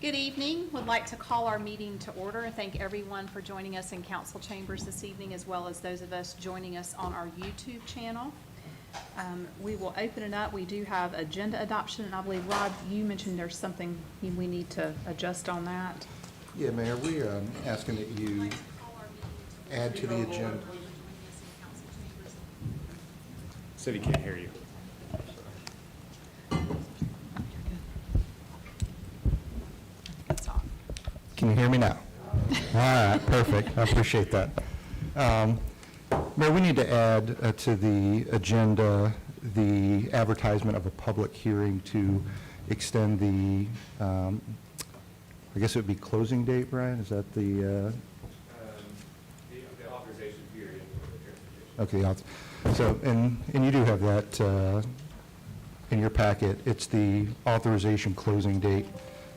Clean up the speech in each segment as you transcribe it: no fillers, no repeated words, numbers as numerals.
Good evening. Would like to call our meeting to order. Thank everyone for joining us in council chambers this evening, as well as those of us joining us on our YouTube channel. We will open it up. We do have agenda adoption, and I believe, Rob, you mentioned there's something we need to adjust on that. Yeah, Mayor, we asking that you add to the agenda. City can't hear you. It's on. Can you hear me now? All right, perfect. I appreciate that. Mayor, we need to add to the agenda the advertisement of a public hearing to extend the, I guess it would be closing date, Brian? Is that the? The authorization period for the transportation. Okay, so, and you do have that in your packet. It's the authorization closing date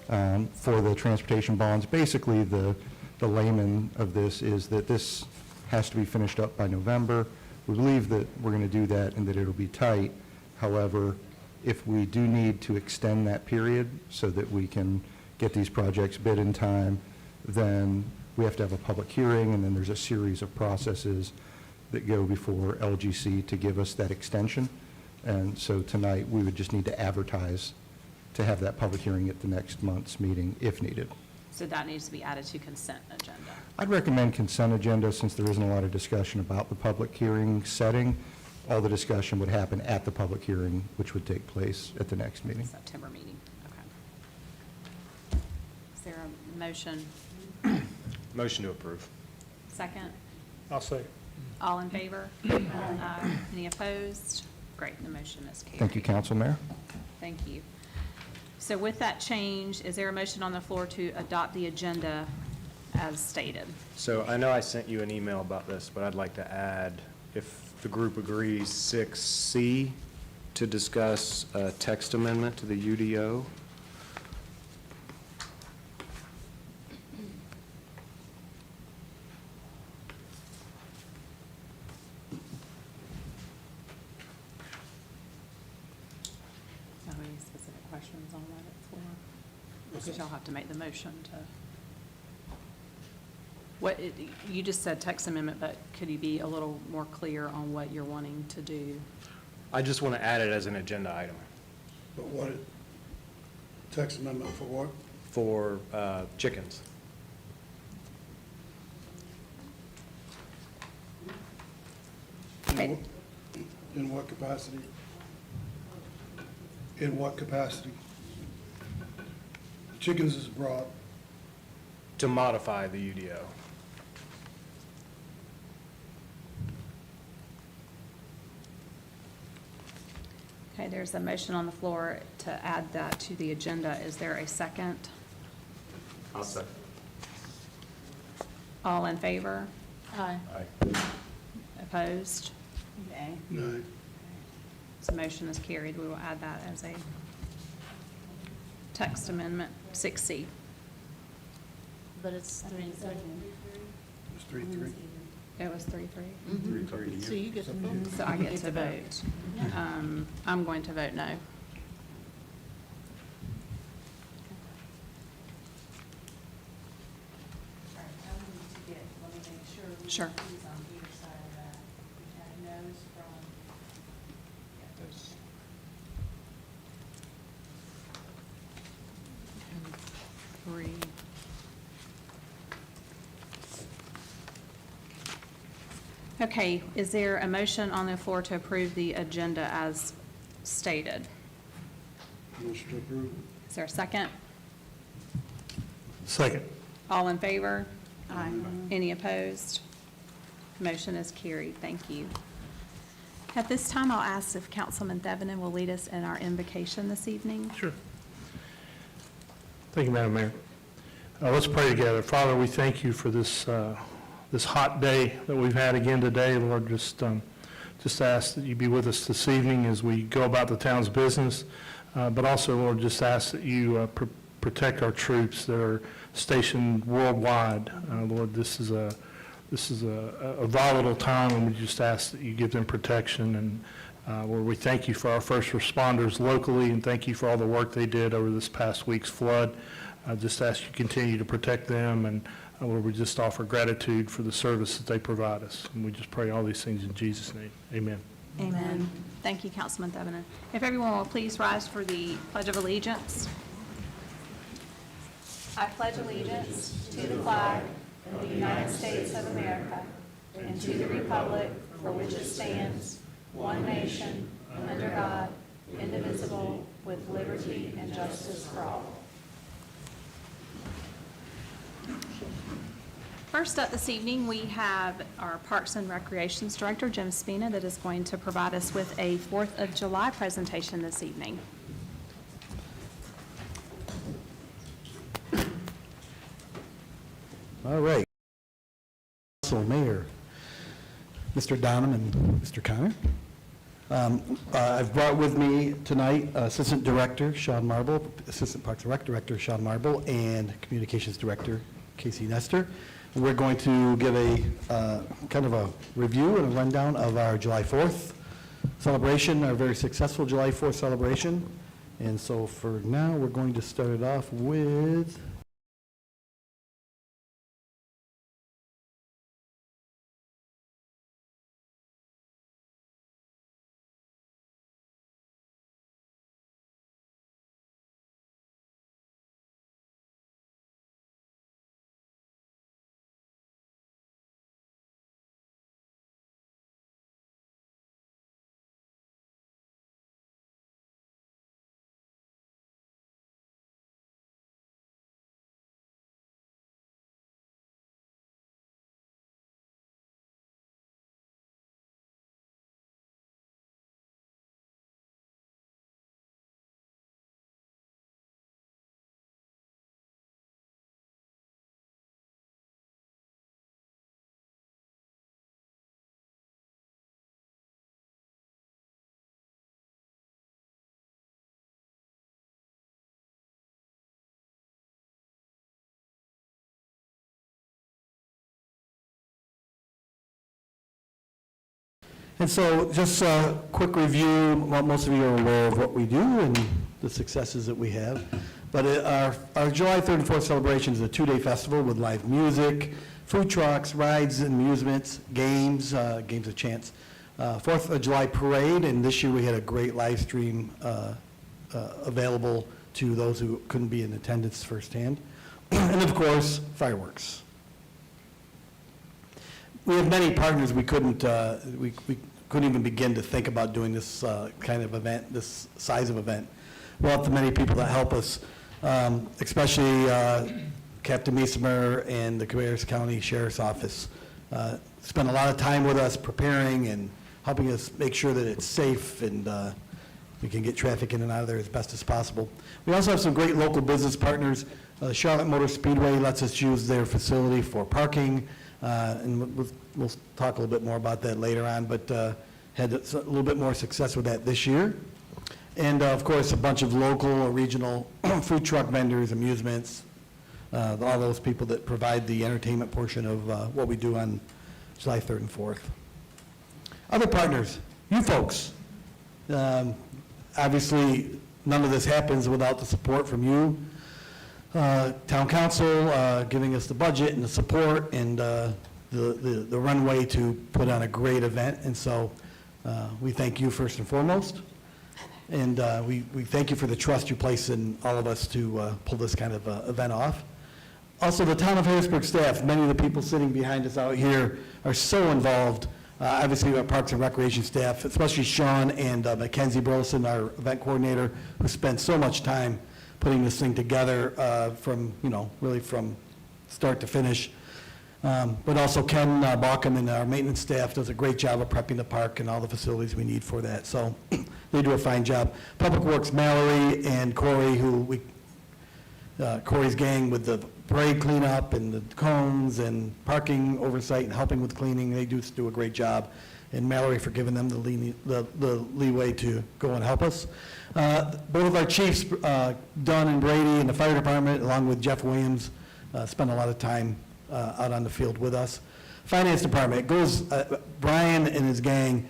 for the transportation bonds. Basically, the layman of this is that this has to be finished up by November. We believe that we're going to do that and that it'll be tight. However, if we do need to extend that period so that we can get these projects bid in time, then we have to have a public hearing, and then there's a series of processes that go before LGC to give us that extension. And so tonight, we would just need to advertise to have that public hearing at the next month's meeting if needed. So that needs to be added to consent agenda. I'd recommend consent agenda since there isn't a lot of discussion about the public hearing setting. All the discussion would happen at the public hearing, which would take place at the next meeting. September meeting. Okay. Is there a motion? Motion to approve. Second? I'll say. All in favor? Any opposed? Great, the motion is carried. Thank you, Council Mayor. Thank you. So with that change, is there a motion on the floor to adopt the agenda as stated? So I know I sent you an email about this, but I'd like to add, if the group agrees, 6C to discuss a text amendment to the UDO. Any specific questions on what it's for? Because y'all have to make the motion to. You just said text amendment, but could you be a little more clear on what you're wanting to do? I just want to add it as an agenda item But what, text amendment for what? for chickens. Okay. In what capacity? In what capacity? Chickens is broad. To modify the UDO. Okay, there's a motion on the floor to add that to the agenda. Is there a second? I'll second. All in favor? Aye. Aye. Opposed? Nay. No. So motion is carried. We will add that as a text amendment, 6C. But it's 3-3. It's 3-3. It was 3-3. So you get to vote. So I get to vote. I'm going to vote no. Sure. Who's on either side of that? We had no's from, Three. Okay, is there a motion on the floor to approve the agenda as stated? Motion to approve. Is there a second? Second. All in favor? Aye. Any opposed? Motion is carried. Thank you. At this time, I'll ask if Councilman Thevenin will lead us in our invocation this evening. Sure. Thank you, Madam Mayor. Let's pray together. Father, we thank you for this this hot day that we've had again today. Lord, just ask that you be with us this evening as we go about the town's business. But also, Lord, just ask that you protect our troops that are stationed worldwide. Lord, this is a volatile time, and we just ask that you give them protection and where we thank you for our first responders locally and thank you for all the work they did over this past week's flood. I just ask you to continue to protect them, and where we just offer gratitude for the service that they provide us. And we just pray all these things in Jesus' name. Amen. Amen. Thank you, Councilman Thevenin. If everyone will please rise for the Pledge of Allegiance. I pledge allegiance to the flag of the United States of America and to the republic for which it stands, one nation, under God, indivisible, with liberty and justice for all. First up this evening, we have our Parks and Recreations Director, Jim Spina, that is going to provide us with a 4th of July presentation this evening. All right. Council, Mayor, Mr. Donham and Mr. Connor. I've brought with me tonight Assistant Director Sean Marble, Assistant Parks and Rec Director Sean Marble, and Communications Director Casey Nestor. We're going to give a kind of a review and a rundown of our July 4th celebration, our very successful July 4th celebration. And so for now, we're going to start it off with And so just a quick review. Well, most of you are aware of what we do and the successes that we have. But our July 3rd and 4th celebration is a 2-day festival with live music, food trucks, rides, amusements, games, games of chance. 4th of July parade, and this year we had a great live stream available to those who couldn't be in attendance firsthand. And of course, fireworks. We have many partners. We couldn't even begin to think about doing this kind of event, this size of event. Well, to many people that help us, especially Captain Meesemer and the Cabarrus County Sheriff's Office. Spent a lot of time with us preparing and helping us make sure that it's safe and we can get traffic in and out of there as best as possible. We also have some great local business partners. Charlotte Motor Speedway lets us use their facility for parking. And we'll talk a little bit more about that later on, but had a little bit more success with that this year. And of course, a bunch of local or regional food truck vendors, amusements, all those people that provide the entertainment portion of what we do on July 3rd and 4th. Other partners, you folks. Obviously, none of this happens without the support from you. Town council giving us the budget and the support and the runway to put on a great event. And so we thank you first and foremost. And we thank you for the trust you place in all of us to pull this kind of event off. Also, the town of Harrisburg staff, many of the people sitting behind us out here are so involved. Obviously, our Parks and Recreation staff, especially Sean and Mackenzie Burleson, our event coordinator, who spent so much time putting this thing together from, really from start to finish. But also Ken Bauckham and our maintenance staff does a great job of prepping the park and all the facilities we need for that. So they do a fine job. Public Works, Mallory and Corey, Corey's gang with the parade cleanup and the cones and parking oversight and helping with cleaning, they do a great job. And Mallory for giving them the leeway to go and help us. Both of our chiefs, Dunn and Brady, and the fire department, along with Jeff Williams, spend a lot of time out on the field with us. Finance department goes. Brian and his gang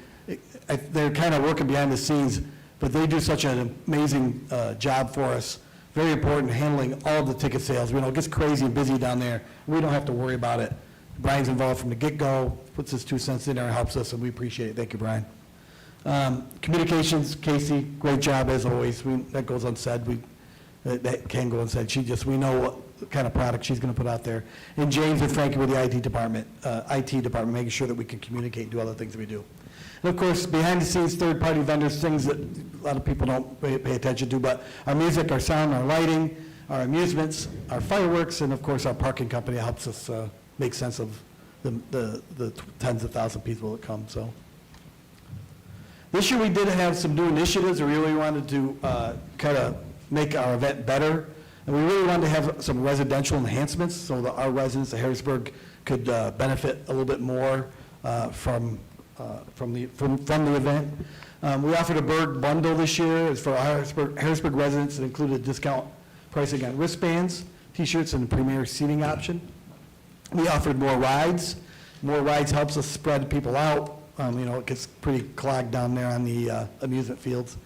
they're kind of working behind the scenes, but they do such an amazing job for us. Very important handling all the ticket sales. We know it gets crazy and busy down there. We don't have to worry about it. Brian's involved from the get-go, puts his 2 cents in there and helps us, and we appreciate it. Thank you, Brian. Communications, Casey, great job as always. That goes unsaid. That can go unsaid. We know what kind of product she's going to put out there. And James and Frankie with the IT department, making sure that we can communicate and do other things that we do. And of course, behind the scenes, third-party vendors, things that a lot of people don't pay attention to, but our music, our sound, our lighting, our amusements, our fireworks, and of course, our parking company helps us make sense of the tens of thousands of people that come, so. This year, we did have some new initiatives. We really wanted to kind of make our event better, and we really wanted to have some residential enhancements so that our residents of Harrisburg could benefit a little bit more from the event. We offered a Berg bundle this year. It's for our Harrisburg residents. It included discount pricing on wristbands, T-shirts, and a premier seating option. We offered more rides. More rides helps us spread people out. It gets pretty clogged down there on the amusement fields.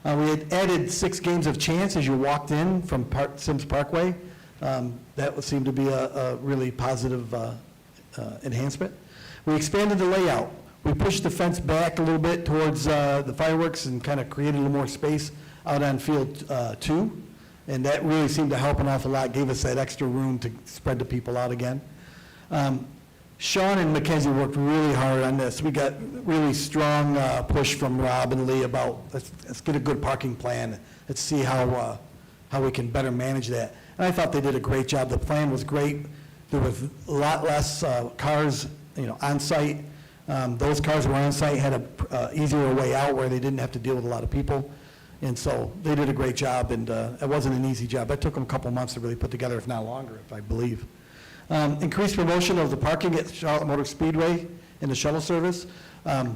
We had added 6 games of chance as you walked in from Sims Parkway. That would seem to be a really positive enhancement. We expanded the layout. We pushed the fence back a little bit towards the fireworks and kind of created a little more space out on field 2. And that really seemed to help an awful lot, gave us that extra room to spread the people out again. Sean and Mackenzie worked really hard on this. We got really strong push from Rob and Lee about let's get a good parking plan. Let's see how we can better manage that. And I thought they did a great job. The plan was great. There was a lot less cars, on site. Those cars were on site, had a easier way out where they didn't have to deal with a lot of people. And so they did a great job, and it wasn't an easy job. It took them a couple months to really put together, if not longer, if I believe. Increased promotion of the parking at Charlotte Motor Speedway and the shuttle service.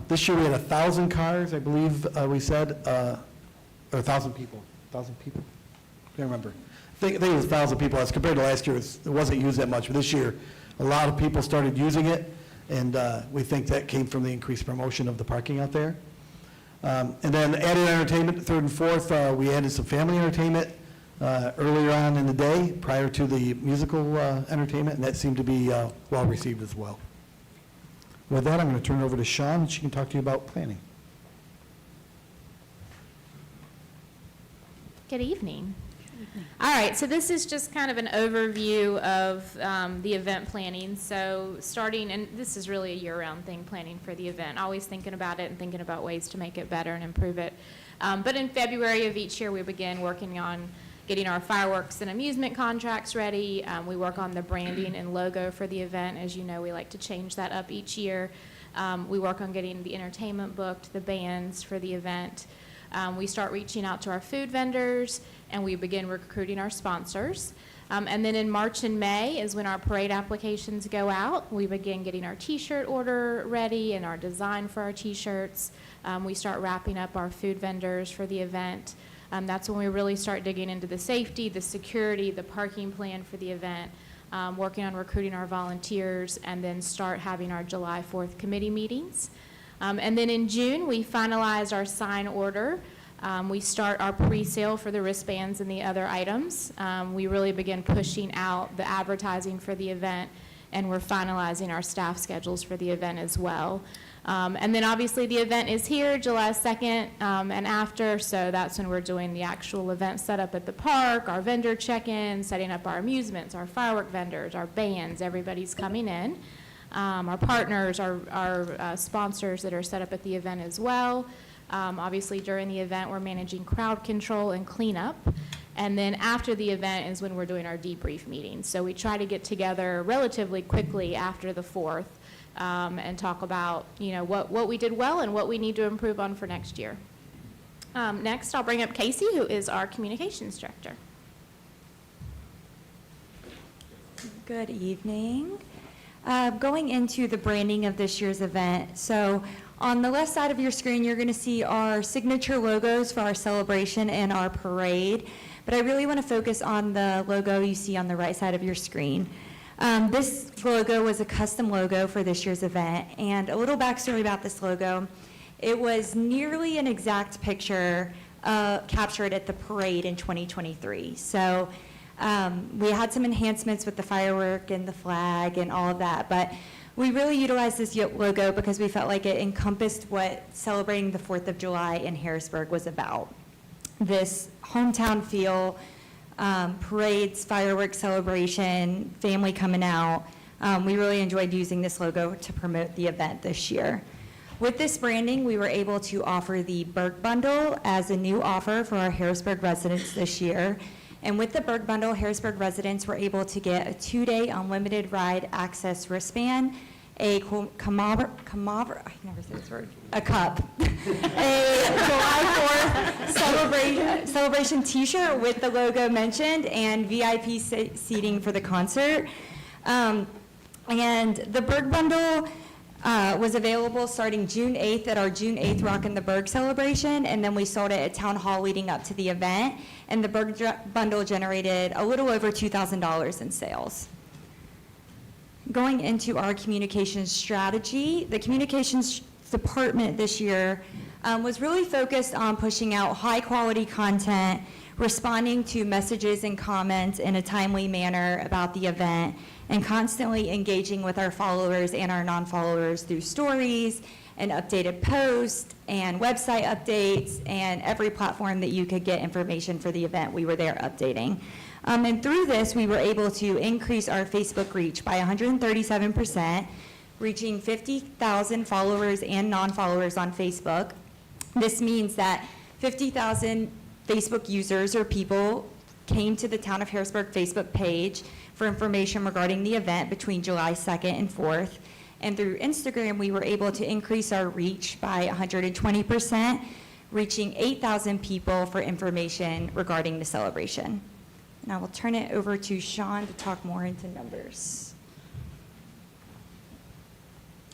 This year we had 1,000 cars, I believe we said, or 1,000 people. 1,000 people? Can't remember. I think it was 1,000 people. As compared to last year, it wasn't used that much. But this year, a lot of people started using it, and we think that came from the increased promotion of the parking out there. And then added entertainment, 3rd and 4th, we added some family entertainment earlier on in the day prior to the musical entertainment, and that seemed to be well received as well. With that, I'm going to turn it over to Sean, and she can talk to you about planning. Good evening. All right, so this is just kind of an overview of the event planning. So starting, and this is really a year-round thing, planning for the event, always thinking about it and thinking about ways to make it better and improve it. But in February of each year, we begin working on getting our fireworks and amusement contracts ready. We work on the branding and logo for the event. As you know, we like to change that up each year. We work on getting the entertainment booked, the bands for the event. We start reaching out to our food vendors, and we begin recruiting our sponsors. And then in March and May is when our parade applications go out. We begin getting our T-shirt order ready and our design for our T-shirts. We start wrapping up our food vendors for the event. That's when we really start digging into the safety, the security, the parking plan for the event, working on recruiting our volunteers, and then start having our July 4th committee meetings. And then in June, we finalize our sign order. We start our pre-sale for the wristbands and the other items. We really begin pushing out the advertising for the event, and we're finalizing our staff schedules for the event as well. And then obviously the event is here July 2nd and after, so that's when we're doing the actual event setup at the park, our vendor check-in, setting up our amusements, our firework vendors, our bands, everybody's coming in. Our partners, our sponsors that are set up at the event as well. Obviously during the event we're managing crowd control and cleanup. And then after the event is when we're doing our debrief meetings. So we try to get together relatively quickly after the 4th and talk about, what we did well and what we need to improve on for next year. Next, I'll bring up Casey, who is our communications director. Good evening. Going into the branding of this year's event, so on the left side of your screen, you're going to see our signature logos for our celebration and our parade, but I really want to focus on the logo you see on the right side of your screen. This logo was a custom logo for this year's event, and a little backstory about this logo It was nearly an exact picture captured at the parade in 2023. So we had some enhancements with the firework and the flag and all of that, but we really utilized this logo because we felt like it encompassed what celebrating the 4th of July in Harrisburg was about. This hometown feel, parades, fireworks celebration, family coming out. We really enjoyed using this logo to promote the event this year. With this branding, we were able to offer the Berg Bundle as a new offer for our Harrisburg residents this year. And with the Berg Bundle, Harrisburg residents were able to get a 2-day unlimited ride access wristband, a I never say this word, a cup, a July 4th celebration t-shirt with the logo mentioned, and VIP seating for the concert. And the Berg Bundle was available starting June 8th at our June 8th Rockin' the Berg celebration, and then we sold it at Town Hall leading up to the event, and the Berg Bundle generated a little over $2,000 in sales. Going into our communications strategy, the communications department this year was really focused on pushing out high-quality content, responding to messages and comments in a timely manner about the event, and constantly engaging with our followers and our non-followers through stories and updated posts and website updates and every platform that you could get information for the event, we were there updating. And through this, we were able to increase our Facebook reach by 137%, reaching 50,000 followers and non-followers on Facebook. This means that 50,000 Facebook users or people came to the Town of Harrisburg Facebook page for information regarding the event between July 2nd and 4th. And through Instagram, we were able to increase our reach by 120%, reaching 8,000 people for information regarding the celebration. And I will turn it over to Sean to talk more into numbers.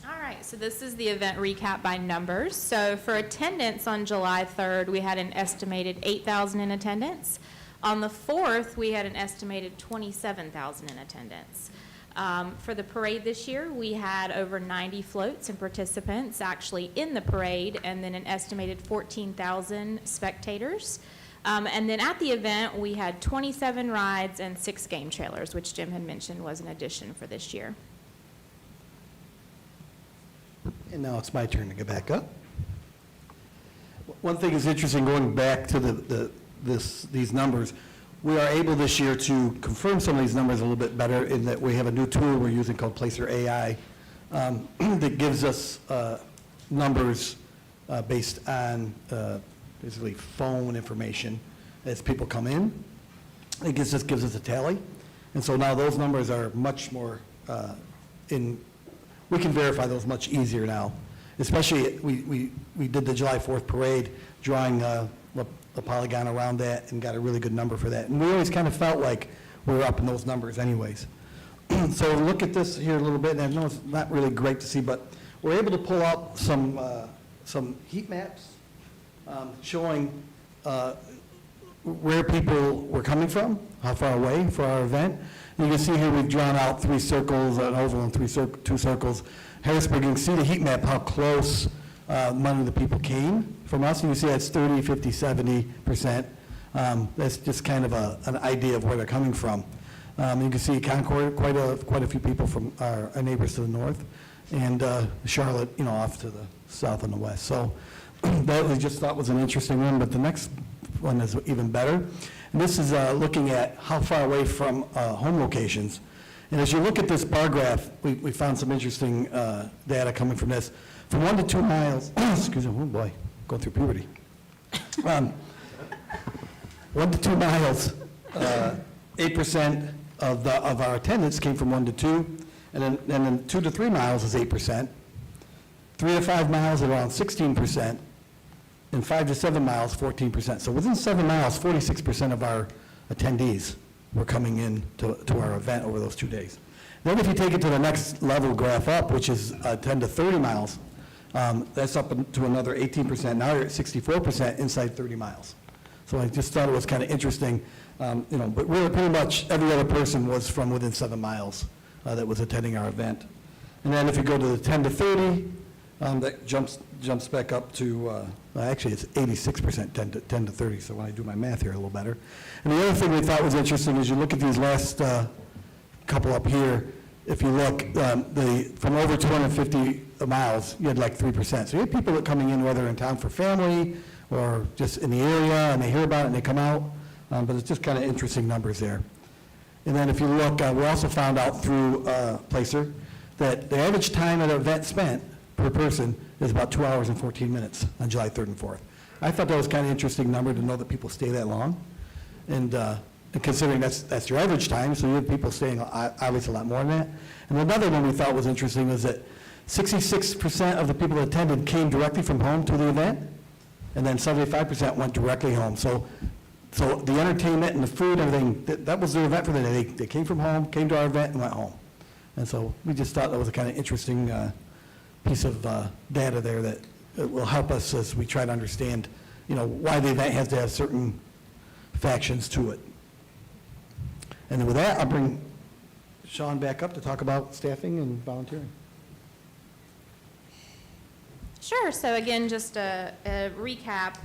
All right, so this is the event recap by numbers. So for attendance on July 3rd, we had an estimated 8,000 in attendance. On the 4th, we had an estimated 27,000 in attendance. For the parade this year, we had over 90 floats and participants actually in the parade, and then an estimated 14,000 spectators. And then at the event, we had 27 rides and 6 game trailers, which Jim had mentioned was an addition for this year. And now it's my turn to get back up. One thing is interesting, going back to these numbers, we are able this year to confirm some of these numbers a little bit better in that we have a new tool we're using called Placer AI that gives us numbers based on basically phone information as people come in. It gives us a tally. And so now those numbers are much more we can verify those much easier now. Especially, we did the July 4th parade, drawing a polygon around that and got a really good number for that. And we always kind of felt like we were up in those numbers anyways. So look at this here a little bit, and I know it's not really great to see, but we're able to pull out some heat maps showing where people were coming from, how far away for our event. And you can see here we've drawn out 3 circles, an oval and 2 circles. Harrisburg, you can see the heat map, how close many of the people came from us. And you see that's 30, 50, 70%. That's just kind of an idea of where they're coming from. You can see Concord, quite a few people from our neighbors to the north, and Charlotte, off to the south and the west. So that we just thought was an interesting one, but the next one is even better. And this is looking at how far away from home locations. And as you look at this bar graph, we found some interesting data coming from this. From 1 to 2 miles, excuse me, oh boy, going through puberty. 1 to 2 miles, 8% of our attendance came from 1 to 2, and then 2 to 3 miles is 8%. 3 to 5 miles around 16%, and 5 to 7 miles 14%. So within 7 miles, 46% of our attendees were coming in to our event over those 2 days. Then if you take it to the next level graph up, which is 10 to 30 miles, that's up to another 18%. Now you're at 64% inside 30 miles. So I just thought it was kind of interesting, but really pretty much every other person was from within 7 miles that was attending our event. And then if you go to the 10 to 30, That jumps back up to, well, actually, it's 86%, 10 to 30, so when I do my math here a little better. And the other thing we thought was interesting is you look at these last couple up here, if you look, from over 250 miles, you had like 3%. So you have people that coming in, whether in town for family or just in the area, and they hear about it and they come out, but it's just kind of interesting numbers there. And then if you look, we also found out through Placer that the average time at an event spent per person is about 2 hours and 14 minutes on July 3rd and 4th. I thought that was kind of interesting number to know that people stay that long. And considering that's your average time, so you have people staying obviously a lot more than that. And another one we thought was interesting is that 66% of the people that attended came directly from home to the event, and then 75% went directly home. So the entertainment and the food, everything, that was their event for the day. They came from home, came to our event, and went home. And so we just thought that was a kind of interesting piece of data there that will help us as we try to understand, why the event has to have certain factions to it. And then with that, I'll bring Sean back up to talk about staffing and volunteering. Sure, so again, just a recap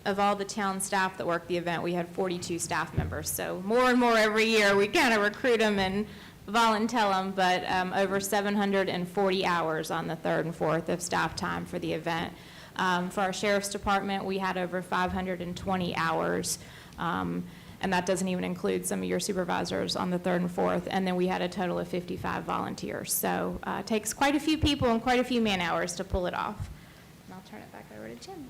of all the town staff that worked the event. We had 42 staff members, so more and more every year, we kind of recruit them and volunteer them, but over 740 hours on the 3rd and 4th of staff time for the event. For our sheriff's department, we had over 520 hours, and that doesn't even include some of your supervisors on the 3rd and 4th, and then we had a total of 55 volunteers. So it takes quite a few people and quite a few man hours to pull it off. And I'll turn it back over to Jim.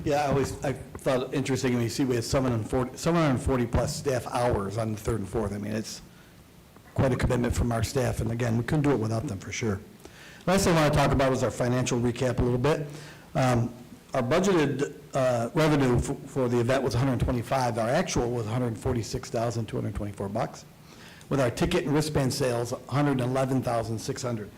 Yeah, I thought it interesting, when you see we had 740 plus staff hours on the 3rd and 4th. I mean, it's quite a commitment from our staff, and again, we couldn't do it without them for sure. Last thing I want to talk about was our financial recap a little bit. Our budgeted revenue for the event was $125. Our actual was $146,224. With our ticket and wristband sales, $111,600.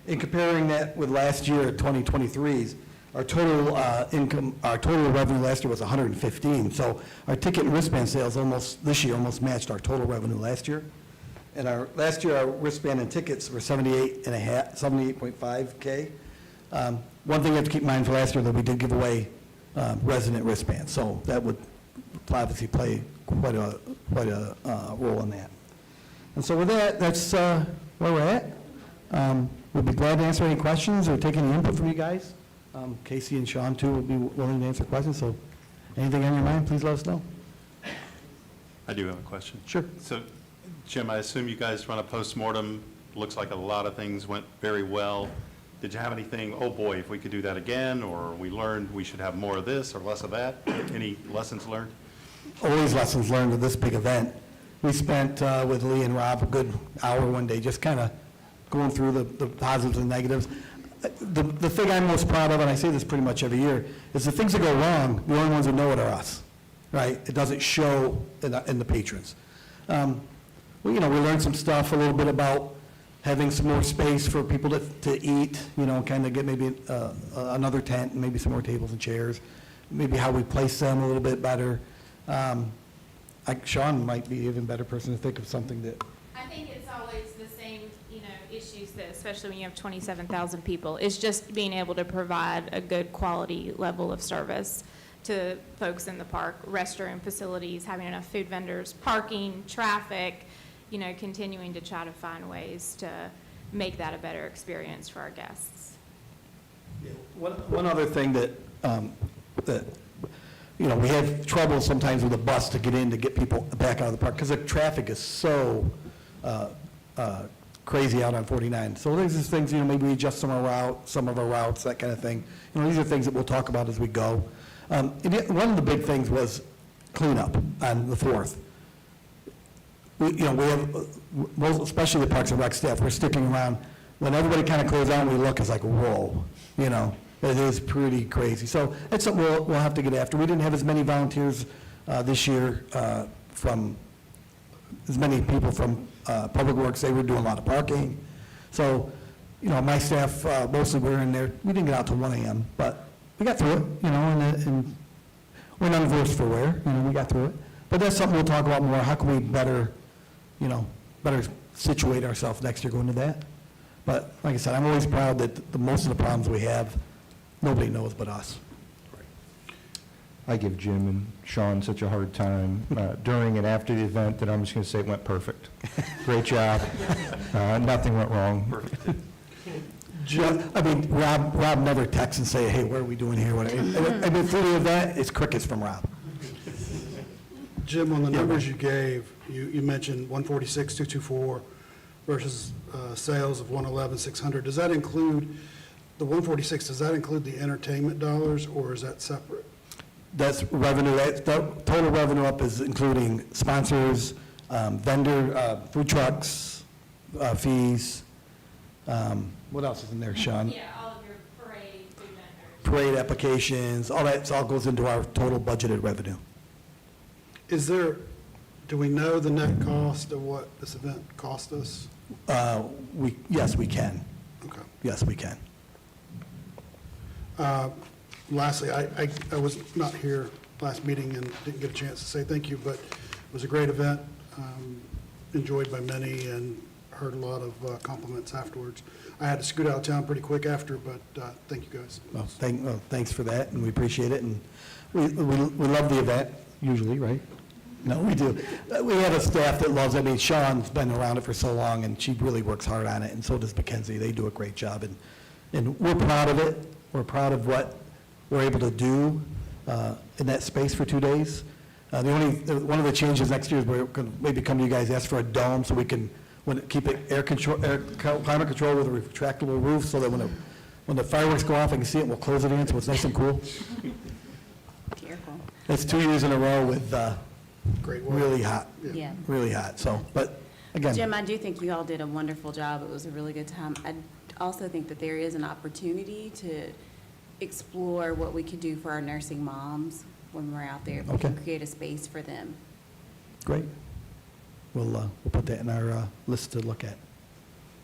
In comparing that with last year, 2023's, our total our total revenue last year was $115. So our ticket and wristband sales this year almost matched our total revenue last year. And last year, our wristband and tickets were 78.5K. One thing you have to keep in mind for last year, that we did give away resident wristbands, so that would obviously play quite a role in that. And so with that, that's where we're at. We'll be glad to answer any questions or take any input from you guys. Casey and Sean, too, will be willing to answer questions, so anything on your mind, please let us know. I do have a question. Sure. So, Jim, I assume you guys run a postmortem. Looks like a lot of things went very well. Did you have anything, oh boy, if we could do that again, or we learned we should have more of this or less of that? Any lessons learned? Always lessons learned with this big event. We spent with Lee and Rob a good hour one day just kind of going through the positives and negatives. The thing I'm most proud of, and I say this pretty much every year, is the things that go wrong, the only ones who know it are us, right? It doesn't show in the patrons. We learned some stuff a little bit about having some more space for people to eat, kind of get maybe another tent, and maybe some more tables and chairs, maybe how we place them a little bit better. Sean might be an even better person to think of something that. I think it's always the same, issues that, especially when you have 27,000 people, is just being able to provide a good quality level of service to folks in the park, restroom facilities, having enough food vendors, parking, traffic, continuing to try to find ways to make that a better experience for our guests. Yeah. One other thing that we have trouble sometimes with a bus to get people back out of the park because the traffic is so crazy out on 49. So there's these things, maybe we adjust some of our routes, that kind of thing. These are things that we'll talk about as we go. One of the big things was cleanup on the 4th. We have, especially the Parks and Rec staff, we're sticking around. When everybody kind of closes out, we look, it's like, whoa, it is pretty crazy. So that's something we'll have to get after. We didn't have as many volunteers this year from as many people from Public Works. They were doing a lot of parking. So, my staff, mostly we're in there. We didn't get out till 1 a.m., but we got through it, and we're none the worse for wear. We got through it. But that's something we'll talk about more. How can we better situate ourselves next year going to that? But like I said, I'm always proud that most of the problems we have, nobody knows but us. I give Jim and Sean such a hard time during and after the event that I'm just going to say it went perfect. Great job. Nothing went wrong. I mean, Rob never texts and say, hey, what are we doing here? I mean, through the event, it's crickets from Rob. Jim, on the Yeah, numbers you gave, you mentioned 146,224 versus sales of 111,600. Does that include, the 146, does that include the entertainment dollars, or is that separate? That's revenue, the total revenue up is including sponsors, vendor, food trucks, fees. What else is in there, Sean? Yeah, all of your parade, food vendors. Parade applications, all that all goes into our total budgeted revenue. Is there, do we know the net cost of what this event cost us? Yes, we can. Okay. Yes, we can. Lastly, I was not here last meeting and didn't get a chance to say thank you, but it was a great event, enjoyed by many, and heard a lot of compliments afterwards. I had to scoot out of town pretty quick after, but thank you guys. Well, thanks for that, and we appreciate it, and we love the event, usually, right? No, we do. We have a staff that loves it. I mean, Sean's been around it for so long, and she really works hard on it, and so does Mackenzie. They do a great job, and we're proud of it. We're proud of what we're able to do in that space for 2 days. One of the changes next year is we're going to maybe come to you guys, ask for a dome so we can keep it climate control with a retractable roof, so that when the fireworks go off, I can see it, and we'll close it in, so it's nice and cool. Careful. It's 2 years in a row with Great work. really hot, Yeah. really hot, so, but again. Jim, I do think you all did a wonderful job. It was a really good time. I also think that there is an opportunity to explore what we could do for our nursing moms when we're out there. If we can Okay. create a space for them. Great. We'll put that in our list to look at.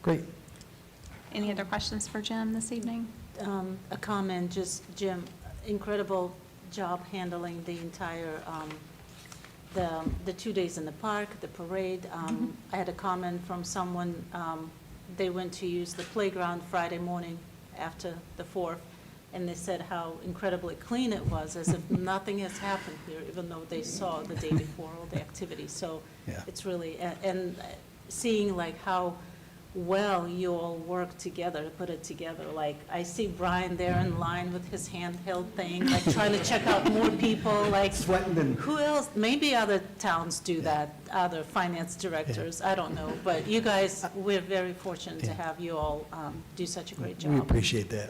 Great. Any other questions for Jim this evening? A comment, just Jim, incredible job handling the entire, the 2 days in the park, the parade. I had a comment from someone, they went to use the playground Friday morning after the 4th, and they said how incredibly clean it was, as if nothing has happened here, even though they saw the day before all the activities. So Yeah. it's really, and seeing like how well you all work together to put it together. Like, I see Brian there in line with his handheld thing, like trying to check out more people, like. Sweating and- Who else? Maybe other towns do that, other finance directors, I don't know. But you guys, we're very fortunate to Yeah. have you all do such a great We job. appreciate that.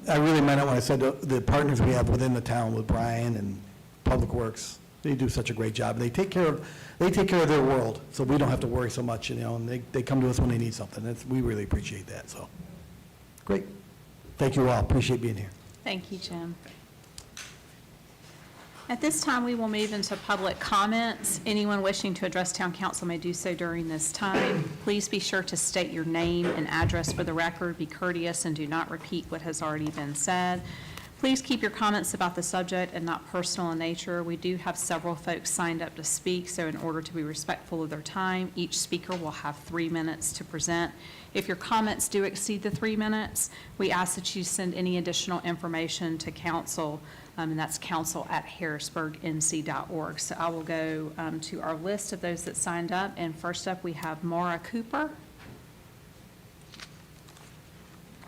I really meant it when I said the partners we have within the town with Brian and Public Works, they do such a great job. They take care of their world, so we don't have to worry so much, and they come to us when they need something. We really appreciate that, so. Great. Thank you all, appreciate being here. Thank you, Jim. At this time, we will move into public comments. Anyone wishing to address town council may do so during this time. Please be sure to state your name and address for the record. Be courteous and do not repeat what has already been said. Please keep your comments about the subject and not personal in nature. We do have several folks signed up to speak, so in order to be respectful of their time, each speaker will have 3 minutes to present. If your comments do exceed the 3 minutes, we ask that you send any additional information to council, and that's council@harrisburgnc.org. So I will go to our list of those that signed up, and first up, we have Maura Cooper.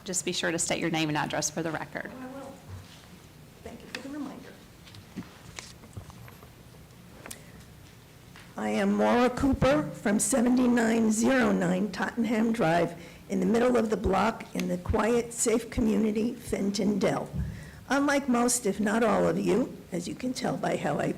Just be sure to state your name and address for the record. I will. Thank you for the reminder. I am Maura Cooper from 7909 Tottenham Drive, in the middle of the block in the quiet, safe community, Fenton Dell. Unlike most, if not all of you, as you can tell by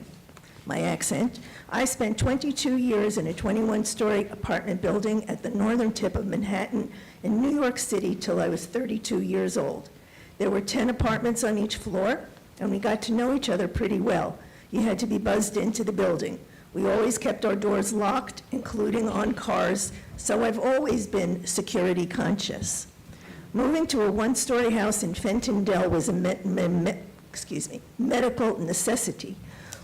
my accent, I spent 22 years in a 21-story apartment building at the northern tip of Manhattan in New York City till I was 32 years old. There were 10 apartments on each floor, and we got to know each other pretty well. You had to be buzzed into the building. We always kept our doors locked, including on cars, so I've always been security conscious. Moving to a one-story house in Fenton Dell was a medical necessity.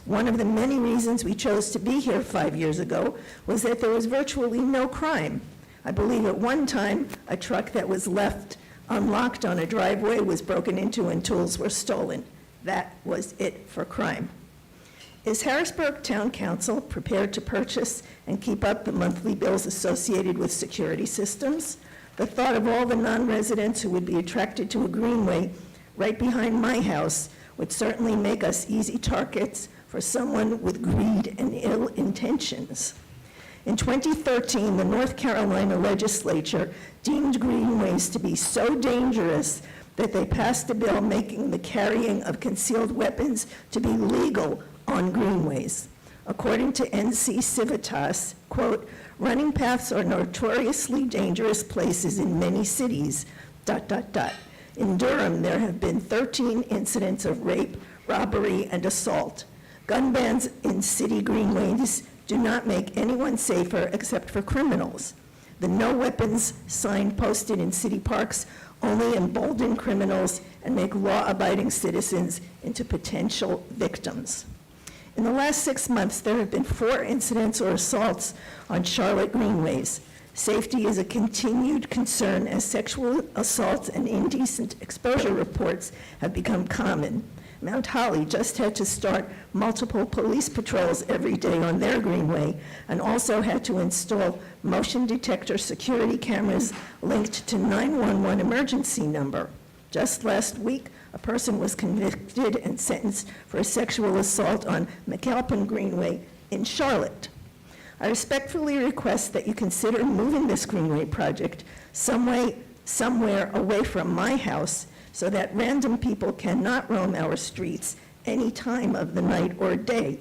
One of the many reasons we chose to be here 5 years ago was that there was virtually no crime. I believe at one time, a truck that was left unlocked on a driveway was broken into and tools were stolen. That was it for crime. Is Harrisburg Town Council prepared to purchase and keep up the monthly bills associated with security systems? The thought of all the non-residents who would be attracted to a greenway right behind my house would certainly make us easy targets for someone with greed and ill intentions. In 2013, the North Carolina legislature deemed greenways to be so dangerous that they passed a bill making the carrying of concealed weapons to be legal on greenways. According to NC Civitas, quote, "Running paths are notoriously dangerous places in many cities, ... In Durham, there have been 13 incidents of rape, robbery, and assault. Gun bans in city greenways do not make anyone safer except for criminals. The no weapons sign posted in city parks only embolden criminals and make law-abiding citizens into potential victims." In the last 6 months, there have been 4 incidents or assaults on Charlotte greenways. Safety is a continued concern as sexual assaults and indecent exposure reports have become common. Mount Holly just had to start multiple police patrols every day on their greenway and also had to install motion detector security cameras linked to 911 emergency number. Just last week, a person was convicted and sentenced for a sexual assault on McAlpin Greenway in Charlotte. I respectfully request that you consider moving this greenway project somewhere away from my house so that random people cannot roam our streets any time of the night or day.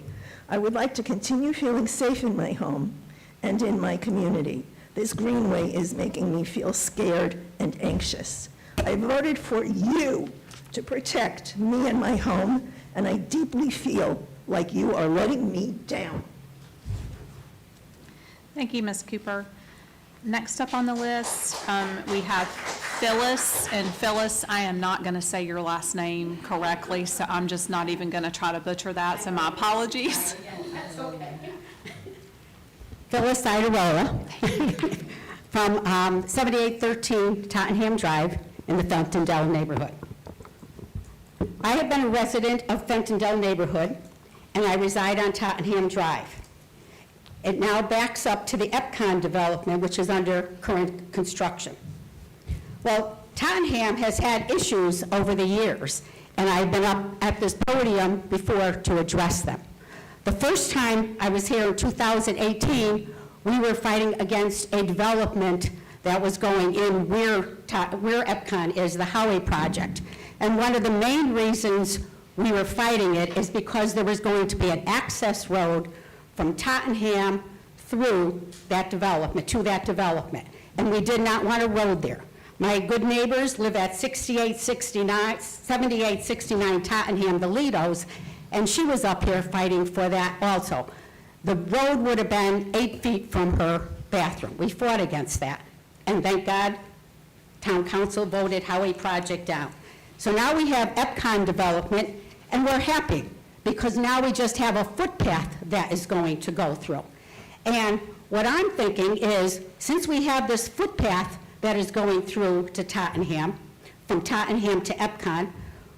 I would like to continue feeling safe in my home and in my community. This greenway is making me feel scared and anxious. I voted for you to protect me and my home, and I deeply feel like you are letting me down. Thank you, Ms. Cooper. Next up on the list, we have Phyllis. And Phyllis, I am not going to say your last name correctly, so I'm just not even going to try to butcher that, so my apologies. Phyllis Idarola from 7813 Tottenham Drive in the Fentondale neighborhood. I have been a resident of Fentondale neighborhood, and I reside on Tottenham Drive. It now backs up to the Epcon development, which is under current construction. Well, Tottenham has had issues over the years, and I've been up at this podium before to address them. The first time I was here in 2018, we were fighting against a development that was going in where Epcon is, the Howie project. And one of the main reasons we were fighting it is because there was going to be an access road from Tottenham through that development, to that development. And we did not want a road there. My good neighbors live at 7869 Tottenham, the Lidos, and she was up here fighting for that also. The road would have been 8 feet from her bathroom. We fought against that. And thank God, Town Council voted Howie project down. So now we have Epcon development, and we're happy because now we just have a footpath that is going to go through. And what I'm thinking is, since we have this footpath that is going through to Tottenham, from Tottenham to Epcon,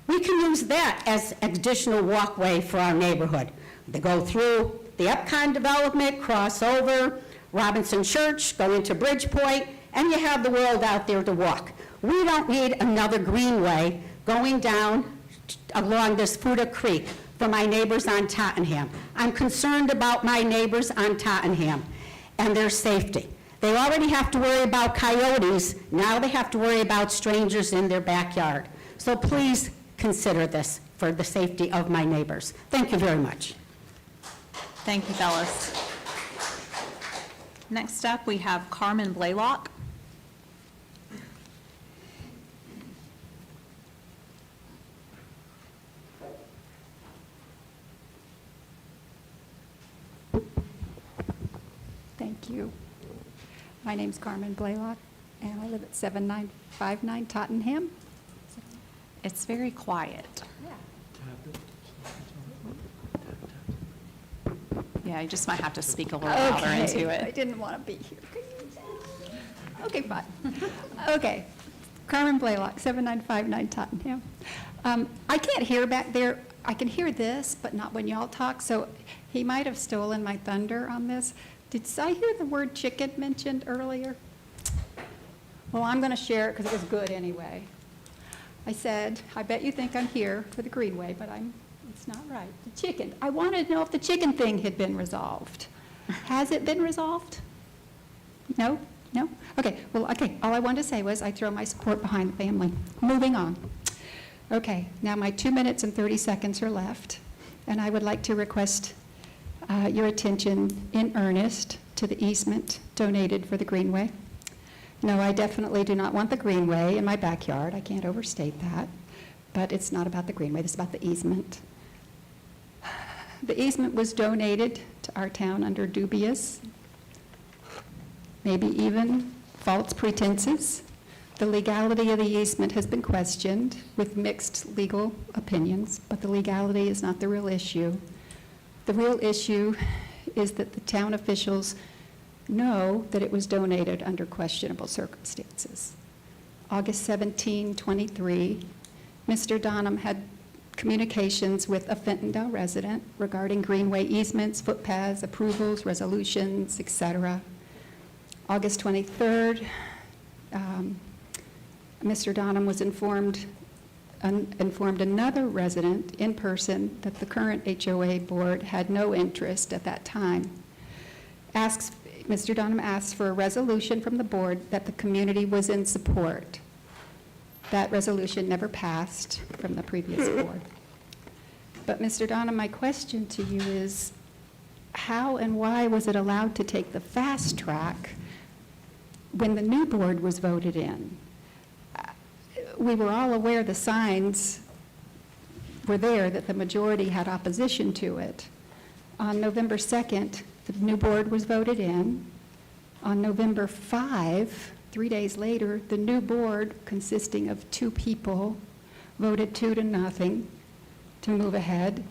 we can use that as additional walkway for our neighborhood. They go through the Epcon development, cross over, Robinson Church, go into Bridgepoint, and you have the world out there to walk. We don't need another greenway going down along this Fuda Creek for my neighbors on Tottenham. I'm concerned about my neighbors on Tottenham and their safety. They already have to worry about coyotes. Now they have to worry about strangers in their backyard. So please consider this for the safety of my neighbors. Thank you very much. Thank you, Phyllis. Next up, we have Carmen Blaylock. Thank you. My name's Carmen Blaylock, and I live at 7959 Tottenham. It's very quiet. Yeah, you just might have to speak a little louder into I it. didn't want to be here. Okay, fine. Okay. Carmen Blaylock, 7959 Tottenham. I can't hear back there. I can hear this, but not when y'all talk, so he might have stolen my thunder on this. Did I hear the word chicken mentioned earlier? Well, I'm going to share it because it was good anyway. I said, I bet you think I'm here for the Greenway, but it's not right. The chicken. I wanted to know if the chicken thing had been resolved. Has it been resolved? No? No? Okay, well, okay, all I wanted to say was I throw my support behind the family. Moving on. Okay, now my 2 minutes and 30 seconds are left, and I would like to request your attention in earnest to the easement donated for the Greenway. No, I definitely do not want the Greenway in my backyard. I can't overstate that, but it's not about the Greenway. This is about the easement. The easement was donated to our town under dubious, maybe even false pretenses. The legality of the easement has been questioned with mixed legal opinions, but the legality is not the real issue. The real issue is that the town officials know that it was donated under questionable circumstances. August 17, 23, Mr. Donham had communications with a Fentondale resident regarding Greenway easements, footpaths, approvals, resolutions, etc. August 23rd, Mr. Donham was informed another resident in person that the current HOA board had no interest at that time. Mr. Donham asked for a resolution from the board that the community was in support. That resolution never passed from the previous board. But Mr. Donham, my question to you is, how and why was it allowed to take the fast track when the new board was voted in? We were all aware the signs were there that the majority had opposition to it. On November 2nd, the new board was voted in. On November 5, 3 days later, the new board, consisting of 2 people, voted 2-0 to move ahead.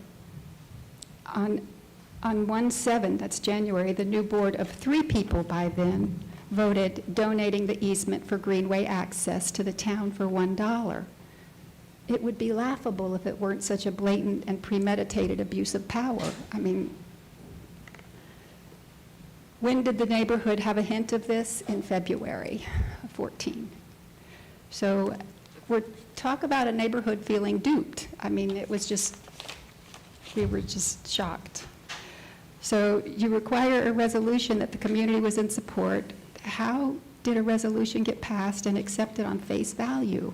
On 1/7, that's January, the new board of 3 people by then voted donating the easement for Greenway access to the town for $1. It would be laughable if it weren't such a blatant and premeditated abuse of power. I mean, when did the neighborhood have a hint of this? In February of 14. So talk about a neighborhood feeling duped. I mean, it was just, we were just shocked. So you require a resolution that the community was in support. How did a resolution get passed and accepted on face value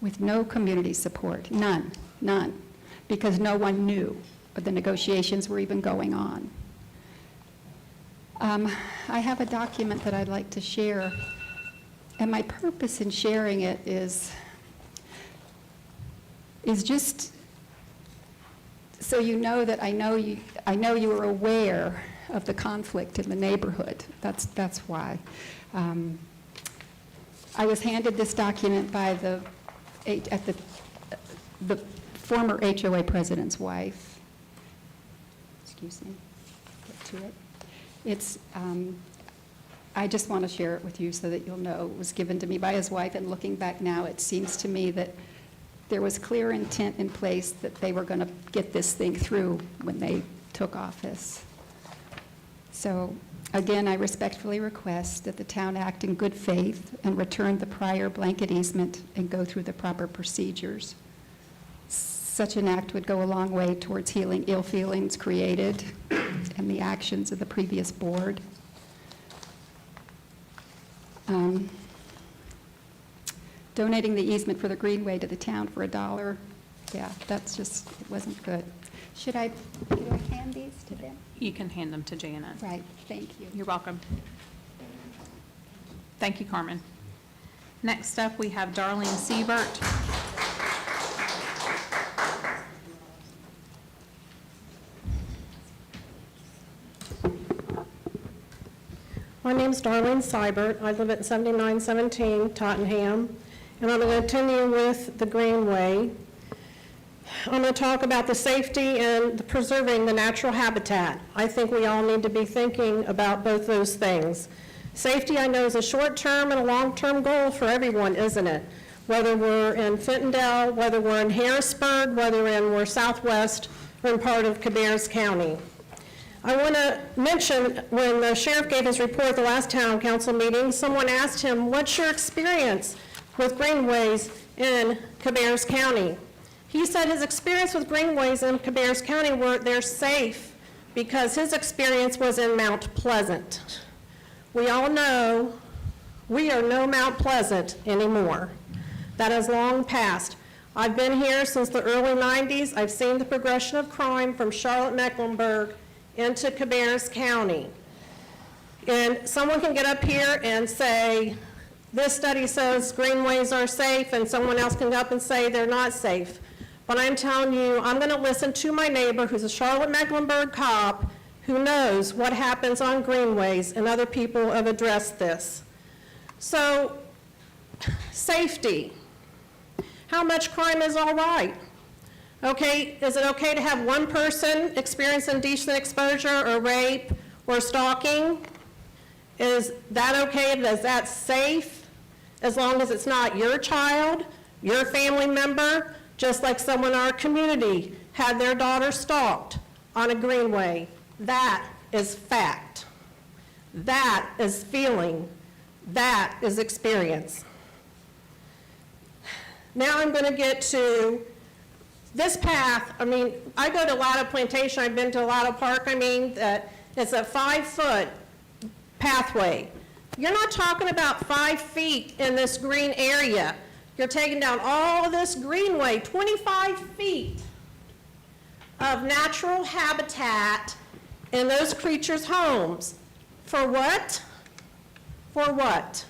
with no community support? None, because no one knew the negotiations were even going on. I have a document that I'd like to share, and my purpose in sharing it is just so you know that I know you are aware of the conflict in the neighborhood. That's why. I was handed this document by the former HOA president's wife. Excuse me. Get to it. It's. I just want to share it with you so that you'll know it was given to me by his wife. And looking back now, it seems to me that there was clear intent in place that they were going to get this thing through when they took office. So, again, I respectfully request that the town act in good faith and return the prior blanket easement and go through the proper procedures. Such an act would go a long way towards healing ill feelings created and the actions of the previous board. Donating the easement for the Greenway to the town for $1, yeah, that's just, it wasn't good. Do I hand these to them? You can hand them to Janet. Right, thank you. You're welcome. Thank you, Carmen. Next up, we have Darlene Siebert. My name's Darlene Seibert. I live at 7917 Tottenham, and I'm going to continue with the Greenway. I'm going to talk about the safety and preserving the natural habitat. I think we all need to be thinking about both those things. Safety, I know, is a short-term and a long-term goal for everyone, isn't it? Whether we're in Fentondale, whether we're in Harrisburg, whether we're southwest or in part of Cabarrus County. I want to mention, when the sheriff gave his report at the last town council meeting, someone asked him, what's your experience with greenways in Cabarrus County? He said his experience with greenways in Cabarrus County were they're safe because his experience was in Mount Pleasant. We all know we are no Mount Pleasant anymore. That has long passed. I've been here since the early 90s. I've seen the progression of crime from Charlotte-Mecklenburg into Cabarrus County. And someone can get up here and say, this study says greenways are safe, and someone else can go up and say they're not safe. But I'm telling you, I'm going to listen to my neighbor who's a Charlotte-Mecklenburg cop who knows what happens on greenways, and other people have addressed this. So, safety. How much crime is all right? Okay, is it okay to have one person experience indecent exposure or rape or stalking? Is that okay? Is that safe? As long as it's not your child, your family member, just like someone in our community had their daughter stalked on a greenway. That is fact. That is feeling. That is experience. Now I'm going to get to this path. I mean, I go to Latta Plantation. I've been to Latta Park. I mean, it's a 5-foot pathway. You're not talking about 5 feet in this green area. You're taking down all of this greenway, 25 feet of natural habitat in those creatures' homes. For what? For what?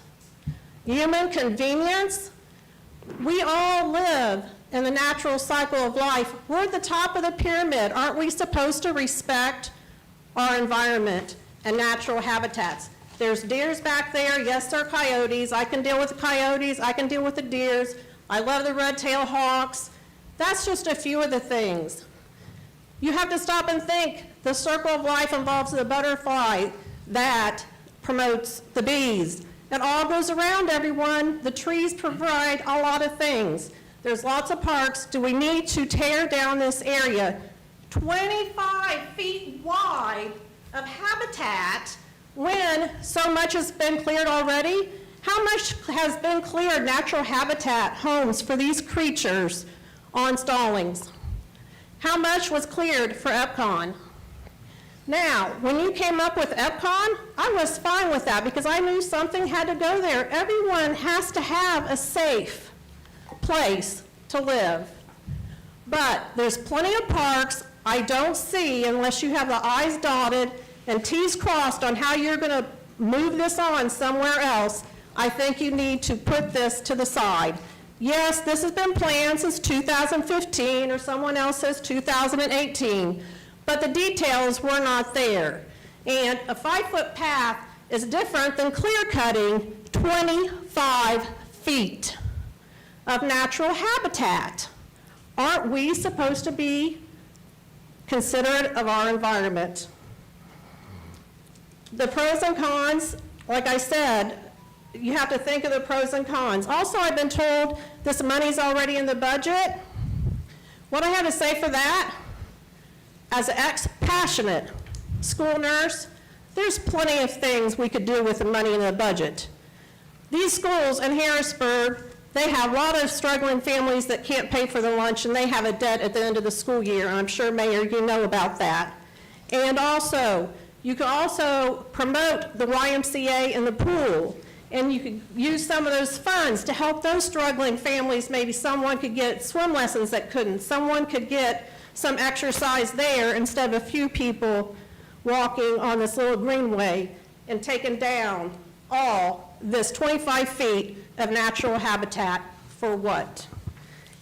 Human convenience? We all live in the natural cycle of life. We're at the top of the pyramid. Aren't we supposed to respect our environment and natural habitats? There's deers back there. Yes, there are coyotes. I can deal with the coyotes. I can deal with the deers. I love the red-tailed hawks. That's just a few of the things. You have to stop and think. The circle of life involves the butterfly that promotes the bees. It all goes around, everyone. The trees provide a lot of things. There's lots of parks. Do we need to tear down this area? 25 feet wide of habitat when so much has been cleared already? How much has been cleared, natural habitat, homes for these creatures on Stallings? How much was cleared for EPCON? Now, when you came up with EPCON, I was fine with that because I knew something had to go there. Everyone has to have a safe place to live. But there's plenty of parks I don't see unless you have the I's dotted and T's crossed on how you're going to move this on somewhere else. I think you need to put this to the side. Yes, this has been planned since 2015, or someone else says 2018, but the details were not there. And a 5-foot path is different than clear cutting 25 feet of natural habitat. Aren't we supposed to be considerate of our environment? The pros and cons, like I said, you have to think of the pros and cons. Also, I've been told this money's already in the budget. What I have to say for that, as an ex-passionate school nurse, there's plenty of things we could do with the money in the budget. These schools in Harrisburg, they have a lot of struggling families that can't pay for the lunch, and they have a debt at the end of the school year, and I'm sure, Mayor, you know about that. And also, you can also promote the YMCA and the pool, and you could use some of those funds to help those struggling families. Maybe someone could get swim lessons that couldn't. Someone could get some exercise there instead of a few people walking on this little greenway and taking down all this 25 feet of natural habitat for what?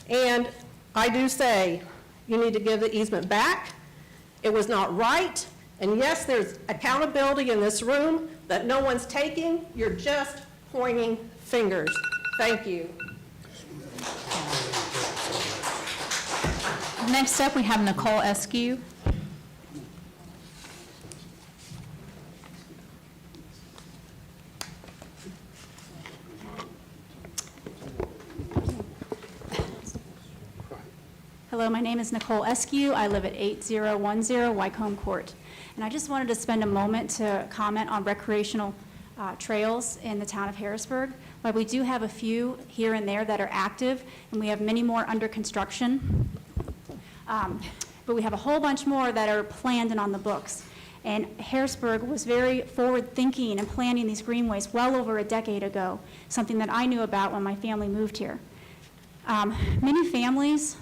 And I do say you need to give the easement back. It was not right. And yes, there's accountability in this room that no one's taking. You're just pointing fingers. Thank you. Next up, we have Nicole Eskew. Hello, my name is Nicole Eskew. I live at 8010 Wycombe Court. And I just wanted to spend a moment to comment on recreational trails in the town of Harrisburg. But we do have a few here and there that are active, and we have many more under construction. But we have a whole bunch more that are planned and on the books. And Harrisburg was very forward-thinking and planning these greenways well over a decade ago, something that I knew about when my family moved here. Many families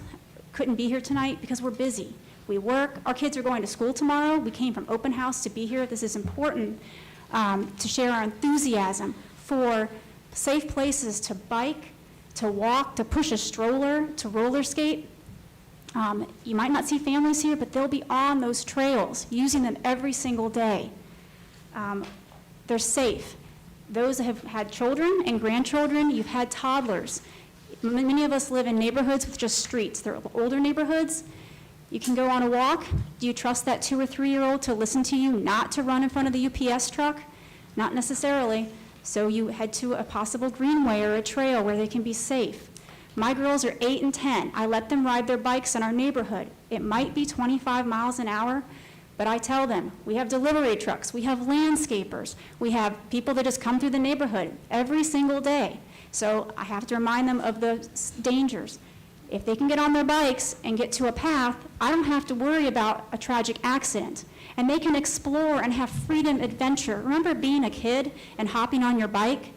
couldn't be here tonight because we're busy. We work, our kids are going to school tomorrow. We came from open house to be here. This is important to share our enthusiasm for safe places to bike, to walk, to push a stroller, to roller skate. You might not see families here, but they'll be on those trails, using them every single day. They're safe. Those that have had children and grandchildren, you've had toddlers. Many of us live in neighborhoods with just streets. They're older neighborhoods. You can go on a walk. Do you trust that 2 or 3-year-old to listen to you, not to run in front of the UPS truck? Not necessarily. So you head to a possible greenway or a trail where they can be safe. My girls are 8 and 10. I let them ride their bikes in our neighborhood. It might be 25 miles an hour, but I tell them, we have delivery trucks, we have landscapers, we have people that just come through the neighborhood every single day. So I have to remind them of the dangers. If they can get on their bikes and get to a path, I don't have to worry about a tragic accident. And they can explore and have freedom, adventure. Remember being a kid and hopping on your bike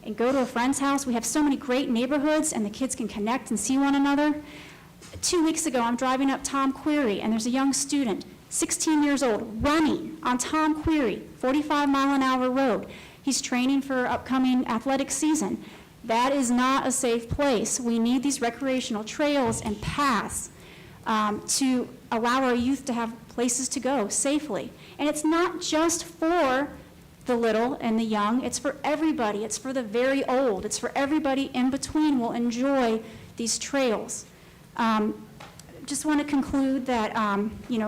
and go to a friend's house? We have so many great neighborhoods and the kids can connect and see one another. 2 weeks ago, I'm driving up Tom Query and there's a young student, 16 years old, running on Tom Query, 45-mile-an-hour road. He's training for upcoming athletic season. That is not a safe place. We need these recreational trails and paths to allow our youth to have places to go safely. And it's not just for the little and the young, it's for everybody. It's for the very old. It's for everybody in between will enjoy these trails. Just want to conclude that,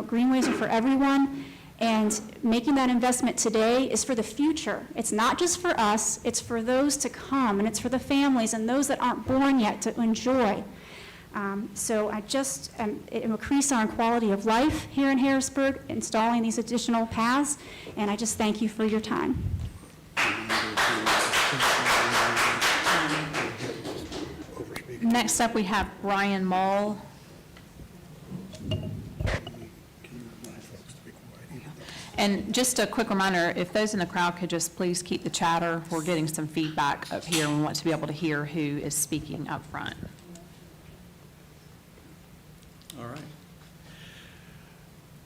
greenways are for everyone, and making that investment today is for the future. It's not just for us, it's for those to come, and it's for the families and those that aren't born yet to enjoy. So I just increase our quality of life here in Harrisburg, installing these additional paths, and I just thank you for your time. Next up, we have Brian Mull. And just a quick reminder, if those in the crowd could just please keep the chatter. We're getting some feedback up here, and we want to be able to hear who is speaking up front. All right.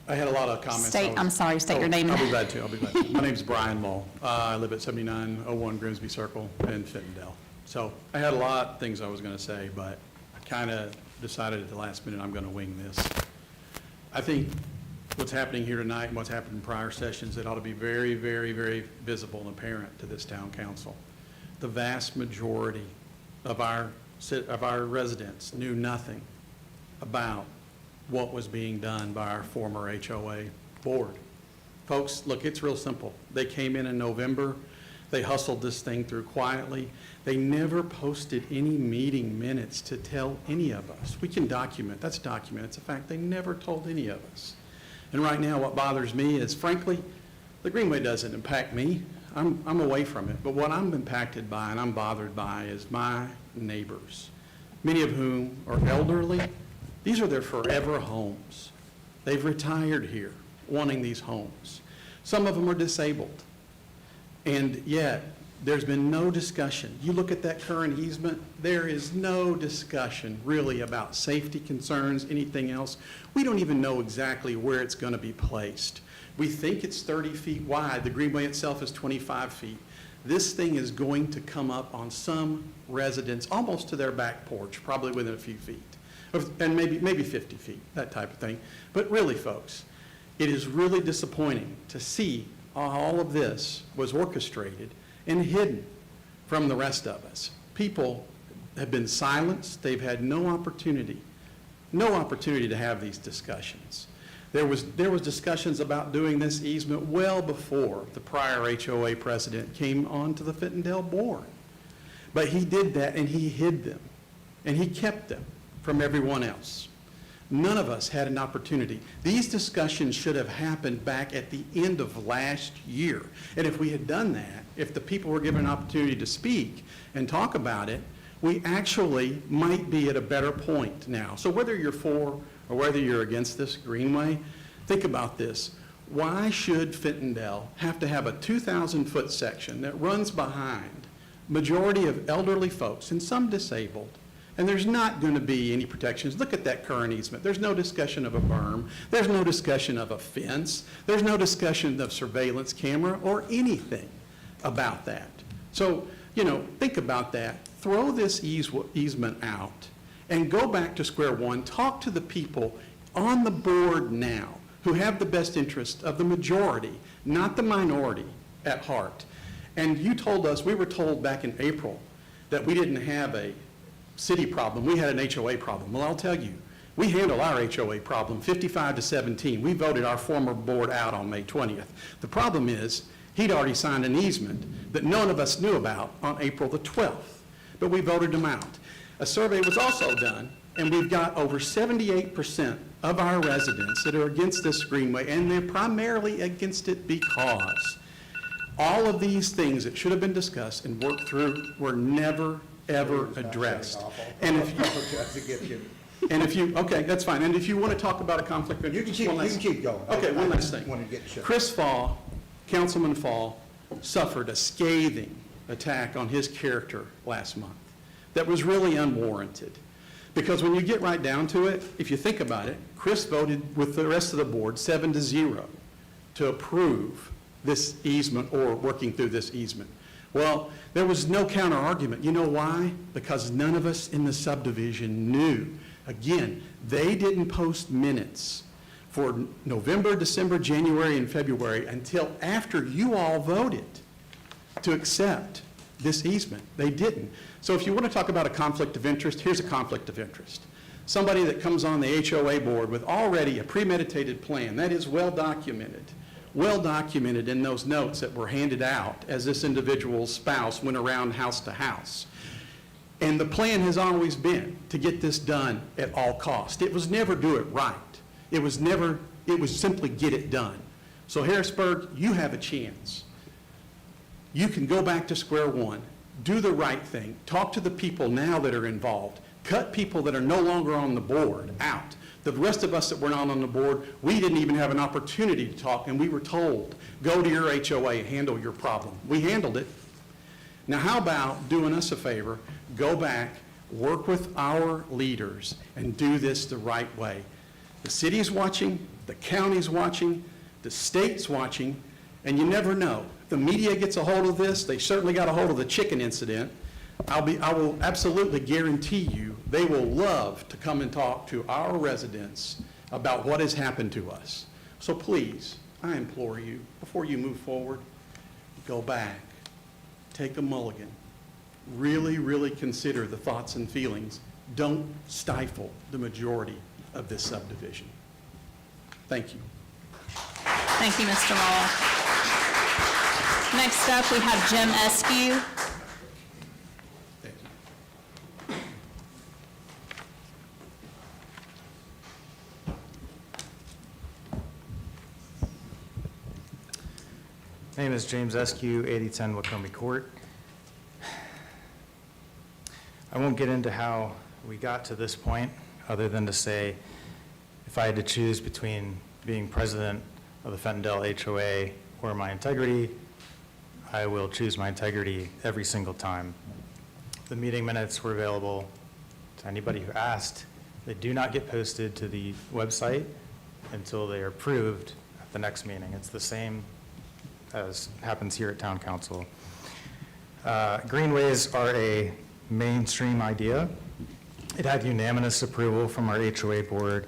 I had a lot of comments. State your name. I'll be glad to. My name's Brian Mull. I live at 7901 Grimsby Circle in Fittendale. So I had a lot of things I was going to say, but I kind of decided at the last minute I'm going to wing this. I think what's happening here tonight and what's happened in prior sessions, it ought to be very, very, very visible and apparent to this town council. The vast majority of our residents knew nothing about what was being done by our former HOA board. Folks, look, it's real simple. They came in November. They hustled this thing through quietly. They never posted any meeting minutes to tell any of us. We can document. That's documented. It's a fact. They never told any of us. And right now, what bothers me is, frankly, the Greenway doesn't impact me. I'm away from it. But what I'm impacted by and I'm bothered by is my neighbors, many of whom are elderly. These are their forever homes. They've retired here wanting these homes. Some of them are disabled. And yet, there's been no discussion. You look at that current easement, there is no discussion really about safety concerns, anything else. We don't even know exactly where it's going to be placed. We think it's 30 feet wide. The Greenway itself is 25 feet. This thing is going to come up on some residents, almost to their back porch, probably within a few feet, and maybe 50 feet, that type of thing. But really, folks, it is really disappointing to see all of this was orchestrated and hidden from the rest of us. People have been silenced. They've had no opportunity to have these discussions. There was discussions about doing this easement well before the prior HOA president came onto the Fittendale board. But he did that and he hid them and he kept them from everyone else. None of us had an opportunity. These discussions should have happened back at the end of last year. And if we had done that, if the people were given an opportunity to speak and talk about it, we actually might be at a better point now. So whether you're for or whether you're against this Greenway, think about this. Why should Fentondale have to have a 2,000-foot section that runs behind majority of elderly folks and some disabled, and there's not going to be any protections? Look at that current easement. There's no discussion of a berm. There's no discussion of a fence. There's no discussion of surveillance camera or anything about that. So, you know, think about that. Throw this easement out and go back to square one. Talk to the people on the board now who have the best interest of the majority, not the minority, at heart. And you told us, we were told back in April, that we didn't have a city problem, we had an HOA problem. Well, I'll tell you, we handle our HOA problem 55-17. We voted our former board out on May 20th. The problem is, he'd already signed an easement that none of us knew about on April the 12th, but we voted him out. A survey was also done, and we've got over 78% of our residents that are against this Greenway, and they're primarily against it because all of these things that should have been discussed and worked through were never, ever addressed. And if you, okay, that's fine. And if you want to talk about a conflict of interest, You can keep going. Okay, one last thing. Want to get shut. Chris Fall, Councilman Fall, suffered a scathing attack on his character last month that was really unwarranted. Because when you get right down to it, if you think about it, Chris voted with the rest of the board 7-0 to approve this easement or working through this easement. Well, there was no counter argument. You know why? Because none of us in the subdivision knew. Again, they didn't post minutes for November, December, January, and February until after you all voted to accept this easement. They didn't. So if you want to talk about a conflict of interest, here's a conflict of interest. Somebody that comes on the HOA board with already a premeditated plan, that is well documented in those notes that were handed out as this individual's spouse went around house to house. And the plan has always been to get this done at all cost. It was never do it right. It was simply get it done. So Harrisburg, you have a chance. You can go back to square one, do the right thing, talk to the people now that are involved, cut people that are no longer on the board out. The rest of us that were not on the board, we didn't even have an opportunity to talk, and we were told, go to your HOA and handle your problem. We handled it. Now how about doing us a favor, go back, work with our leaders, and do this the right way. The city's watching, the county's watching, the state's watching, and you never know. If the media gets a hold of this, they certainly got a hold of the chicken incident. I will absolutely guarantee you they will love to come and talk to our residents about what has happened to us. So please, I implore you, before you move forward, go back, take a mulligan, really, really consider the thoughts and feelings. Don't stifle the majority of this subdivision. Thank you. Thank you, Mr. Mull. Next up, we have Jim Eskew. My name is James Eskew, 8010 Wacombe Court. I won't get into how we got to this point, other than to say, if I had to choose between being president of the Fentondale HOA or my integrity, I will choose my integrity every single time. The meeting minutes were available to anybody who asked. They do not get posted to the website until they are approved at the next meeting. It's the same as happens here at Town Council. Greenways are a mainstream idea. It had unanimous approval from our HOA board,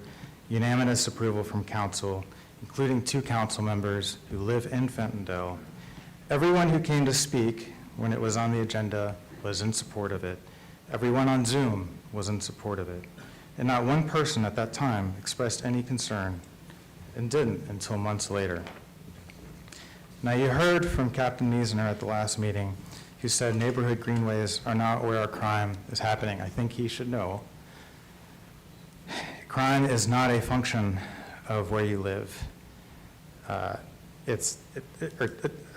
unanimous approval from council, including 2 council members who live in Fentondale. Everyone who came to speak when it was on the agenda was in support of it. Everyone on Zoom was in support of it. And not one person at that time expressed any concern, and didn't until months later. Now, you heard from Captain Niesner at the last meeting, who said neighborhood greenways are not where our crime is happening. I think he should know. Crime is not a function of where you live. I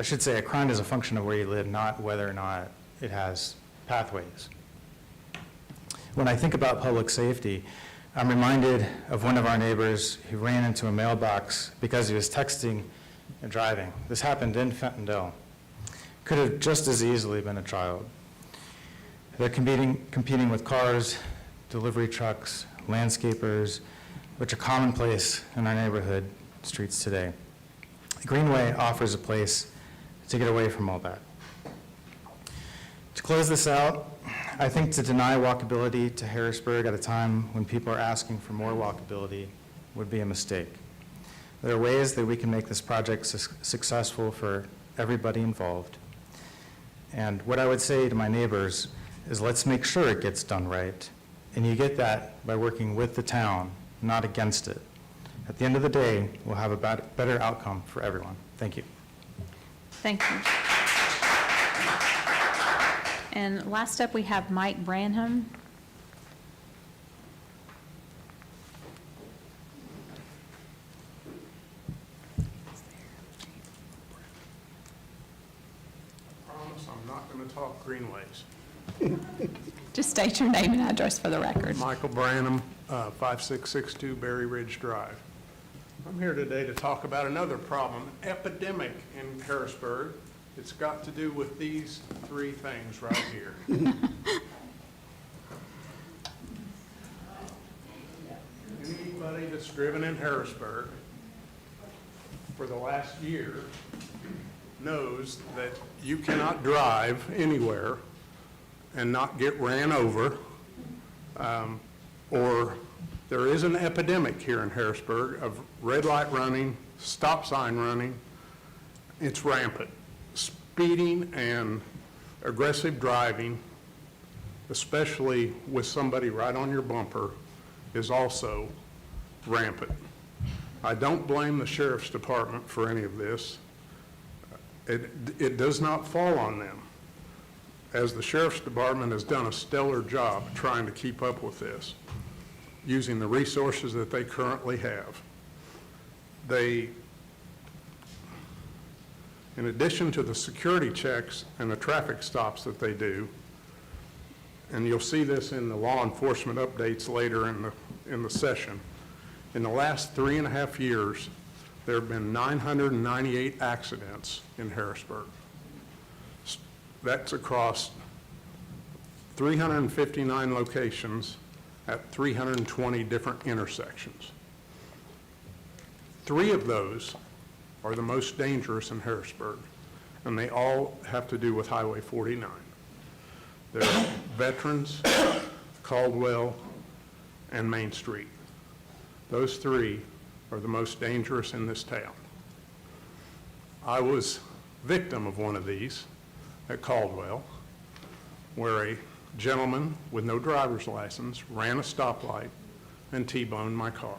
should say, a crime is a function of where you live, not whether or not it has pathways. When I think about public safety, I'm reminded of one of our neighbors who ran into a mailbox because he was texting and driving. This happened in Fentondale. Could have just as easily been a child. They're competing with cars, delivery trucks, landscapers, which are commonplace in our neighborhood streets today. Greenway offers a place to get away from all that. To close this out, I think to deny walkability to Harrisburg at a time when people are asking for more walkability would be a mistake. There are ways that we can make this project successful for everybody involved. And what I would say to my neighbors is let's make sure it gets done right. And you get that by working with the town, not against it. At the end of the day, we'll have a better outcome for everyone. Thank you. Thank you. And last up, we have Mike Branham. I promise I'm not going to talk greenways. Just state your name and address for the record. Michael Branham, 5662 Berry Ridge Drive. I'm here today to talk about another problem, epidemic in Harrisburg. It's got to do with these three things right here. Anybody that's driven in Harrisburg for the last year knows that you cannot drive anywhere and not get ran over, or there is an epidemic here in Harrisburg of red light running, stop sign running. It's rampant. Speeding and aggressive driving, especially with somebody right on your bumper, is also rampant. I don't blame the Sheriff's Department for any of this. It does not fall on them, as the Sheriff's Department has done a stellar job trying to keep up with this, using the resources that they currently have. In addition to the security checks and the traffic stops that they do, and you'll see this in the law enforcement updates later in the session, in the last 3.5 years, there have been 998 accidents in Harrisburg. That's across 359 locations at 320 different intersections. 3 of those are the most dangerous in Harrisburg, and they all have to do with Highway 49. They're Veterans, Caldwell, and Main Street. Those 3 are the most dangerous in this town. I was victim of one of these at Caldwell, where a gentleman with no driver's license ran a stoplight and T-boned my car.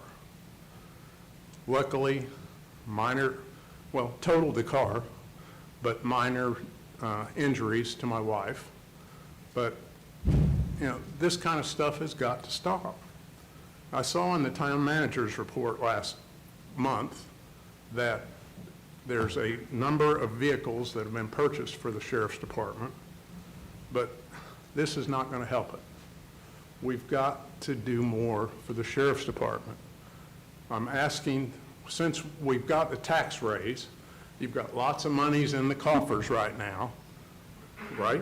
Luckily, totaled the car, but minor injuries to my wife. But, this kind of stuff has got to stop. I saw in the town manager's report last month that there's a number of vehicles that have been purchased for the Sheriff's Department, but this is not going to help it. We've got to do more for the Sheriff's Department. I'm asking, since we've got the tax raise, you've got lots of monies in the coffers right now, right?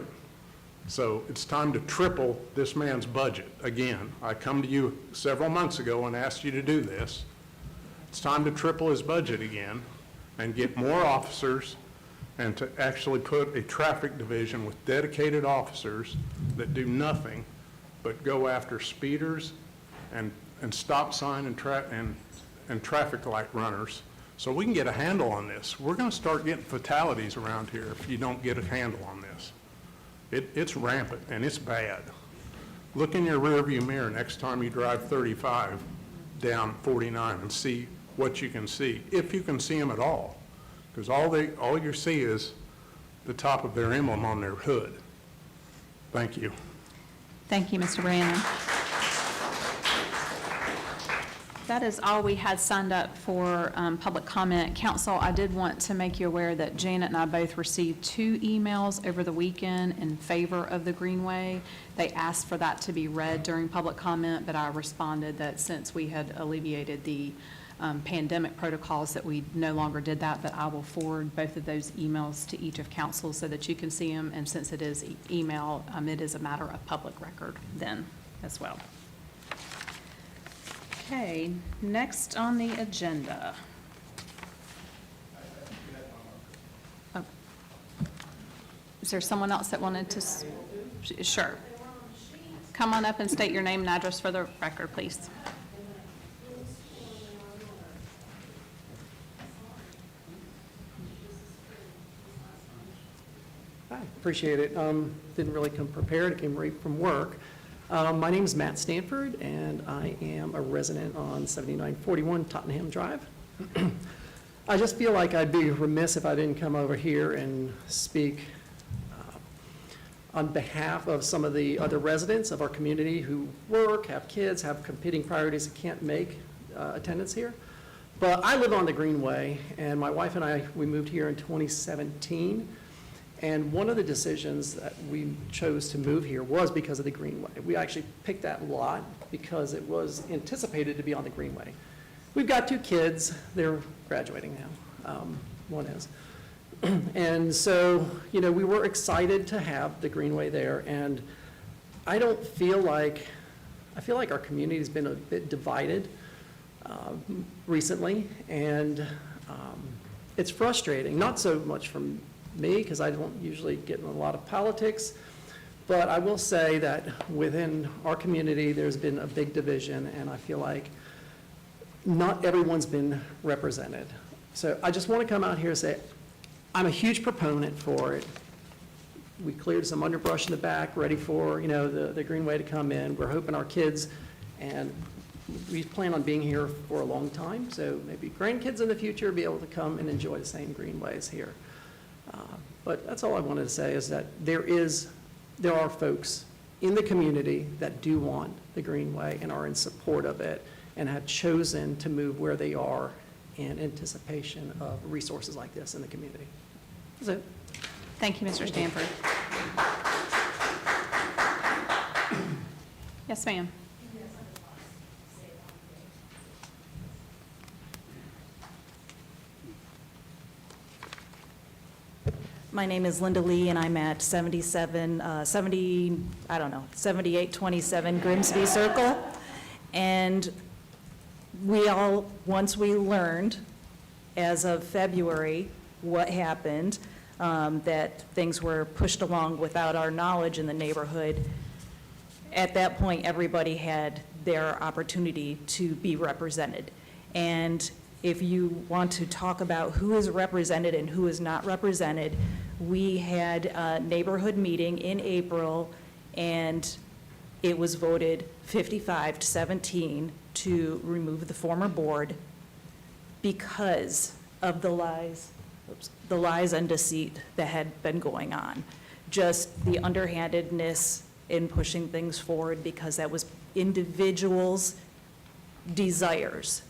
So it's time to triple this man's budget. Again, I come to you several months ago and asked you to do this. It's time to triple his budget again and get more officers and to actually put a traffic division with dedicated officers that do nothing but go after speeders and stop sign and traffic light runners, so we can get a handle on this. We're going to start getting fatalities around here if you don't get a handle on this. It's rampant and it's bad. Look in your rearview mirror next time you drive 35 down 49 and see what you can see, if you can see them at all, because all you see is the top of their emblem on their hood. Thank you. Thank you, Mr. Branham. That is all we had signed up for public comment. Council, I did want to make you aware that Janet and I both received 2 emails over the weekend in favor of the Greenway. They asked for that to be read during public comment, but I responded that since we had alleviated the pandemic protocols, that we no longer did that, but I will forward both of those emails to each of council so that you can see them, and since it is email, it is a matter of public record then as well. Okay, next on the agenda. Oh. Is there someone else that wanted to? Sure. Come on up and state your name and address for the record, please. Hi, appreciate it. Didn't really come prepared, I came right from work. My name is Matt Stanford, and I am a resident on 7941 Tottenham Drive. I just feel like I'd be remiss if I didn't come over here and speak on behalf of some of the other residents of our community who work, have kids, have competing priorities, and can't make attendance here. But I live on the Greenway, and my wife and I, we moved here in 2017. And one of the decisions that we chose to move here was because of the Greenway. We actually picked that lot because it was anticipated to be on the Greenway. We've got 2 kids. They're graduating now. One is. And so, you know, we were excited to have the Greenway there. And I feel like our community has been a bit divided recently. And it's frustrating, not so much from me, because I don't usually get in a lot of politics, but I will say that within our community, there's been a big division, and I feel like not everyone's been represented. So I just want to come out here and say, I'm a huge proponent for it. We cleared some underbrush in the back, ready for, you know, the Greenway to come in. We're hoping our kids, and we plan on being here for a long time, so maybe grandkids in the future be able to come and enjoy the same Greenways here. But that's all I wanted to say, is that there are folks in the community that do want the Greenway and are in support of it and have chosen to move where they are in anticipation of resources like this in the community. That's it. Thank you, Mr. Stanford. Yes, ma'am. My name is Linda Lee, and I'm at 7827 Grimsby Circle. And once we learned, as of February, what happened, that things were pushed along without our knowledge in the neighborhood, at that point, everybody had their opportunity to be represented. And if you want to talk about who is represented and who is not represented, we had a neighborhood meeting in April, and it was voted 55-17 to remove the former board because of the lies and deceit that had been going on. Just the underhandedness in pushing things forward, because that was individuals' desires,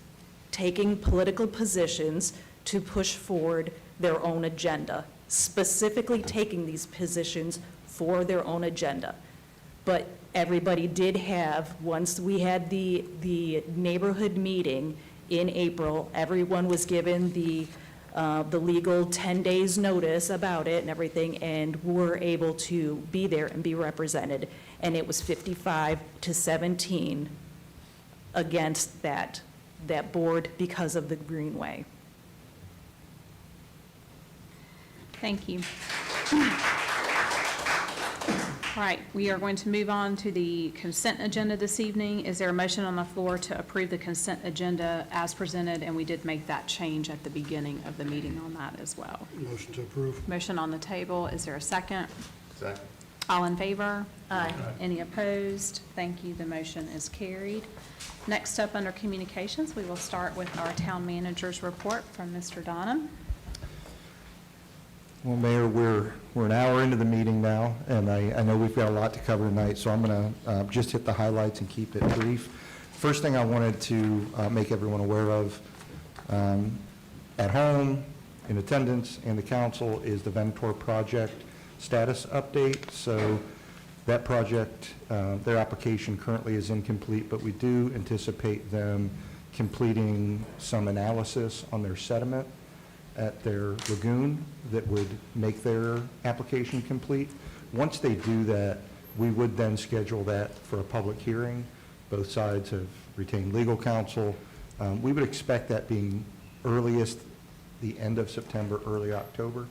taking political positions to push forward their own agenda, specifically taking these positions for their own agenda. But everybody did have, once we had the neighborhood meeting in April, everyone was given the legal 10 days notice about it and everything, and were able to be there and be represented. And it was 55-17 against that board because of the Greenway. Thank you. All right, we are going to move on to the consent agenda this evening. Is there a motion on the floor to approve the consent agenda as presented? And we did make that change at the beginning of the meeting on that as well. Motion to approve. Motion on the table. Is there a second? Second. All in favor? Aye. Any opposed? Thank you. The motion is carried. Next up, under communications, we will start with our town manager's report from Mr. Donham. Well, Mayor, we're an hour into the meeting now, and I know we've got a lot to cover tonight, so I'm going to just hit the highlights and keep it brief. First thing I wanted to make everyone aware of at home, in attendance, and the council is the Ventor project status update. So that project, their application currently is incomplete, but we do anticipate them completing some analysis on their sediment at their lagoon that would make their application complete. Once they do that, we would then schedule that for a public hearing. Both sides have retained legal counsel. We would expect that being earliest the end of September, early October.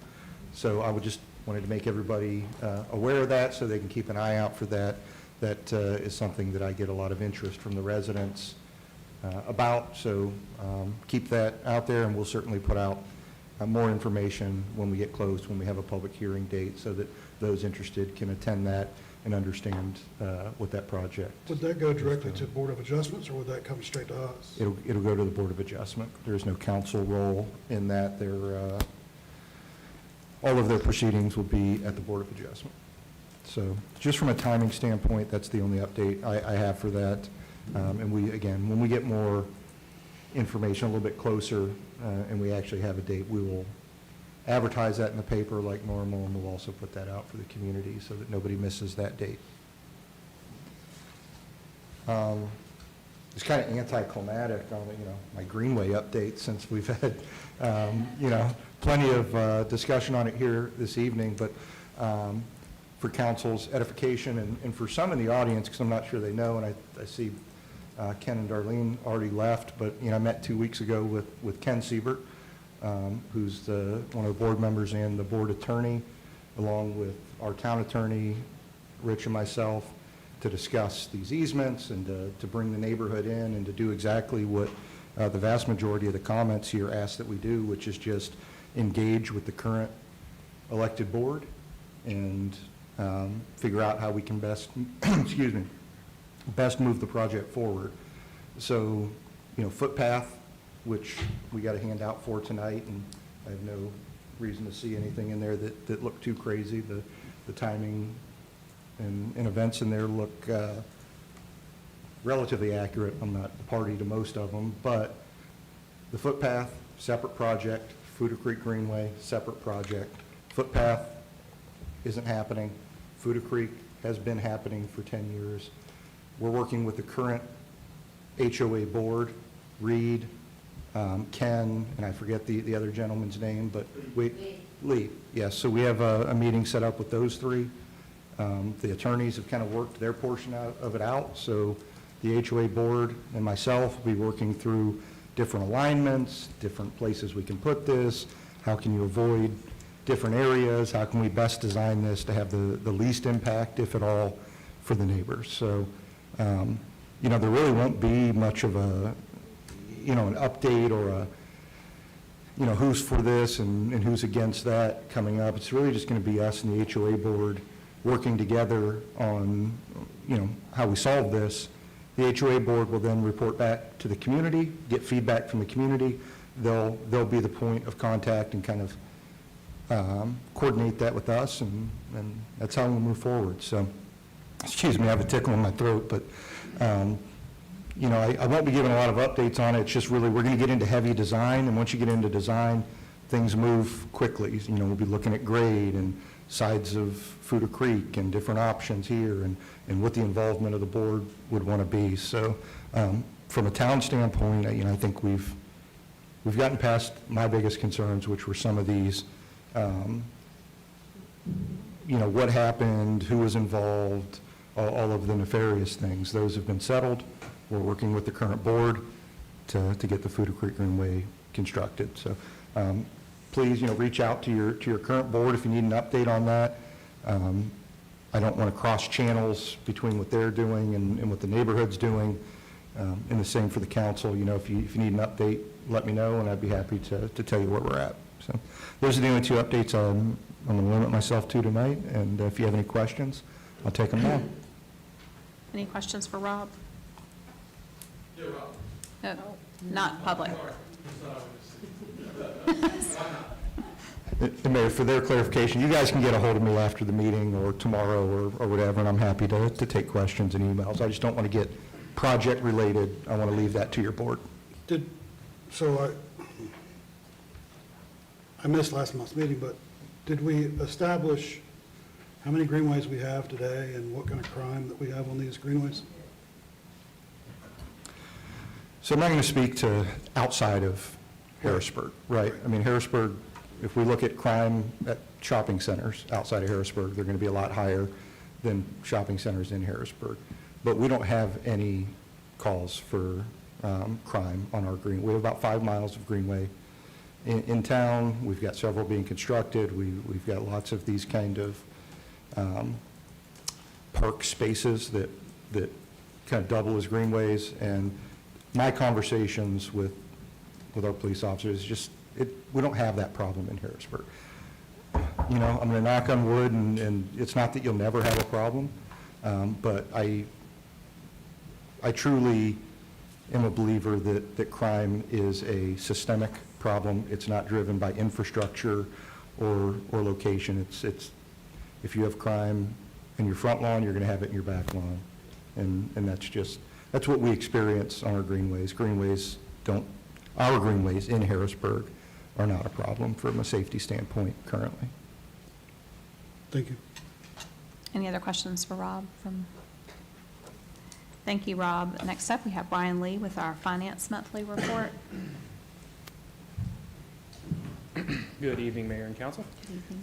So I would just wanted to make everybody aware of that so they can keep an eye out for that. That is something that I get a lot of interest from the residents about. So keep that out there, and we'll certainly put out more information when we get close, when we have a public hearing date, so that those interested can attend that and understand what that project. Would that go directly to Board of Adjustments, or would that come straight to us? It'll go to the Board of Adjustment. There's no council role in that. All of their proceedings will be at the Board of Adjustment. So just from a timing standpoint, that's the only update I have for that. And we, again, when we get more information a little bit closer and we actually have a date, we will advertise that in the paper like normal, and we'll also put that out for the community so that nobody misses that date. It's kind of anticlimactic on, my Greenway update, since we've had, plenty of discussion on it here this evening, but for council's edification and for some in the audience, because I'm not sure they know, and I see Ken and Darlene already left, but, I met 2 weeks ago with Ken Siebert, who's one of the board members and the board attorney, along with our town attorney, Rich, and myself, to discuss these easements and to bring the neighborhood in and to do exactly what the vast majority of the comments here ask that we do, which is just engage with the current elected board and figure out how we can best, excuse me, best move the project forward. So, footpath, which we got a handout for tonight, and I have no reason to see anything in there that look too crazy. The timing and events in there look relatively accurate. I'm not party to most of them, but the footpath, separate project. Fuda Creek Greenway, separate project. Footpath isn't happening. Fuda Creek has been happening for 10 years. We're working with the current HOA board, Reed, Ken, and I forget the other gentleman's name, but Lee. Yes, so we have a meeting set up with those three. The attorneys have kind of worked their portion of it out, so the HOA board and myself will be working through different alignments, different places we can put this, how can you avoid different areas, how can we best design this to have the least impact, if at all, for the neighbors. So, there really won't be much of an update or who's for this and who's against that coming up. It's really just going to be us and the HOA board working together on, how we solve this. The HOA board will then report back to the community, get feedback from the community. They'll be the point of contact and kind of coordinate that with us, and that's how we'll move forward. So, excuse me, I have a tickle in my throat, but, I won't be giving a lot of updates on it. It's just really, we're going to get into heavy design, and once you get into design, things move quickly. We'll be looking at grade and sides of Fuda Creek and different options here and what the involvement of the board would want to be. So from a town standpoint, I think we've gotten past my biggest concerns, which were some of these, what happened, who was involved, all of the nefarious things. Those have been settled. We're working with the current board to get the Fuda Creek Greenway constructed. So please, reach out to your current board if you need an update on that. I don't want to cross channels between what they're doing and what the neighborhood's doing. And the same for the council. If you need an update, let me know, and I'd be happy to tell you where we're at. So those are the only two updates I'm going to limit myself to tonight. And if you have any questions, I'll take them now. Any questions for Rob? Yeah, Rob. No, not public. And Mayor, for their clarification, you guys can get a hold of me after the meeting or tomorrow or whatever, and I'm happy to take questions and emails. I just don't want to get project-related, I want to leave that to your board. So I missed last month's meeting, but did we establish how many greenways we have today and what kind of crime that we have on these greenways? So I'm not going to speak to outside of Harrisburg, right? I mean, Harrisburg, if we look at crime at shopping centers outside of Harrisburg, they're going to be a lot higher than shopping centers in Harrisburg. But we don't have any calls for crime on our green. We have about 5 miles of greenway in town. We've got several being constructed. We've got lots of these kind of park spaces that kind of double as greenways. And my conversations with our police officers, just, we don't have that problem in Harrisburg. You know, I'm going to knock on wood, and it's not that you'll never have a problem, but I truly am a believer that crime is a systemic problem. It's not driven by infrastructure or location. It's if you have crime in your front lawn, you're going to have it in your back lawn, and that's what we experience on our greenways. Our greenways in Harrisburg are not a problem from a safety standpoint currently. Thank you. Any other questions for Rob? Thank you, Rob. Next up, we have Brian Lee with our Finance Monthly Report. Good evening, Mayor and Council.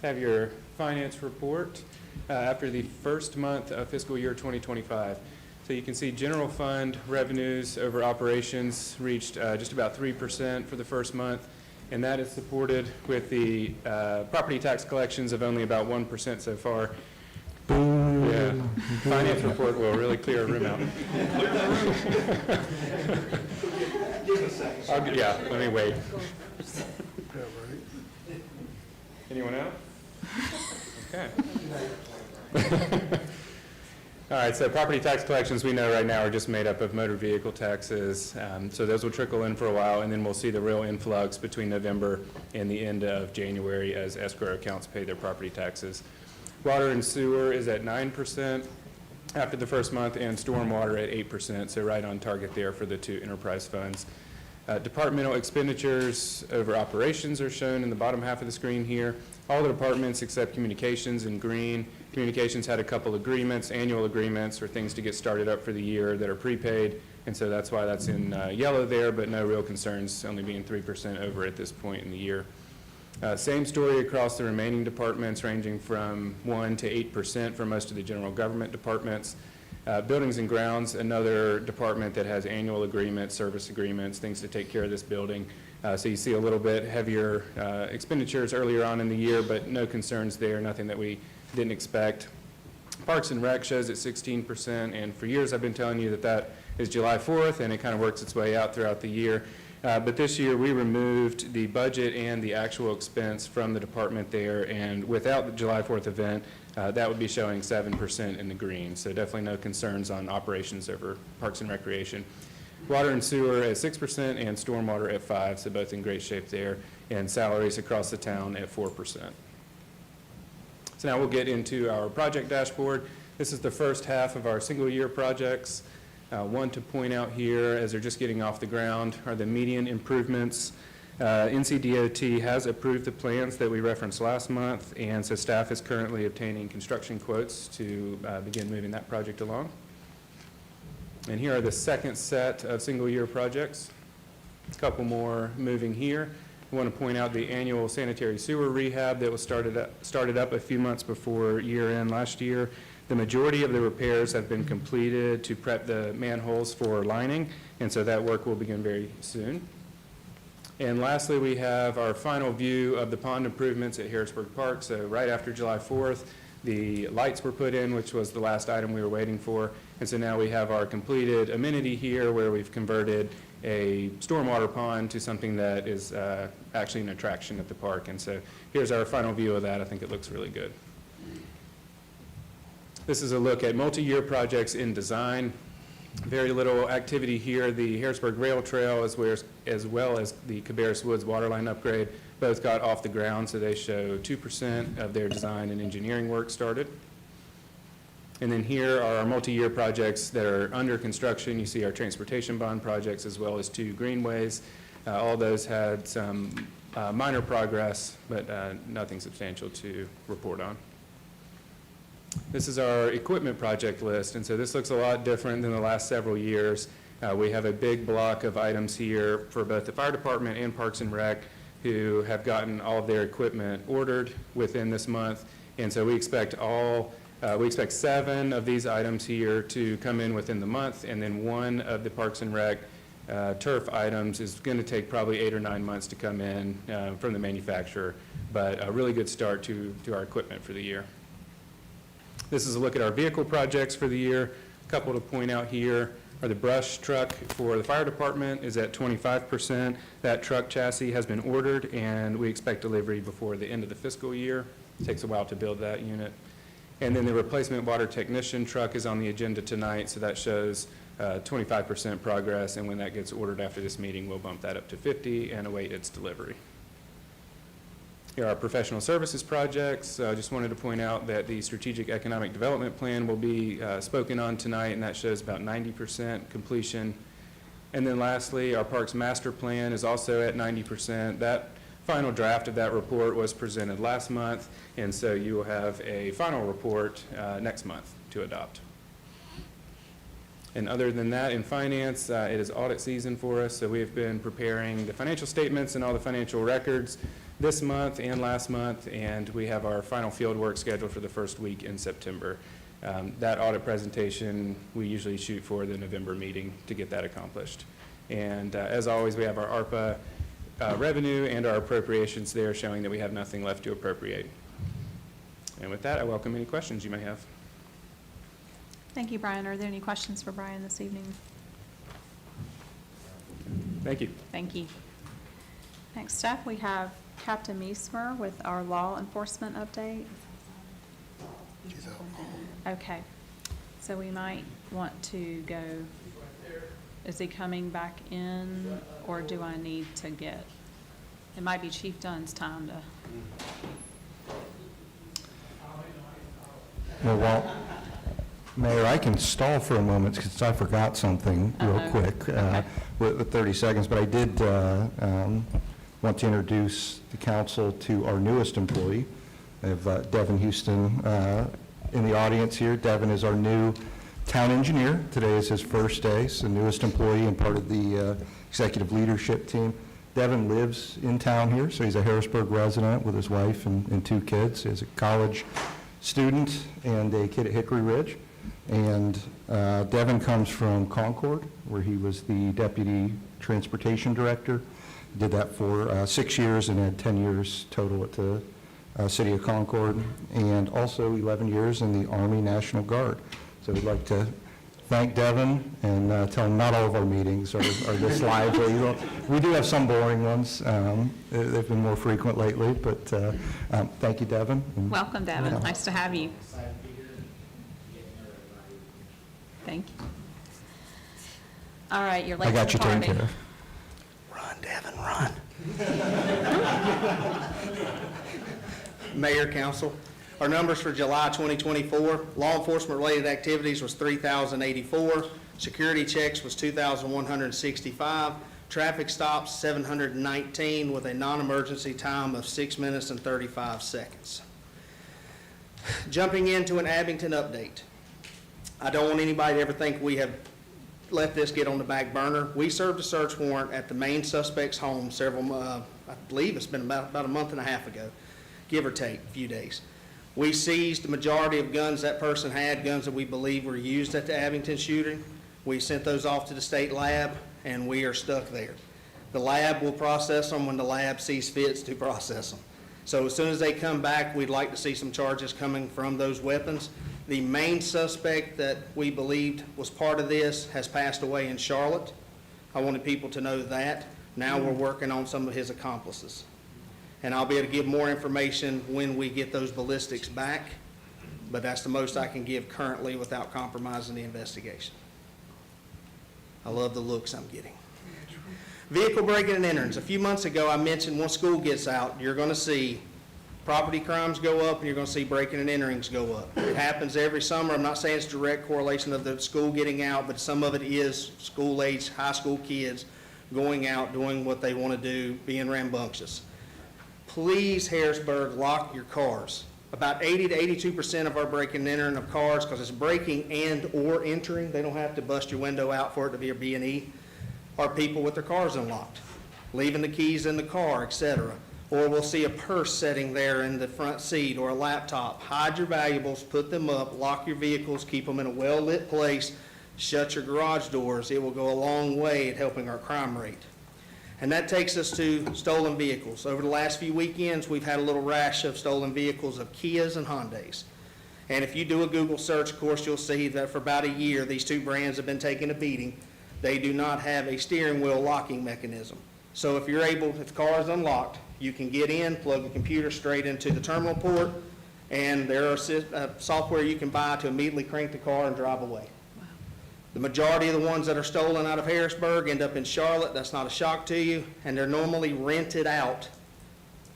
Have your finance report after the first month of fiscal year 2025. So you can see general fund revenues over operations reached just about 3% for the first month, and that is supported with the property tax collections of only about 1% so far. Boom. Yeah, finance report will really clear a room out. Yeah, let me wait. Anyone else? Okay. All right, so property tax collections we know right now are just made up of motor vehicle taxes. So those will trickle in for a while, and then we'll see the real influx between November and the end of January as escrow accounts pay their property taxes. Water and sewer is at 9% after the first month, and stormwater at 8%, so right on target there for the two enterprise funds. Departmental expenditures over operations are shown in the bottom half of the screen here. All the departments except communications in green. Communications had a couple agreements, annual agreements, or things to get started up for the year that are prepaid, and so that's why that's in yellow there, but no real concerns, only being 3% over at this point in the year. Same story across the remaining departments, ranging from 1% to 8% for most of the general government departments. Buildings and grounds, another department that has annual agreements, service agreements, things to take care of this building. So you see a little bit heavier expenditures earlier on in the year, but no concerns there, nothing that we didn't expect. Parks and Rec shows at 16%, and for years I've been telling you that is July 4th, and it kind of works its way out throughout the year. But this year we removed the budget and the actual expense from the department there, and without the July 4th event, that would be showing 7% in the green. So definitely no concerns on operations over Parks and Recreation. Water and sewer at 6% and stormwater at 5%, so both in great shape there, and salaries across the town at 4%. So now we'll get into our project dashboard. This is the first half of our single year projects. One to point out here, as they're just getting off the ground, are the median improvements. NCDOT has approved the plans that we referenced last month, and so staff is currently obtaining construction quotes to begin moving that project along. And here are the second set of single-year projects. A couple more moving here. I want to point out the annual sanitary sewer rehab that was started up a few months before year-end last year. The majority of the repairs have been completed to prep the manholes for lining, and so that work will begin very soon. And lastly, we have our final view of the pond improvements at Harrisburg Park. So right after July 4th, the lights were put in, which was the last item we were waiting for. And so now we have our completed amenity here where we've converted a stormwater pond to something that is actually an attraction at the park. And so here's our final view of that. I think it looks really good. This is a look at multi-year projects in design. Very little activity here. The Harrisburg Rail Trail as well as the Cabarrus Woods Waterline upgrade both got off the ground, so they show 2% of their design and engineering work started. And then here are our multi-year projects that are under construction. You see our transportation bond projects as well as 2 greenways. All those had some minor progress, but nothing substantial to report on. This is our equipment project list, and so this looks a lot different than the last several years. We have a big block of items here for both the fire department and Parks and Rec who have gotten all of their equipment ordered within this month, and so we expect 7 of these items here to come in within the month, and then 1 of the Parks and Rec turf items is going to take probably 8 or 9 months to come in from the manufacturer, but a really good start to our equipment for the year. This is a look at our vehicle projects for the year. A couple to point out here are the brush truck for the fire department is at 25%. That truck chassis has been ordered, and we expect delivery before the end of the fiscal year. It takes a while to build that unit. And then the replacement water technician truck is on the agenda tonight, so that shows 25% progress, and when that gets ordered after this meeting, we'll bump that up to 50 and await its delivery. Here are our professional services projects. I just wanted to point out that the strategic economic development plan will be spoken on tonight, and that shows about 90% completion. And then lastly, our parks master plan is also at 90%. That final draft of that report was presented last month, and so you will have a final report next month to adopt. And other than that, in finance, it is audit season for us, so we have been preparing the financial statements and all the financial records this month and last month, and we have our final field work scheduled for the first week in September. That audit presentation, we usually shoot for the November meeting to get that accomplished. And as always, we have our ARPA revenue and our appropriations there showing that we have nothing left to appropriate. And with that, I welcome any questions you may have. Thank you, Brian. Are there any questions for Brian this evening? Thank you. Thank you. Next up, we have Captain Meesmer with our law enforcement update. Okay, so we might want to go, is he coming back in, or do I need to get, it might be Chief Dunn's time to. Well, Mayor, I can stall for a moment because I forgot something real quick with 30 seconds, but I did want to introduce the council to our newest employee. I have Devin Houston in the audience here. Devin is our new town engineer. Today is his first day, so newest employee and part of the executive leadership team. Devin lives in town here, so he's a Harrisburg resident with his wife and 2 kids. He's a college student and a kid at Hickory Ridge. And Devin comes from Concord, where he was the deputy transportation director. Did that for 6 years and had 10 years total at the city of Concord, and also 11 years in the Army National Guard. So we'd like to thank Devin and tell him not all of our meetings are this lively. We do have some boring ones. They've been more frequent lately, but thank you, Devin. Welcome, Devin. Nice to have you. Thank you. All right, you're late I to got the you taken party. care of. Run, Devin, run. Mayor, Council, our numbers for July 2024, law enforcement-related activities was 3,084, security checks was 2,165, traffic stops 719 with a non-emergency time of 6 minutes and 35 seconds. Jumping into an Abington update. I don't want anybody to ever think we have let this get on the back burner. We served a search warrant at the main suspect's home I believe it's been about a month and a half ago, give or take a few days. We seized the majority of guns that person had, guns that we believe were used at the Abington shooting. We sent those off to the state lab, and we are stuck there. The lab will process them when the lab sees fit to process them. So as soon as they come back, we'd like to see some charges coming from those weapons. The main suspect that we believed was part of this has passed away in Charlotte. I wanted people to know that. Now we're working on some of his accomplices. And I'll be able to give more information when we get those ballistics back, but that's the most I can give currently without compromising the investigation. I love the looks I'm getting. Vehicle breaking and enterings. A few months ago, I mentioned once school gets out, you're going to see Property crimes go up, and you're going to see breaking and enterings go up. It happens every summer. I'm not saying it's direct correlation of the school getting out, but some of it is school-age, high school kids going out, doing what they want to do, being rambunctious. Please, Harrisburg, lock your cars. About 80 to 82% of our breaking and entering of cars, because it's breaking and or entering, they don't have to bust your window out for it to be a B&E, are people with their cars unlocked, leaving the keys in the car, etc. Or we'll see a purse sitting there in the front seat or a laptop. Hide your valuables, put them up, lock your vehicles, keep them in a well-lit place, shut your garage doors. It will go a long way at helping our crime rate. And that takes us to stolen vehicles. Over the last few weekends, we've had a little rash of stolen vehicles of Kias and Hondas. And if you do a Google search, of course, you'll see that for about a year, these two brands have been taking a beating. They do not have a steering wheel locking mechanism. So if you're able, if the car is unlocked, you can get in, plug the computer straight into the terminal port, and there are software you can buy to immediately crank the car and drive away. The majority of the ones that are stolen out of Harrisburg end up in Charlotte. That's not a shock to you, and they're normally rented out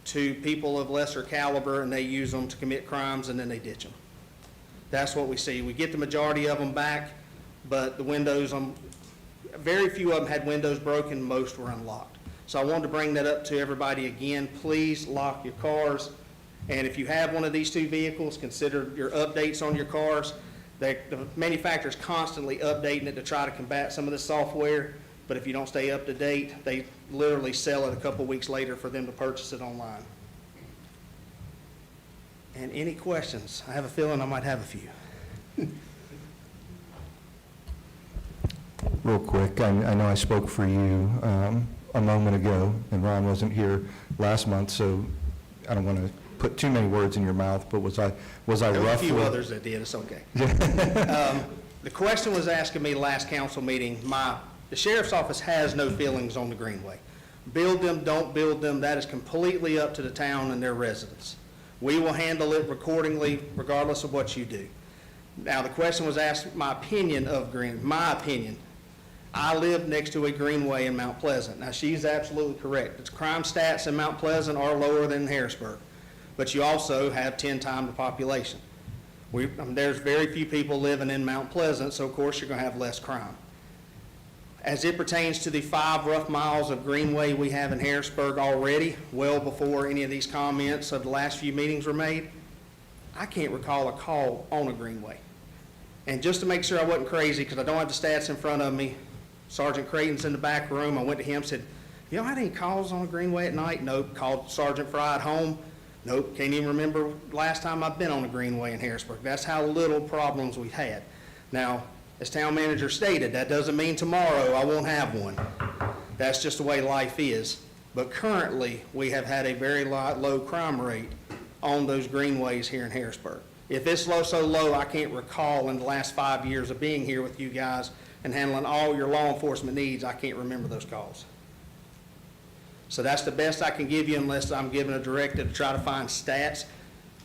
to people of lesser caliber, and they use them to commit crimes, and then they ditch them. That's what we see. We get the majority of them back, but the windows, very few of them had windows broken, most were unlocked. So I wanted to bring that up to everybody again. Please lock your cars, and if you have one of these two vehicles, consider your updates on your cars. The manufacturer's constantly updating it to try to combat some of the software, but if you don't stay up to date, they literally sell it a couple weeks later for them to purchase it online. And any questions? I have a feeling I might have a few. Real quick, I know I spoke for you a moment ago, and Ron wasn't here last month, so I don't want to put too many words in your mouth, but was I There were a roughly... few others that did, it's okay. The question was asked of me last council meeting. The sheriff's office has no feelings on the Greenway. Build them, don't build them, that is completely up to the town and their residents. We will handle it accordingly regardless of what you do. Now, the question was asked, my opinion of my opinion. I live next to a Greenway in Mount Pleasant. Now, she's absolutely correct. The crime stats in Mount Pleasant are lower than Harrisburg, but you also have 10 times the population. There's very few people living in Mount Pleasant, so of course you're going to have less crime. As it pertains to the 5 rough miles of Greenway we have in Harrisburg already, well before any of these comments of the last few meetings were made, I can't recall a call on a Greenway. And just to make sure I wasn't crazy, because I don't have the stats in front of me, Sergeant Creighton's in the back room. I went to him and said, "You don't have any calls on a Greenway at night?" Nope. Called Sergeant Fry at home. Nope. Can't even remember last time I've been on a Greenway in Harrisburg. That's how little problems we've had. Now, as town manager stated, that doesn't mean tomorrow I won't have one. That's just the way life is. But currently, we have had a very low crime rate on those Greenways here in Harrisburg. If it's so low, I can't recall in the last 5 years of being here with you guys and handling all your law enforcement needs, I can't remember those calls. So that's the best I can give you unless I'm given a directive to try to find stats.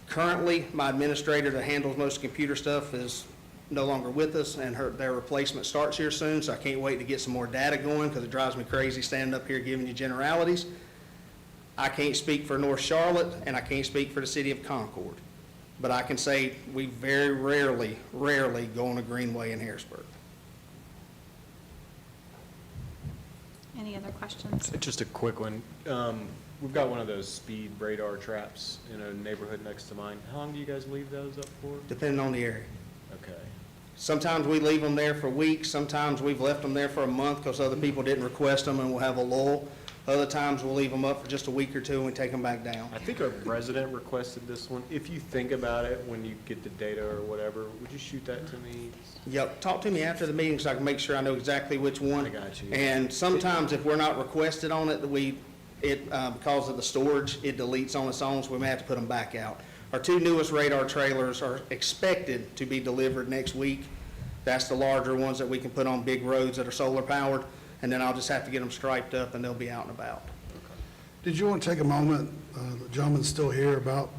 Currently, my administrator that handles most computer stuff is no longer with us, and their replacement starts here soon, so I can't wait to get some more data going because it drives me crazy standing up here giving you generalities. I can't speak for North Charlotte, and I can't speak for the city of Concord, but I can say we very rarely go on a Greenway in Harrisburg. Any other questions? Just a quick one. We've got one of those speed radar traps in a neighborhood next to mine. How long do you guys leave those up for? Depending on the area. Okay. Sometimes we leave them there for weeks. Sometimes we've left them there for a month because other people didn't request them and we'll have a lull. Other times we'll leave them up for just a week or two and we take them back down. I think a resident requested this one. If you think about it, when you get the data or whatever, would you shoot that to me? Yep, talk to me after the meeting so I can make sure I know exactly which one. I got you. And sometimes if we're not requested on it, because of the storage, it deletes on its own, so we may have to put them back out. Our 2 newest radar trailers are expected to be delivered next week. That's the larger ones that we can put on big roads that are solar powered, and then I'll just have to get them striped up and they'll be out and about. Did you want to take a moment, the gentleman's still here, about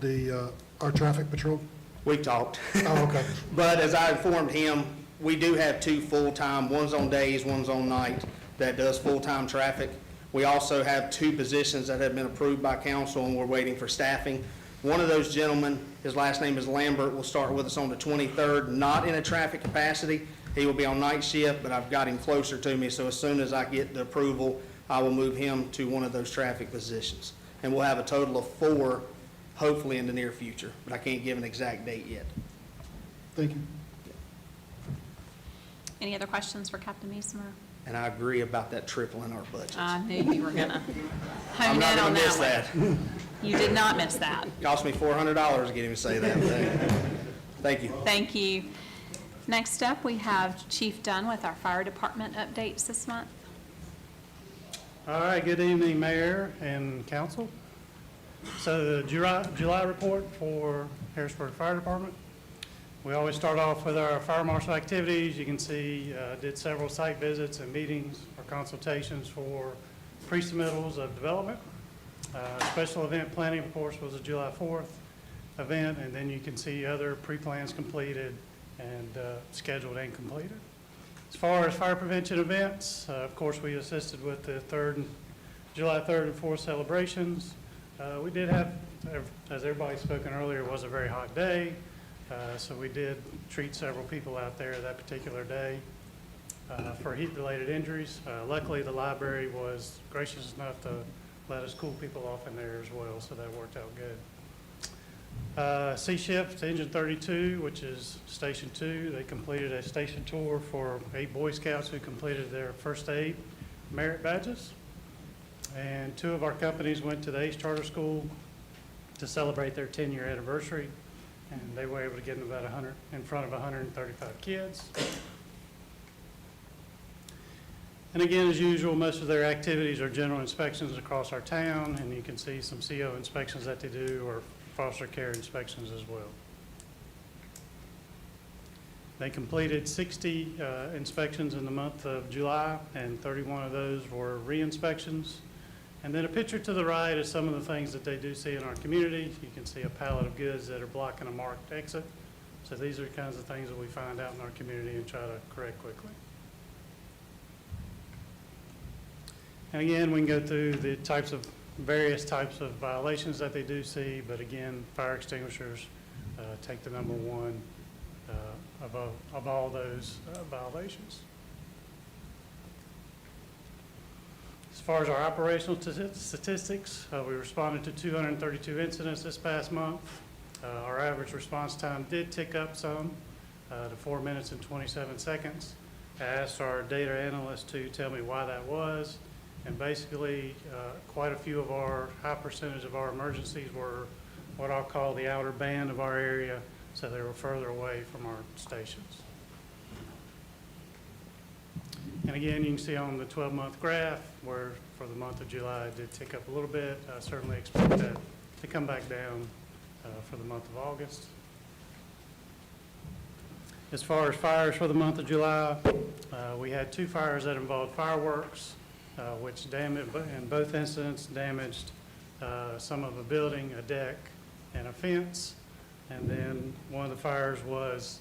our traffic patrol? We've talked. Oh, okay. But as I informed him, we do have 2 full-time, one's on days, one's on night, that does full-time traffic. We also have 2 positions that have been approved by council and we're waiting for staffing. One of those gentlemen, his last name is Lambert, will start with us on the 23rd, not in a traffic capacity. He will be on night shift, but I've got him closer to me, so as soon as I get the approval, I will move him to one of those traffic positions. And we'll have a total of 4, hopefully in the near future, but I can't give an exact date yet. Thank you. Any other questions for Captain Meessemer? And I agree about that tripling our budget. I knew you were going to I'm hone not in gonna on miss that one. You did not miss that. Cost me $400 to get him to say that. Thank you. Thank you. Next up, we have Chief Dunn with our fire department updates this month. All right, good evening, Mayor and Council. So the July report for Harrisburg Fire Department. We always start off with our fire marshal activities. You can see did several site visits and meetings or consultations for pre-submittals of development. Special event planning, of course, was a July 4th event, and then you can see other pre-plans completed and scheduled and completed. As far as fire prevention events, of course, we assisted with the July 3rd and 4th celebrations. We did have, as everybody's spoken earlier, it was a very hot day, so we did treat several people out there that particular day for heat-related injuries. Luckily, the library was gracious enough to let us cool people off in there as well, so that worked out good. C-Shift, Engine 32, which is Station 2, they completed a station tour for 8 Boy Scouts who completed their first aid merit badges. And 2 of our companies went to the ACE Charter School to celebrate their 10-year anniversary, and they were able to get in front of 135 kids. And again, as usual, most of their activities are general inspections across our town, and you can see some CO inspections that they do or foster care inspections as well. They completed 60 inspections in the month of July, and 31 of those were re-inspections. And then a picture to the right is some of the things that they do see in our community. You can see a pallet of goods that are blocking a marked exit. So these are the kinds of things that we find out in our community and try to correct quickly. And again, we can go through the various types of violations that they do see, but again, fire extinguishers take the number 1 of all those violations. As far as our operational statistics, we responded to 232 incidents this past month. Our average response time did tick up some to 4 minutes and 27 seconds. I asked our data analyst to tell me why that was. And basically, quite a few of our, high percentage of our emergencies were what I'll call the outer band of our area, so they were further away from our stations. And again, you can see on the 12-month graph where for the month of July it did tick up a little bit. I certainly expect that to come back down for the month of August. As far as fires for the month of July, we had 2 fires that involved fireworks, which damaged, in both incidents, damaged some of a building, a deck, and a fence. And then one of the fires was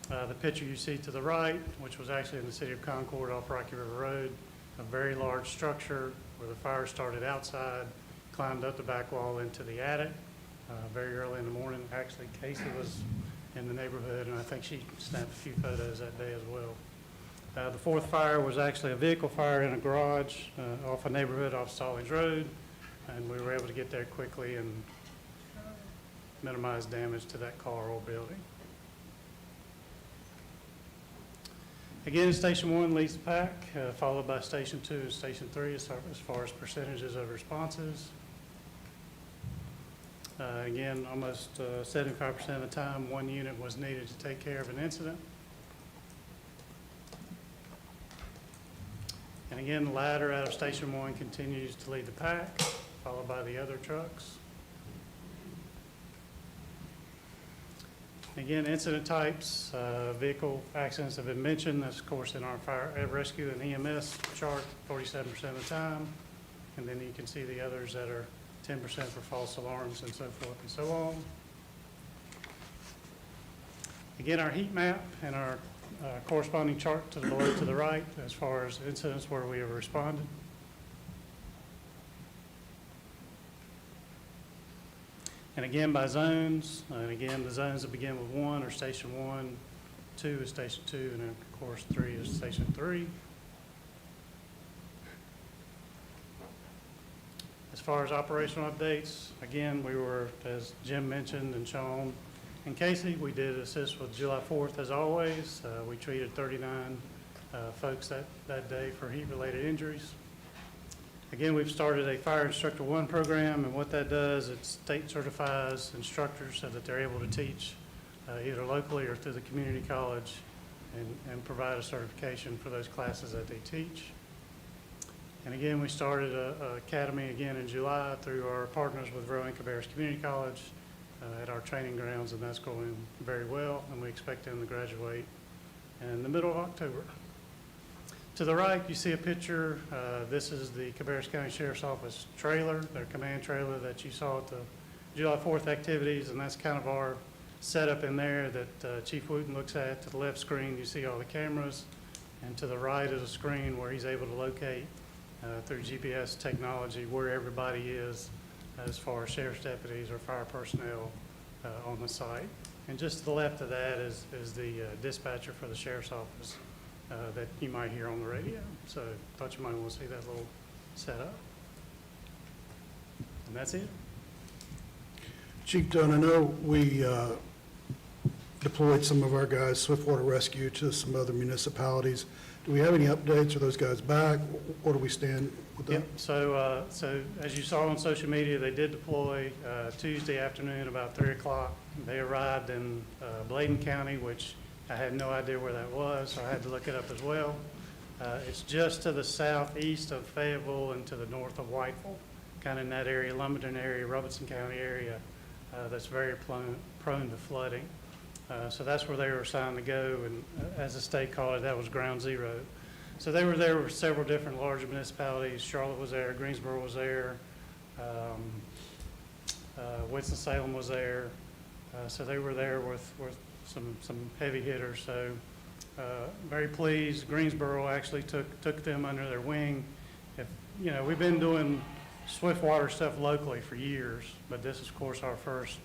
the picture you see to the right, which was actually in the city of Concord off Rocky River Road, a very large structure where the fire started outside, climbed up the back wall into the attic very early in the morning. Actually, Casey was in the neighborhood, and I think she snapped a few photos that day as well. The 4th fire was actually a vehicle fire in a garage off a neighborhood off Stallings Road, and we were able to get there quickly and minimize damage to that car or building. Again, Station 1 leads the pack, followed by Station 2 and Station 3 as far as percentages of responses. Again, almost 75% of the time, 1 unit was needed to take care of an incident. And again, the ladder out of Station 1 continues to lead the pack, followed by the other trucks. Again, incident types, vehicle accidents have been mentioned. That's, of course, in our fire rescue and EMS chart, 47% of the time. And then you can see the others that are 10% for false alarms and so forth and so on. Again, our heat map and our corresponding chart to the below to the right as far as incidents where we have responded. And again, by zones, and again, the zones that begin with 1 are Station 1, 2 is Station 2, and then, of course, 3 is Station 3. As far as operational updates, again, we were, as Jim mentioned, and Sean and Casey, we did assist with July 4th as always. We treated 39 folks that day for heat-related injuries. Again, we've started a Fire Instructor 1 program, and what that does, it state certifies instructors so that they're able to teach either locally or through the community college and provide a certification for those classes that they teach. And again, we started an academy again in July through our partners with Rowan and Cabarrus Community College at our training grounds, and that's going very well, and we expect them to graduate in the middle of October. To the right, you see a picture. This is the Cabarrus County Sheriff's Office trailer, their command trailer that you saw at the July 4th activities, and that's kind of our setup in there that Chief Wooten looks at. To the left screen, you see all the cameras, and to the right is a screen where he's able to locate through GPS technology where everybody is as far as sheriff's deputies or fire personnel on the site. And just to the left of that is the dispatcher for the sheriff's office that you might hear on the radio. So thought you might want to see that little setup. And that's it. Chief Dunn, I know we deployed some of our guys, Swiftwater Rescue, to some other municipalities. Do we have any updates? Are those guys back? Where do we stand with that? Yep, so as you saw on social media, they did deploy Tuesday afternoon about 3 o'clock. They arrived in Bladen County, which I had no idea where that was, so I had to look it up as well. It's just to the southeast of Fayetteville and to the north of Whiteville, kind of in that area, Lumberton area, Robeson County area, that's very prone to flooding. So that's where they were assigned to go, and as the state called it, that was ground zero. So they were there with several different large municipalities. Charlotte was there, Greensboro was there, Winston-Salem was there. So they were there with some heavy hitters. So very pleased. Greensboro actually took them under their wing. We've been doing Swiftwater stuff locally for years, but this is, of course, our first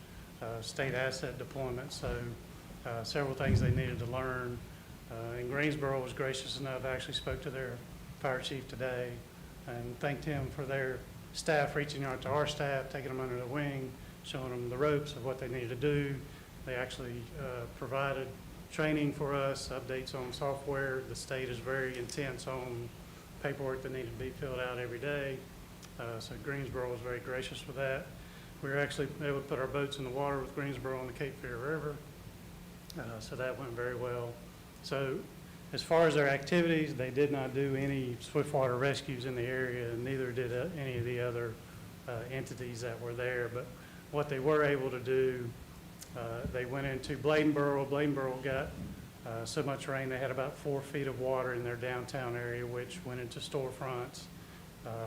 state asset deployment. So several things they needed to learn. And Greensboro was gracious enough, actually spoke to their fire chief today and thanked him for their staff reaching out to our staff, taking them under the wing, showing them the ropes of what they needed to do. They actually provided training for us, updates on software. The state is very intense on paperwork that needed to be filled out every day. So Greensboro was very gracious with that. We were actually able to put our boats in the water with Greensboro on the Cape Fear River. So that went very well. So as far as their activities, they did not do any Swiftwater rescues in the area, and neither did any of the other entities that were there. But what they were able to do, they went into Bladenboro. Bladenboro got so much rain, they had about 4 feet of water in their downtown area, which went into storefronts,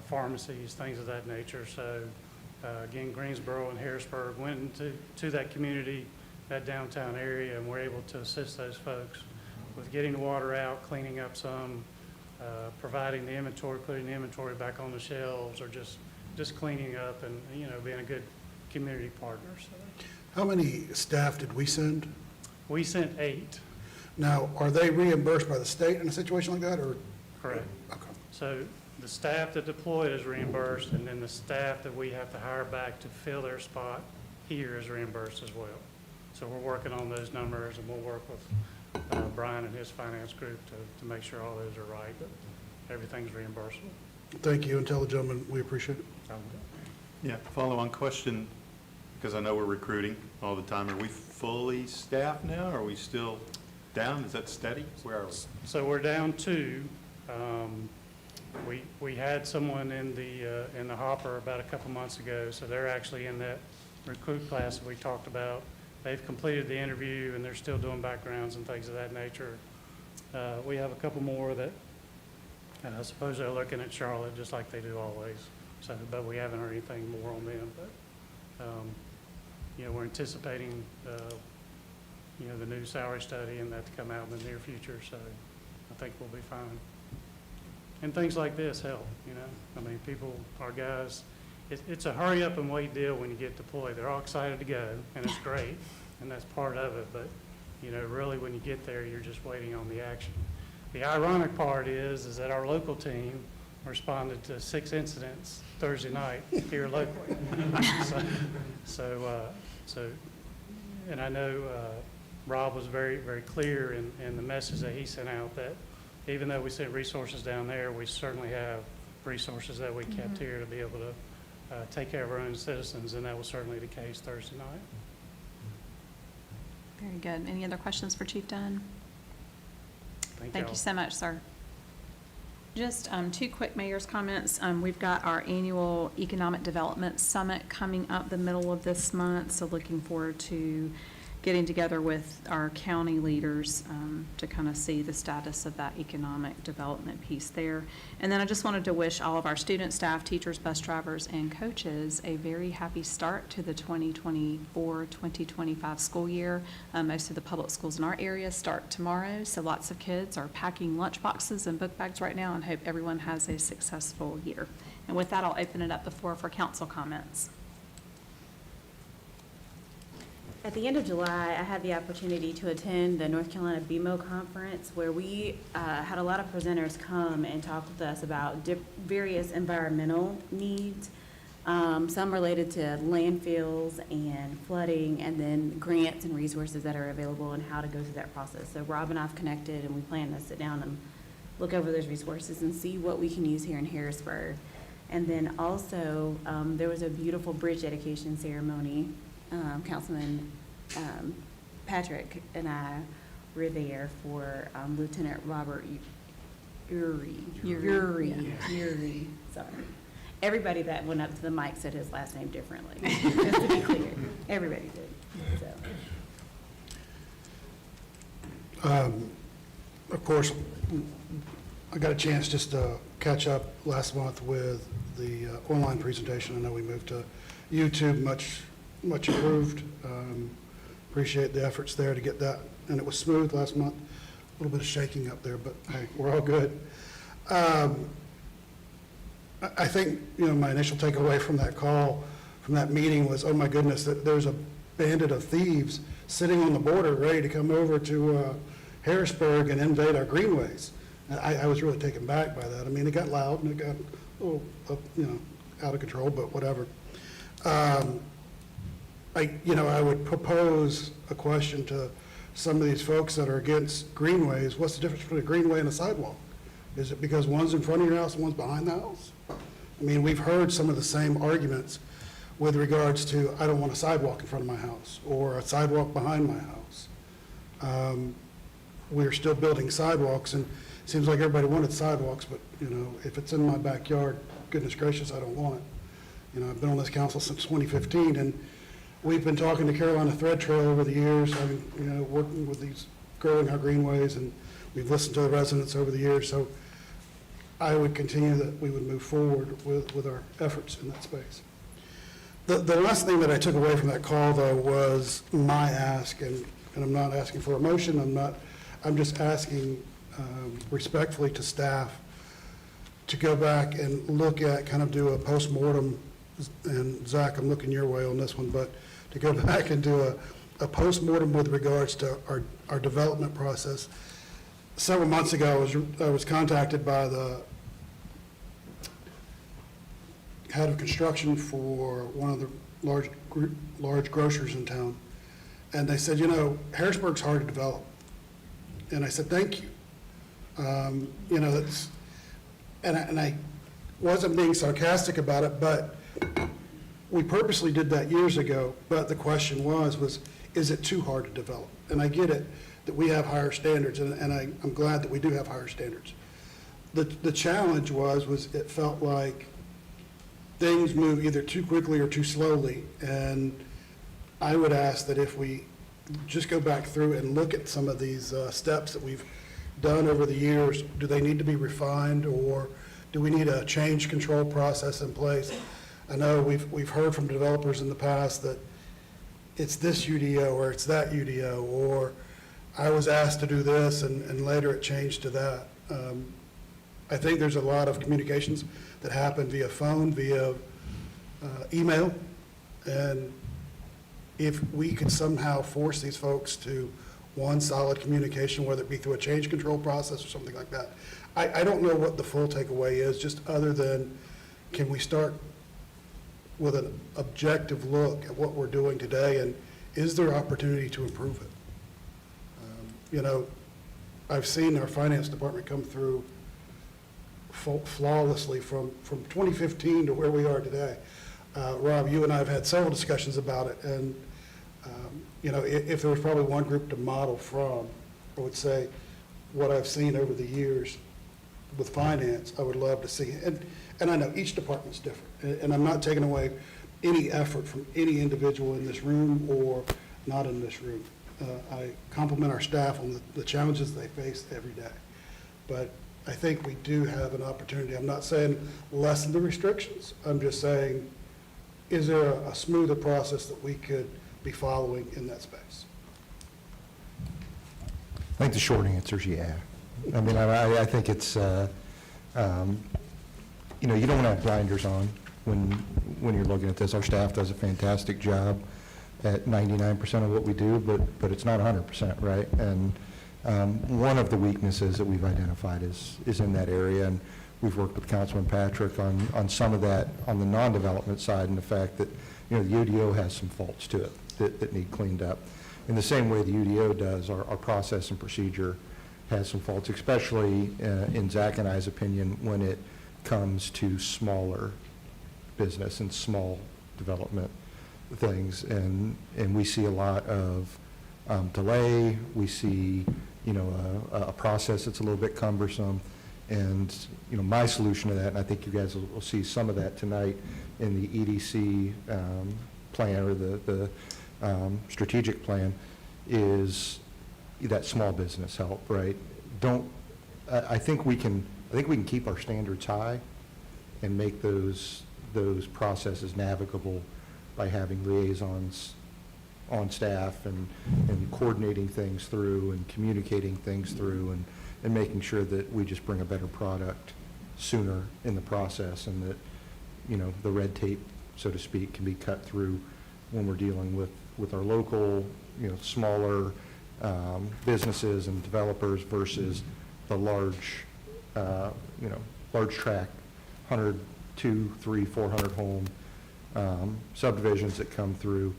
pharmacies, things of that nature. So again, Greensboro and Harrisburg went into that community, that downtown area, and were able to assist those folks with getting the water out, cleaning up some, providing the inventory, putting the inventory back on the shelves, or just cleaning up and, being a good community partner. So How many staff did we send? we sent 8. Now, are they reimbursed by the state in a situation like that, or? Correct. Okay. So the staff that deployed is reimbursed, and then the staff that we have to hire back to fill their spot here is reimbursed as well. So we're working on those numbers, and we'll work with Brian and his finance group to make sure all those are right, but everything's reimbursable. Thank you, and tell the gentleman we appreciate it. Yeah, follow-on question, because I know we're recruiting all the time. Are we fully staffed now? Are we still down? Is that steady? Where are we? So we're down 2. We had someone in the hopper about a couple months ago, so they're actually in that recruit class that we talked about. They've completed the interview, and they're still doing backgrounds and things of that nature. We have a couple more that I suppose they're looking at Charlotte just like they do always. So, but we haven't heard anything more on them. But we're anticipating the new salary study and that to come out in the near future. So I think we'll be fine. And things like this help. I mean, our guys it's a hurry up and wait deal when you get deployed. They're all excited to go, and it's great, and that's part of it, but, you know, really, when you get there, you're just waiting on the action. The ironic part is that our local team responded to 6 incidents Thursday night here locally. So, and I know Rob was very, very clear in the message that he sent out, that even though we sent resources down there, we certainly have resources that we kept here to be able to take care of our own citizens, and that was certainly the case Thursday night. Very good. Any other questions for Chief Dunn? Thank y'all. you so much, sir. Just 2 quick mayor's comments. We've got our annual Economic Development Summit coming up the middle of this month, so looking forward to getting together with our county leaders to kind of see the status of that economic development piece there. And then I just wanted to wish all of our students, staff, teachers, bus drivers, and coaches a very happy start to the 2024-2025 school year. Most of the public schools in our area start tomorrow, so lots of kids are packing lunch boxes and book bags right now, and hope everyone has a successful year. And with that, I'll open it up the floor for council comments. At the end of July, I had the opportunity to attend the North Carolina BMO conference, where we had a lot of presenters come and talk with us about various environmental needs, some related to landfills and flooding, and then grants and resources that are available and how to go through that process. So Rob and I have connected, and we plan to sit down and look over those resources and see what we can use here in Harrisburg. And then also, there was a beautiful bridge dedication ceremony. Councilman Patrick and I were there for Lieutenant Robert Uri. Sorry. Everybody that went up to the mic said his last name differently, just to be clear. Everybody did, so. Of course, I got a chance just to catch up last month with the online presentation. I know we moved to YouTube, much improved. Appreciate the efforts there to get that, and it was smooth last month. A little bit of shaking up there, but hey, we're all good. I think, my initial takeaway from that call, from that meeting was, oh my goodness, that there's a bandit of thieves sitting on the border ready to come over to Harrisburg and invade our greenways. I was really taken back by that. I mean, it got loud and it got a little, out of control, but whatever. I would propose a question to some of these folks that are against greenways. What's the difference between a greenway and a sidewalk? Is it because one's in front of your house and one's behind the house? I mean, we've heard some of the same arguments with regards to, I don't want a sidewalk in front of my house, or a sidewalk behind my house. We're still building sidewalks, and it seems like everybody wanted sidewalks, but, if it's in my backyard, goodness gracious, I don't want it. I've been on this council since 2015, and we've been talking to Carolina Thread Trail over the years, working with these, growing our greenways, and we've listened to the residents over the years, so I would continue that we would move forward with our efforts in that space. The last thing that I took away from that call, though, was my ask, and I'm not asking for a motion, I'm just asking respectfully to staff to go back and look at, kind of do a postmortem, and Zach, I'm looking your way on this one, but to go back and do a postmortem with regards to our development process. Several months ago, I was contacted by the head of construction for one of the large grocers in town, and they said, Harrisburg's hard to develop. And I said, thank you. That's, and I wasn't being sarcastic about it, but we purposely did that years ago. But the question was, is it too hard to develop? And I get it that we have higher standards, and I'm glad that we do have higher standards. The challenge was it felt like things move either too quickly or too slowly, and I would ask that if we just go back through and look at some of these steps that we've done over the years, do they need to be refined, or do we need a change control process in place? I know we've heard from developers in the past that it's this UDO or it's that UDO, or I was asked to do this and later it changed to that. I think there's a lot of communications that happen via phone, via email, and if we could somehow force these folks to one solid communication, whether it be through a change control process or something like that. I don't know what the full takeaway is, just other than, can we start with an objective look at what we're doing today, and is there opportunity to improve it? You know, I've seen our finance department come through flawlessly from 2015 to where we are today. Rob, you and I have had several discussions about it, and you know, if there was probably one group to model from, I would say what I've seen over the years with finance, I would love to see. And I know each department's different, and I'm not taking away any effort from any individual in this room or not in this room. I compliment our staff on the challenges they face every day. But I think we do have an opportunity. I'm not saying lessen the restrictions. I'm just saying, is there a smoother process that we could be following in that space? I think the short answer is yeah. I mean, I think it's, you know, you don't want to have blinders on when you're looking at this. Our staff does a fantastic job at 99% of what we do, but it's not 100%, right? And one of the weaknesses that we've identified is in that area, and we've worked with Councilman Patrick on some of that on the non-development side, and the fact that, you know, the UDO has some faults to it that need cleaned up. In the same way the UDO does, our process and procedure has some faults, especially in Zach and I's opinion, when it comes to smaller business and small development things. And we see a lot of delay. We see, you know, a process that's a little bit cumbersome. And, you know, my solution to that, and I think you guys will see some of that tonight in the EDC plan, or the strategic plan, is that small business help, right? I think we can keep our standards high and make those processes navigable by having liaisons on staff and coordinating things through and communicating things through and making sure that we just bring a better product sooner in the process, and that, you know, the red tape, so to speak, can be cut through when we're dealing with our local, you know, smaller businesses and developers versus the large, you know, large tract, 100, 200, 300, 400 home subdivisions that come through.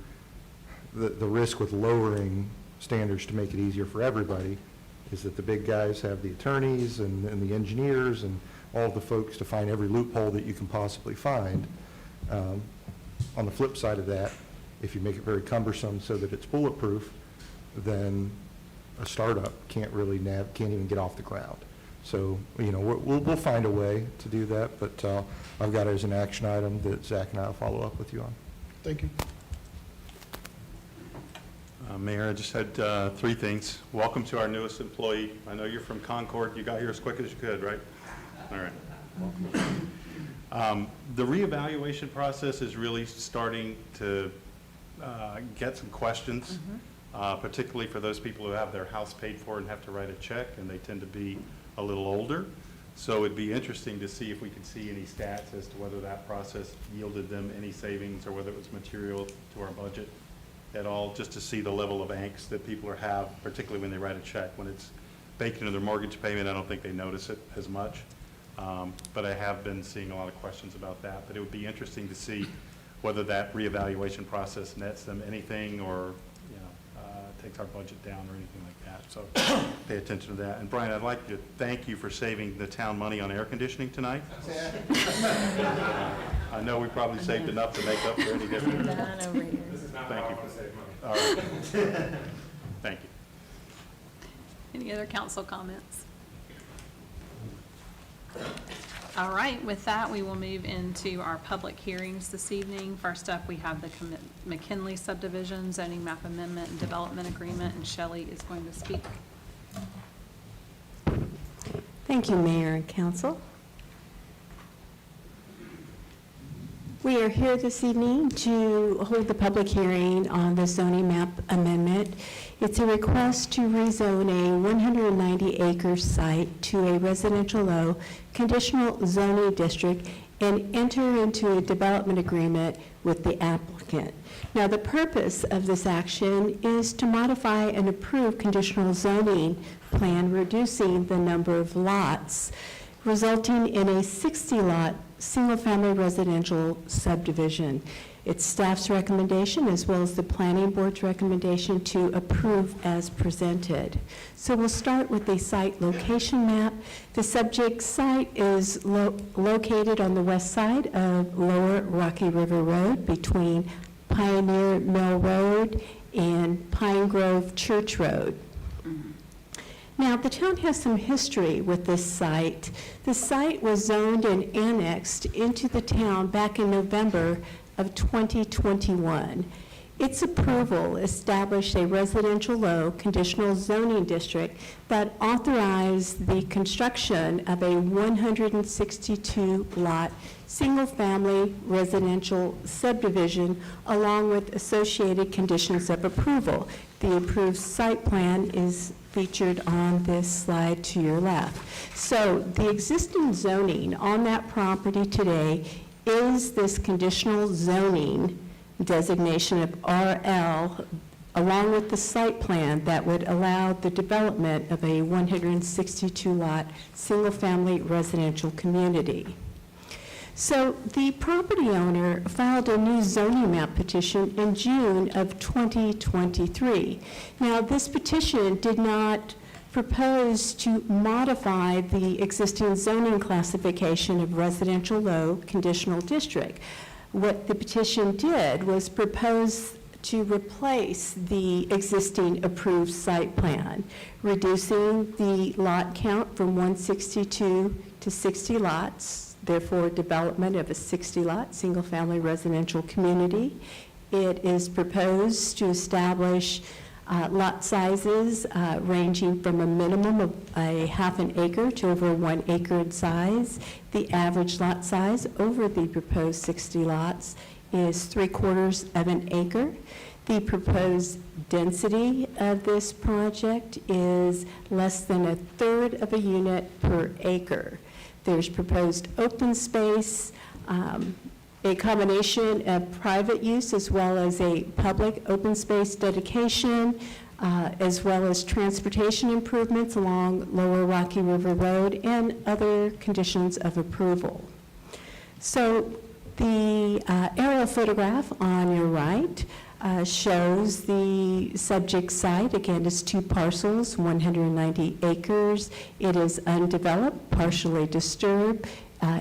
The risk with lowering standards to make it easier for everybody is that the big guys have the attorneys and the engineers and all the folks to find every loophole that you can possibly find. On the flip side of that, if you make it very cumbersome so that it's bulletproof, then a startup can't even get off the ground. So, you know, we'll find a way to do that, but I've got it as an action item that Zach and I will follow up with you on. Thank you. Mayor, I just had three things. Welcome to our newest employee. I know you're from Concord. You got here as quick as you could, right? All right. Welcome. The reevaluation process is really starting to get some questions, particularly for those people who have their house paid for and have to write a check, and they tend to be a little older. So it'd be interesting to see if we could see any stats as to whether that process yielded them any savings or whether it was material to our budget at all, just to see the level of angst that people have, particularly when they write a check. When it's baked into their mortgage payment, I don't think they notice it as much. But I have been seeing a lot of questions about that. But it would be interesting to see whether that reevaluation process nets them anything, or, you know, takes our budget down or anything like that. So pay attention to that. And Brian, I'd like to thank you for saving the town money on air conditioning tonight. I know we probably saved enough to make up for any difference. This is not how I want to save money. All right. Thank you. Any other council comments? All right, with that, we will move into our public hearings this evening. First up, we have the McKinley subdivision zoning map amendment and development agreement, and Shelley is going to speak. Thank you, Mayor and Council. We are here this evening to hold the public hearing on the zoning map amendment. It's a request to rezone a 190-acre site to a residential low conditional zoning district and enter into a development agreement with the applicant. Now, the purpose of this action is to modify and approve conditional zoning plan, reducing the number of lots, resulting in a 60-lot single-family residential subdivision. It's staff's recommendation as well as the planning board's recommendation to approve as presented. So we'll start with the site location map. The subject site is located on the west side of Lower Rocky River Road between Pioneer Mill Road and Pine Grove Church Road. Now, the town has some history with this site. The site was zoned and annexed into the town back in November of 2021. Its approval established a residential low conditional zoning district that authorized the construction of a 162-lot single-family residential subdivision along with associated conditions of approval. The approved site plan is featured on this slide to your left. So the existing zoning on that property today is this conditional zoning designation of RL, along with the site plan that would allow the development of a 162-lot single-family residential community. So the property owner filed a new zoning map petition in June of 2023. Now, this petition did not propose to modify the existing zoning classification of residential low conditional district. What the petition did was propose to replace the existing approved site plan, reducing the lot count from 162 to 60 lots, therefore development of a 60-lot single-family residential community. It is proposed to establish lot sizes ranging from a minimum of a half an acre to over 1 acre in size. The average lot size over the proposed 60 lots is 3/4 of an acre. The proposed density of this project is less than 1/3 of a unit per acre. There's proposed open space, a combination of private use as well as a public open space dedication, as well as transportation improvements along Lower Rocky River Road and other conditions of approval. So the aerial photograph on your right shows the subject site. Again, it's 2 parcels, 190 acres. It is undeveloped, partially disturbed.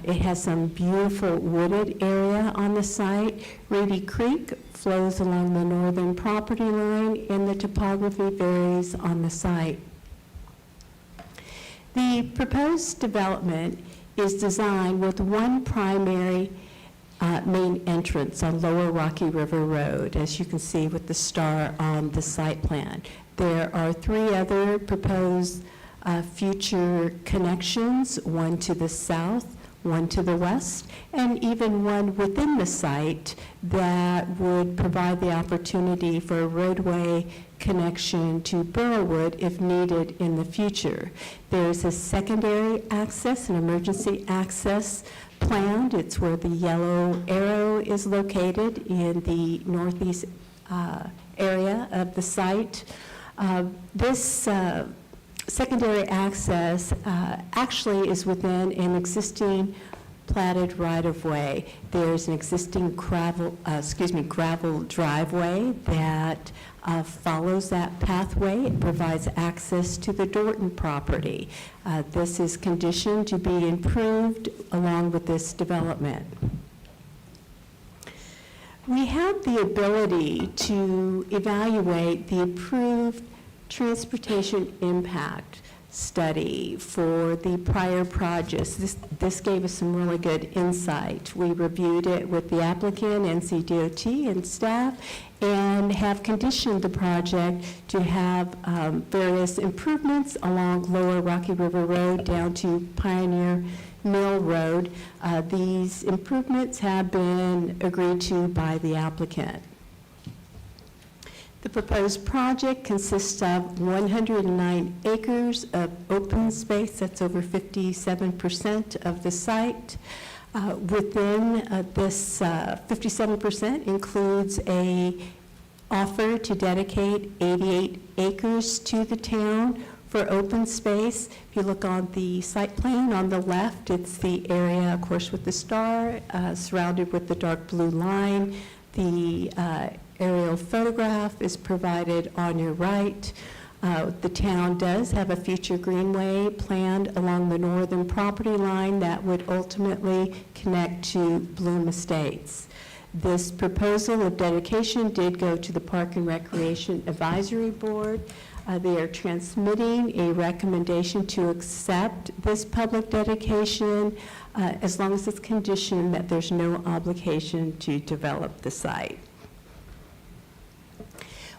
It has some beautiful wooded area on the site. Reedy Creek flows along the northern property line, and the topography varies on the site. The proposed development is designed with one primary main entrance on Lower Rocky River Road, as you can see with the star on the site plan. There are 3 other proposed future connections, one to the south, one to the west, and even one within the site that would provide the opportunity for a roadway connection to Burrowwood if needed in the future. There's a secondary access, an emergency access planned. It's where the yellow arrow is located in the northeast area of the site. This secondary access actually is within an existing platted right-of-way. There's an existing gravel driveway that follows that pathway. It provides access to the Dorton property. This is conditioned to be improved along with this development. We have the ability to evaluate the approved transportation impact study for the prior projects. This gave us some really good insight. We reviewed it with the applicant, NCDOT, and staff, and have conditioned the project to have various improvements along Lower Rocky River Road down to Pioneer Mill Road. These improvements have been agreed to by the applicant. The proposed project consists of 109 acres of open space. That's over 57% of the site. Within this 57% includes a offer to dedicate 88 acres to the town for open space. If you look on the site plan on the left, it's the area, of course, with the star surrounded with the dark blue line. The aerial photograph is provided on your right. The town does have a future greenway planned along the northern property line that would ultimately connect to Bloom Estates. This proposal of dedication did go to the Park and Recreation Advisory Board. They are transmitting a recommendation to accept this public dedication as long as it's conditioned that there's no obligation to develop the site.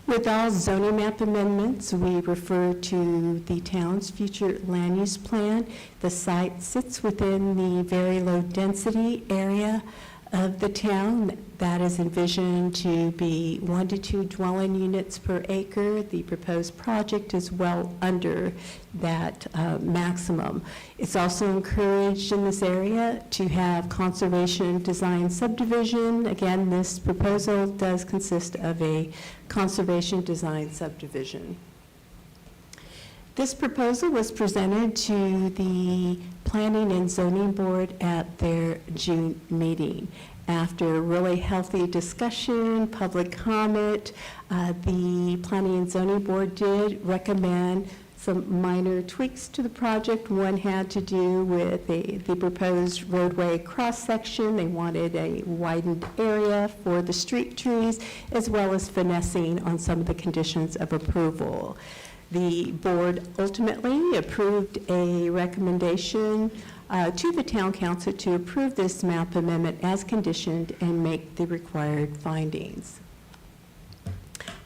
With all zoning map amendments, we refer to the town's future land use plan. The site sits within the very low density area of the town that is envisioned to be 1 to 2 dwelling units per acre. The proposed project is well under that maximum. It's also encouraged in this area to have conservation design subdivision. Again, this proposal does consist of a conservation design subdivision. This proposal was presented to the Planning and Zoning Board at their June meeting. After really healthy discussion, public comment, the Planning and Zoning Board did recommend some minor tweaks to the project. One had to do with the proposed roadway cross-section. They wanted a widened area for the street trees, as well as finessing on some of the conditions of approval. The board ultimately approved a recommendation to the town council to approve this map amendment as conditioned and make the required findings.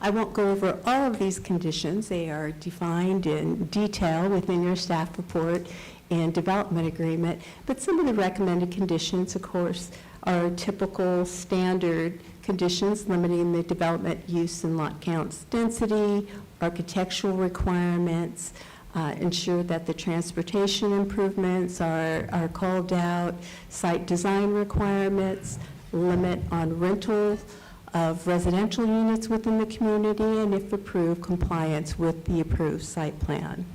I won't go over all of these conditions. They are defined in detail within your staff report and development agreement, but some of the recommended conditions, of course, are typical standard conditions limiting the development use and lot counts density, architectural requirements, ensure that the transportation improvements are called out, site design requirements, limit on rental of residential units within the community, and if approved, compliance with the approved site plan.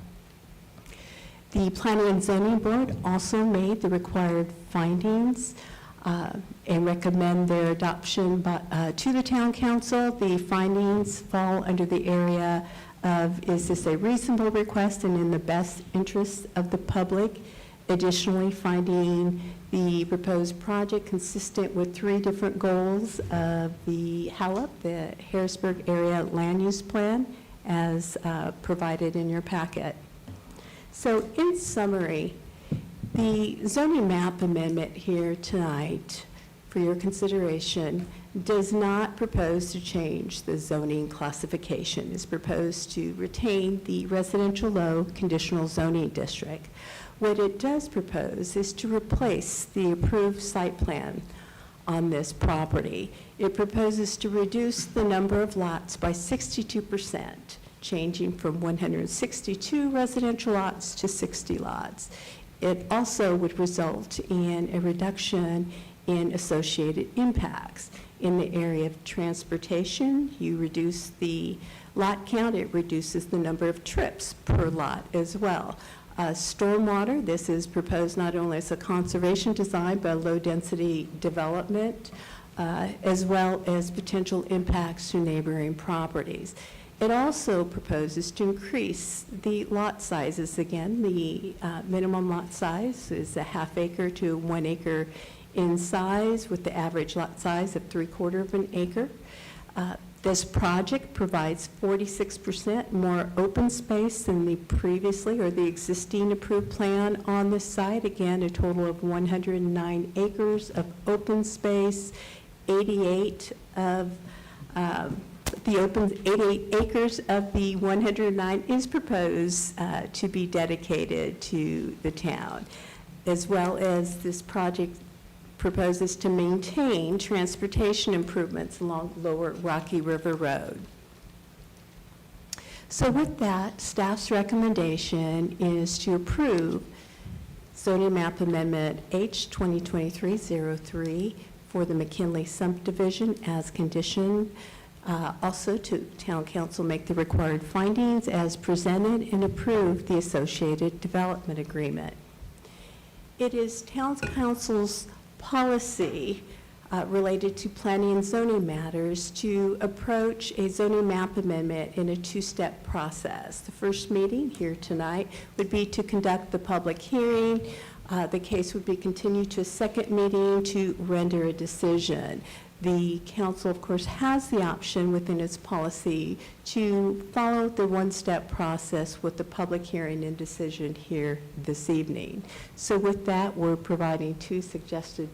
The Planning and Zoning Board also made the required findings and recommend their adoption to the town council. The findings fall under the area of, is this a reasonable request and in the best interest of the public? Additionally, finding the proposed project consistent with 3 different goals of the HALUP, the Harrisburg Area Land Use Plan, as provided in your packet. So in summary, the zoning map amendment here tonight for your consideration does not propose to change the zoning classification. It's proposed to retain the residential low conditional zoning district. What it does propose is to replace the approved site plan on this property. It proposes to reduce the number of lots by 62%, changing from 162 residential lots to 60 lots. It also would result in a reduction in associated impacts. In the area of transportation, you reduce the lot count, it reduces the number of trips per lot as well. Stormwater, this is proposed not only as a conservation design, but a low-density development, as well as potential impacts to neighboring properties. It also proposes to increase the lot sizes. Again, the minimum lot size is a ½ acre to 1 acre in size, with the average lot size of 3/4 of an acre. This project provides 46% more open space than the previously or the existing approved plan on this site. Again, a total of 109 acres of open space, 88 acres of the 109 is proposed to be dedicated to the town, as well as this project proposes to maintain transportation improvements along Lower Rocky River Road. So with that, staff's recommendation is to approve zoning map amendment H 2023-03 for the McKinley subdivision as conditioned. Also to town council make the required findings as presented and approve the associated development agreement. It is town council's policy related to planning and zoning matters to approach a zoning map amendment in a two-step process. The first meeting here tonight would be to conduct the public hearing. The case would be continued to a second meeting to render a decision. The council, of course, has the option within its policy to follow the one-step process with the public hearing and decision here this evening. So with that, we're providing two suggested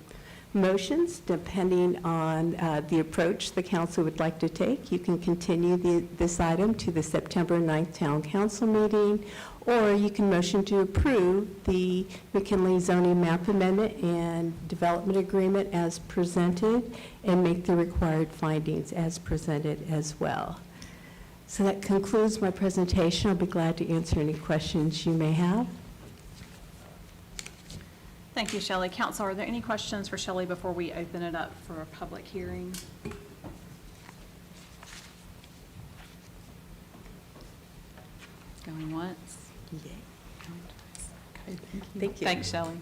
motions depending on the approach the council would like to take. You can continue this item to the September 9th Town Council meeting, or you can motion to approve the McKinley zoning map amendment and development agreement as presented and make the required findings as presented as well. So that concludes my presentation. I'll be glad to answer any questions you may have. Thank you, Shelley. Council, are there any questions for Shelley before we open it up for a public hearing? Going once? Thank you. Thanks, Shelley.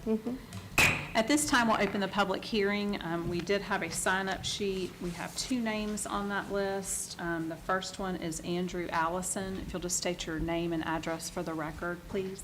At this time, we'll open the public hearing. We did have a sign-up sheet. We have two names on that list. The first one is Andrew Allison. If you'll just state your name and address for the record, please.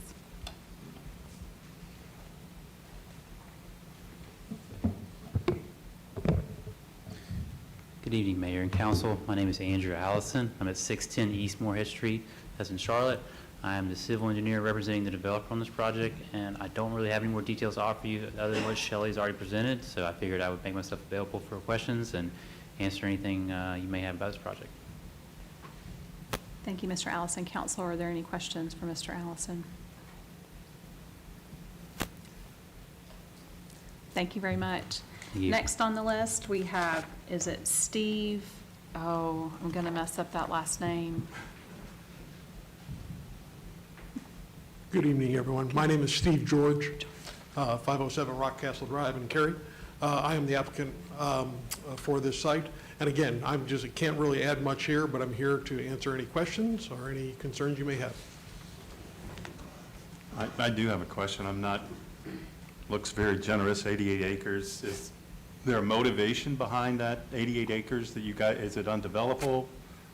Good evening, Mayor and Council. My name is Andrew Allison. I'm at 610 East Moorhead Street. That's in Charlotte. I am the civil engineer representing the developer on this project, and I don't really have any more details to offer you other than what Shelley's already presented, so I figured I would make myself available for questions and answer anything you may have about this project. Thank you, Mr. Allison. Council, are there any questions for Mr. Allison? Thank you very much. Thank you. Next on the list, we have, is it Steve? Oh, I'm going to mess up that last name. Good evening, everyone. My name is Steve George, 507 Rockcastle Drive in Cary. I am the applicant for this site. And again, I can't really add much here, but I'm here to answer any questions or any concerns you may have. I do have a question. Looks very generous, 88 acres. Is there a motivation behind that 88 acres that you got? Is it undevelopable?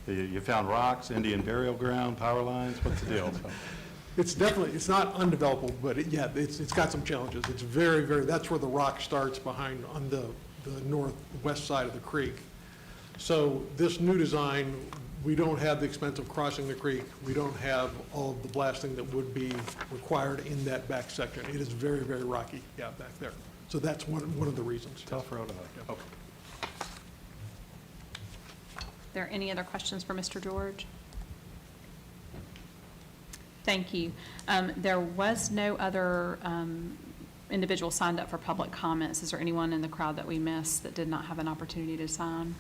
You found rocks, Indian burial ground, power lines? What's the deal? It's not undevelopable, but it's got some challenges. It's very, that's where the rock starts behind on the northwest side of the creek. So this new design, we don't have the expense of crossing the creek. We don't have all of the blasting that would be required in that back section. It is very, very rocky, back there. So that's one of the reasons. Tough road. Okay. Are there any other questions for Mr. George? Thank you. There was no other individual signed up for public comments. Is there anyone in the crowd that we missed that did not have an opportunity to sign?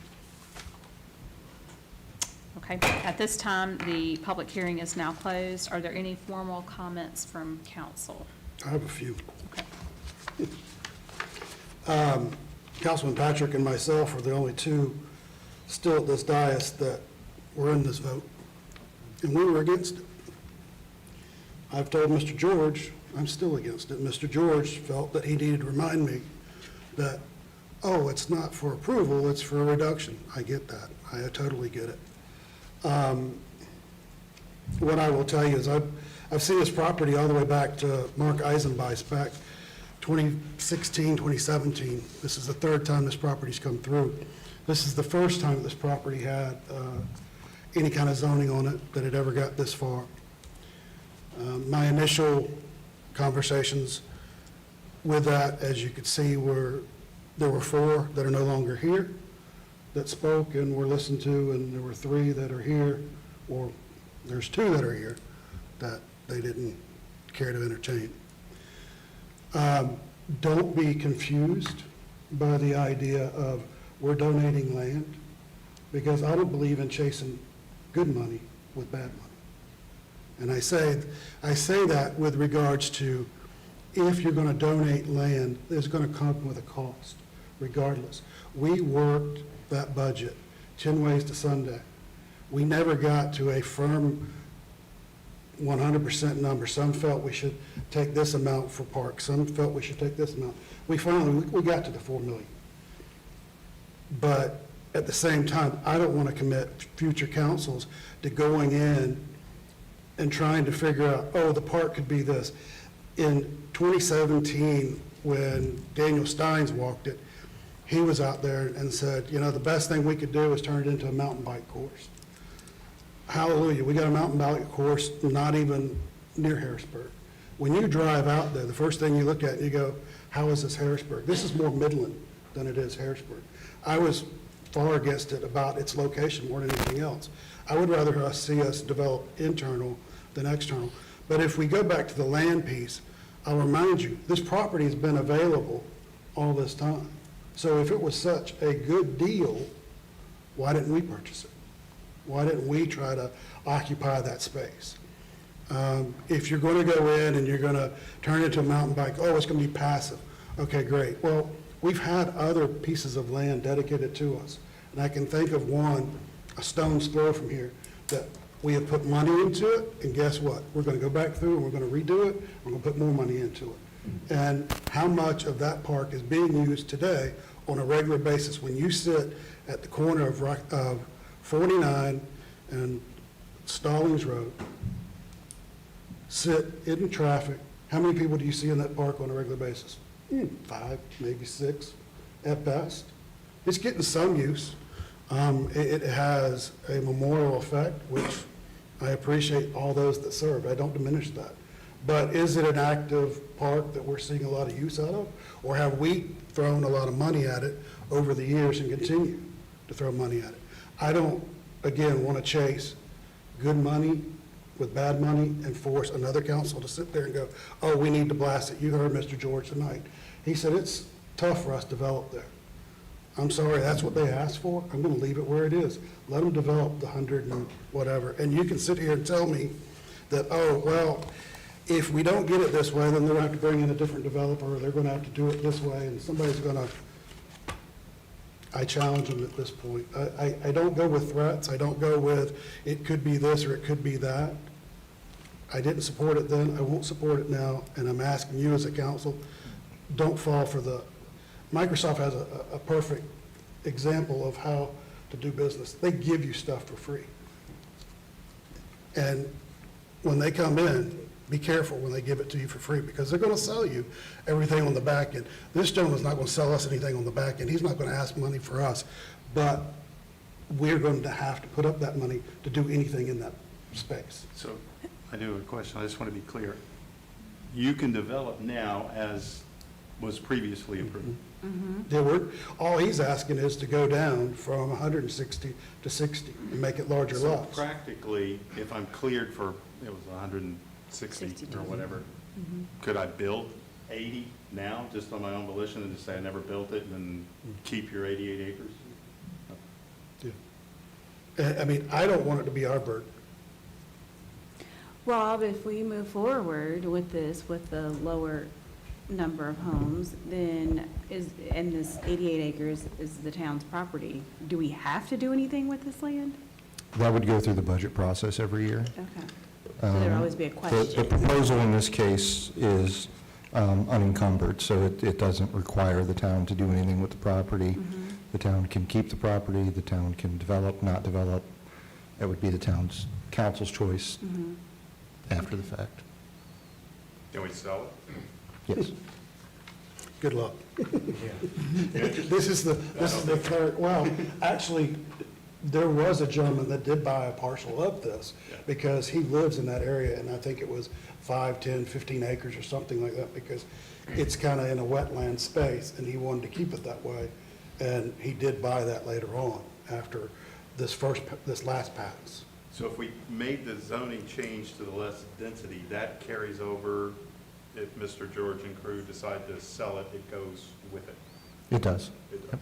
Okay, at this time, the public hearing is now closed. Are there any formal comments from council? I have a few. Okay. Councilman Patrick and myself are the only two still at this dais that were in this vote, and we were against it. I've told Mr. George I'm still against it. Mr. George felt that he needed to remind me that, oh, it's not for approval, it's for a reduction. I get that. I totally get it. What I will tell you is I've seen this property all the way back to Mark Eisenbeis back 2016, 2017. This is the third time this property's come through. This is the first time this property had any kind of zoning on it that it ever got this far. My initial conversations with that, as you could see, there were 4 that are no longer here that spoke and were listened to, and there were 3 that are here, or there's 2 that are here that they didn't care to entertain. Don't be confused by the idea of we're donating land, because I don't believe in chasing good money with bad money. And I say that with regards to if you're going to donate land, it's going to come with a cost regardless. We worked that budget 10 ways to Sunday. We never got to a firm 100% number. Some felt we should take this amount for parks. Some felt we should take this amount. We got to the 4 million. But at the same time, I don't want to commit future councils to going in and trying to figure out, oh, the park could be this. In 2017, when Daniel Steins walked it, he was out there and said, you know, the best thing we could do is turn it into a mountain bike course. Hallelujah, we got a mountain bike course not even near Harrisburg. When you drive out there, the first thing you look at, you go, how is this Harrisburg? This is more Midland than it is Harrisburg. I was far against it about its location more than anything else. I would rather see us develop internal than external. But if we go back to the land piece, I'll remind you, this property has been available all this time. So if it was such a good deal, why didn't we purchase it? Why didn't we try to occupy that space? If you're going to go in and you're going to turn it into a mountain bike, oh, it's going to be passive. Okay, great. Well, we've had other pieces of land dedicated to us. And I can think of one, a stone's throw from here, that we have put money into it, and guess what? We're going to go back through and we're going to redo it. We're going to put more money into it. And how much of that park is being used today on a regular basis when you sit at the corner of 49 and Stallings Road, sit in traffic, how many people do you see in that park on a regular basis? 5, maybe 6 at best. It's getting some use. It has a memorial effect, which I appreciate all those that serve. I don't diminish that. But is it an active park that we're seeing a lot of use out of? Or have we thrown a lot of money at it over the years and continue to throw money at it? I don't, again, want to chase good money with bad money and force another council to sit there and go, oh, we need to blast it. You heard Mr. George tonight. He said it's tough for us to develop there. I'm sorry, that's what they asked for. I'm going to leave it where it is. Let them develop the 100 and whatever. And you can sit here and tell me that, oh, well, if we don't get it this way, then they're going to have to bring in a different developer, or they're going to have to do it this way, and somebody's going to, I challenge them at this point. I don't go with threats. I don't go with it could be this or it could be that. I didn't support it then. I won't support it now. And I'm asking you as a council, don't fall for the, Microsoft has a perfect example of how to do business. They give you stuff for free. And when they come in, be careful when they give it to you for free, because they're going to sell you everything on the back end. This gentleman's not going to sell us anything on the back end. He's not going to ask money for us, but we're going to have to put up that money to do anything in that space. So I do have a question. I just want to be clear. You can develop now as was previously approved. Yeah, all he's asking is to go down from 160 to 60 and make it larger So lots. practically, if I'm cleared for, it was 160 or whatever, could I build 80 now, just on my own volition, and just say I never built it, and then keep your 88 acres? I mean, I don't want it to be our burden. Rob, if we move forward with this, with the lower number of homes, then and this 88 acres is the town's property, do we have to do anything with this land? That would go through the budget process every year. Okay. So there'd always be a The question. proposal in this case is unencumbered, so it doesn't require the town to do anything with the property. The town can keep the property, the town can develop, not develop. It would be the town's council's choice after the fact. Can we sell it? Yes. Good luck. This is the third, well, actually, there was a gentleman that did buy a parcel of this because he lives in that area, and I think it was 5, 10, 15 acres or something like that, because it's kind of in a wetland space, and he wanted to keep it that way. And he did buy that later on, after this last pass. So if we made the zoning change to the less density, that carries over. If Mr. George and crew decide to sell it, it goes with it? It does. It does.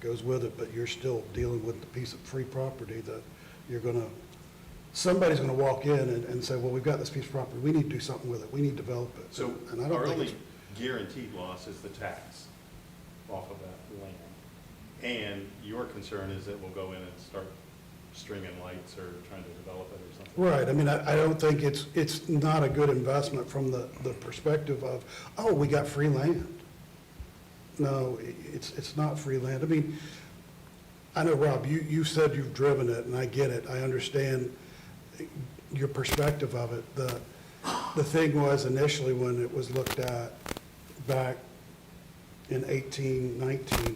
Goes with it, but you're still dealing with the piece of free property that you're going to, somebody's going to walk in and say, well, we've got this piece of property, we need to do something with it, we need to develop it. So And I don't our think only guaranteed loss is the tax off of that land. And your concern is that we'll go in and start stringing lights or trying to develop it or something. Right, I mean, I don't think it's not a good investment from the perspective of, oh, we got free land. No, it's not free land. I mean, I know, Rob, you said you've driven it, and I get it. I understand your perspective of it. The thing was initially when it was looked at back in 18, 19,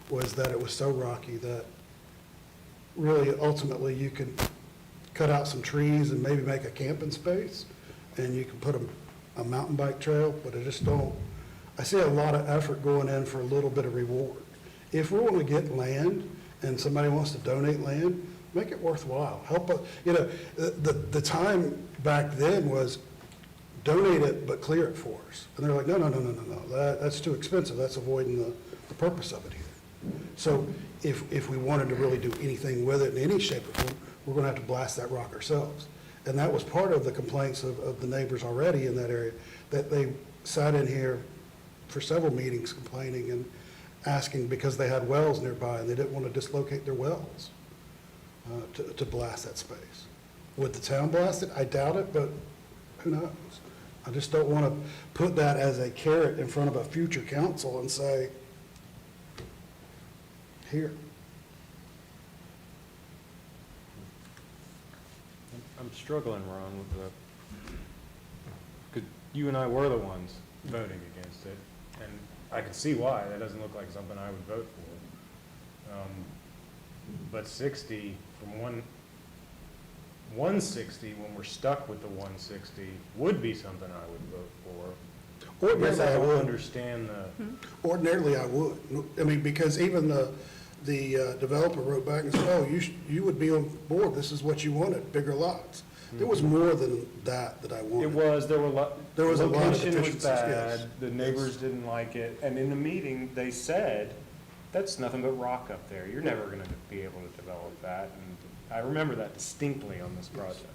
was that it was so rocky that really ultimately you can cut out some trees and maybe make a camping space, and you can put a mountain bike trail, but I just don't, I see a lot of effort going in for a little bit of reward. If we want to get land and somebody wants to donate land, make it worthwhile. Help us, you know, the time back then was donate it, but clear it for us. And they're like, no, that's too expensive. That's avoiding the purpose of it here. So if we wanted to really do anything with it in any shape or form, we're going to have to blast that rock ourselves. And that was part of the complaints of the neighbors already in that area, that they sat in here for several meetings complaining and asking because they had wells nearby and they didn't want to dislocate their wells to blast that space. Would the town blast it? I doubt it, but who knows? I just don't want to put that as a carrot in front of a future council and say, here. I'm struggling, Ron, with the, because you and I were the ones voting against it, and I can see why. That doesn't look like something I would vote for. But 60 from 160, when we're stuck with the 160, would be something I would vote for. Ordinarily, I don't would. understand the. Ordinarily, I would. I mean, because even the developer wrote back and said, oh, you would be on board. This is what you wanted, bigger lots. There was more than that I wanted. It was, there was a lot of deficiencies, location was bad, yes. the neighbors didn't like it, and in the meeting, they said, that's nothing but rock up there, you're never gonna be able to develop that, and I remember that distinctly on this project.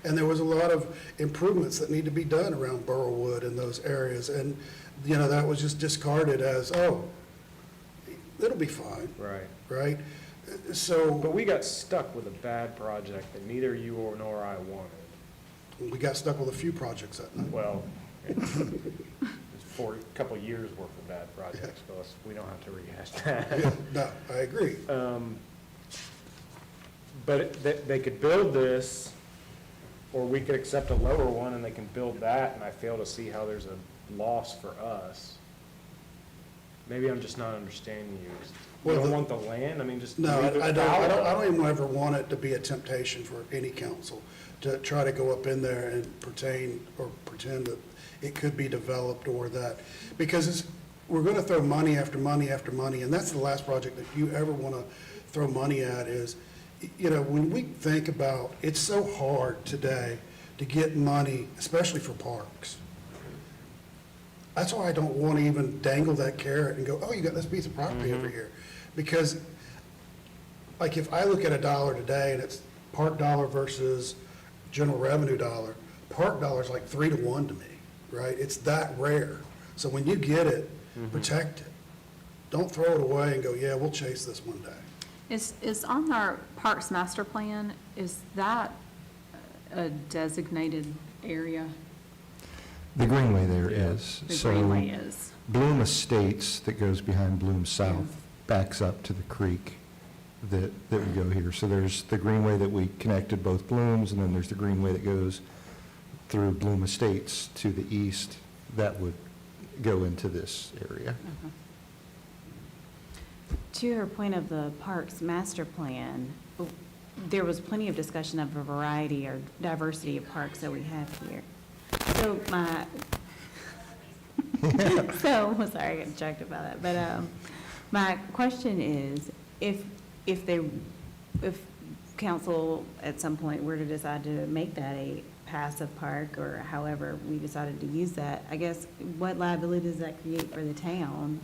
And there was a lot of improvements that need to be done around Burrowwood and those areas, and, you know, that was just discarded as, oh, it'll be fine. Right. Right? So. But we got stuck with a bad project that neither you nor I wanted. We got stuck with a few projects that night. Well, it's for a couple of years worth of bad projects, but we don't have to rehash that. Yeah, no, I agree. But they could build this, or we could accept a lower one and they can build that, and I fail to see how there's a loss for us. Maybe I'm just not understanding you. You don't want the land? I mean, just. No, leave it I fallow? don't even ever want it to be a temptation for any council to try to go up in there and pretend that it could be developed or that, because we're going to throw money after money after money, and that's the last project that you ever want to throw money at is, you know, when we think about, it's so hard today to get money, especially for parks. That's why I don't want to even dangle that carrot and go, oh, you got this piece of property over here. Because, like, if I look at a dollar today and it's park dollar versus general revenue dollar, park dollar is like 3 to 1 to me, right? It's that rare. So when you get it, protect it. Don't throw it away and go, yeah, we'll chase this one day. Is on our Parks Master Plan, is that a designated area? The greenway there is. The So greenway is. Bloom Estates that goes behind Bloom South backs up to the creek that we go here. So there's the greenway that we connected both Blooms, and then there's the greenway that goes through Bloom Estates to the east that would go into this area. To your point of the Parks Master Plan, there was plenty of discussion of a variety or diversity of parks that we have here. So sorry, I got distracted by that. But my question is, if council at some point were to decide to make that a passive park, or however we decided to use that, I guess, what liability does that create for the town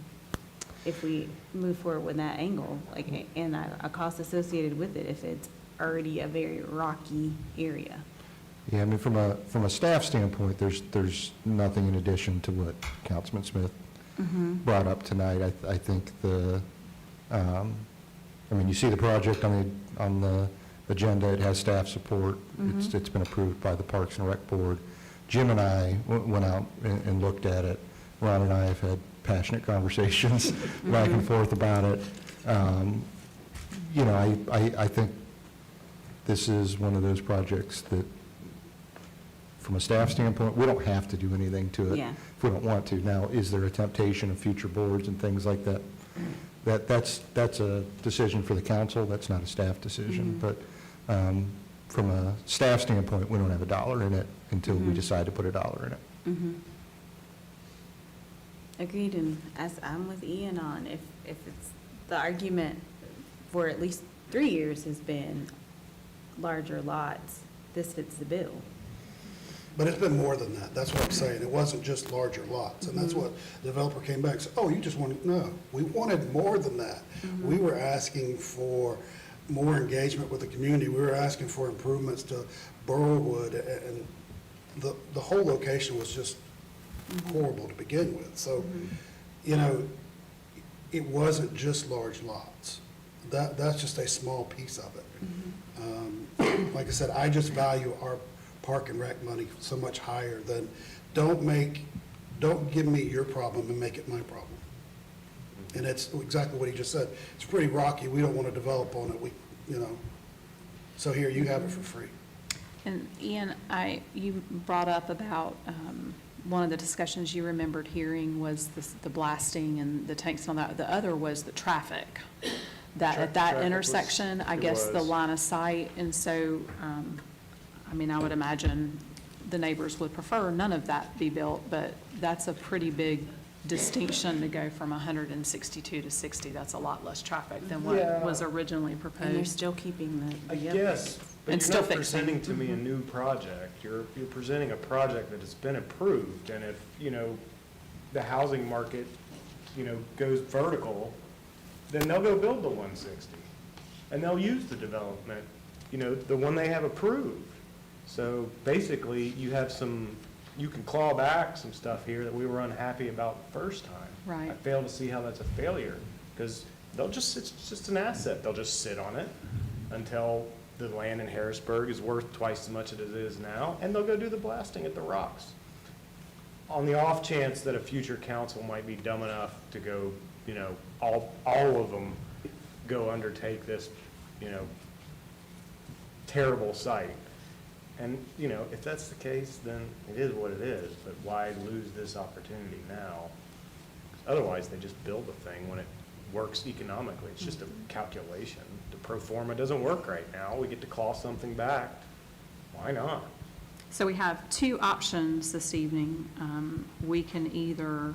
if we move forward with that angle, like, and a cost associated with it if it's already a very rocky area? Yeah, I mean, from a staff standpoint, there's nothing in addition to what Councilman Smith brought up tonight. I think I mean, you see the project on the agenda, it has staff support. It's been approved by the Parks and Rec Board. Jim and I went out and looked at it. Ron and I have had passionate conversations back and forth about it. You know, I think this is one of those projects that, from a staff standpoint, we don't have to do anything to it Yeah. if we don't want to. Now, is there a temptation of future boards and things like that? That's a decision for the council, that's not a staff decision. But from a staff standpoint, we don't have a dollar in it until we decide to put a dollar in it. Agreed, and as I'm with Ian on, if it's, the argument for at least 3 years has been larger lots, this fits the bill. But it's been more than that. That's what I'm saying. It wasn't just larger lots. And that's what the developer came back and said, oh, you just wanted, no, we wanted more than that. We were asking for more engagement with the community. We were asking for improvements to Burrowwood, and the whole location was just horrible to begin with. So, you know, it wasn't just large lots. That's just a small piece of it. Like I said, I just value our park and rec money so much higher than, don't give me your problem and make it my problem. And that's exactly what he just said. It's pretty rocky, we don't want to develop on it, you know. So here, you have it for free. And Ian, you brought up about, one of the discussions you remembered hearing was the blasting and the tanks and all that. The other was the traffic. That at that intersection, I guess the line of sight, and so, I mean, I would imagine the neighbors would prefer none of that be built, but that's a pretty big distinction to go from 162 to 60. That's a lot less traffic than what was originally proposed. And they're still keeping the. I guess, but And you're still not fixing. presenting to me a new project. You're presenting a project that has been approved, and if, you know, the housing market, you know, goes vertical, then they'll go build the 160, and they'll use the development, you know, the one they have approved. So basically, you can claw back some stuff here that we were unhappy about the first time. Right. I fail to see how that's a failure, because it's just an asset. They'll just sit on it until the land in Harrisburg is worth twice as much as it is now, and they'll go do the blasting at the rocks. On the off chance that a future council might be dumb enough to go, you know, all of them go undertake this, you know, terrible site. And, you know, if that's the case, then it is what it is, but why lose this opportunity now? Otherwise, they just build the thing when it works economically. It's just a calculation. The pro forma doesn't work right now. We get to claw something back. Why not? So we have two options this evening. We can either,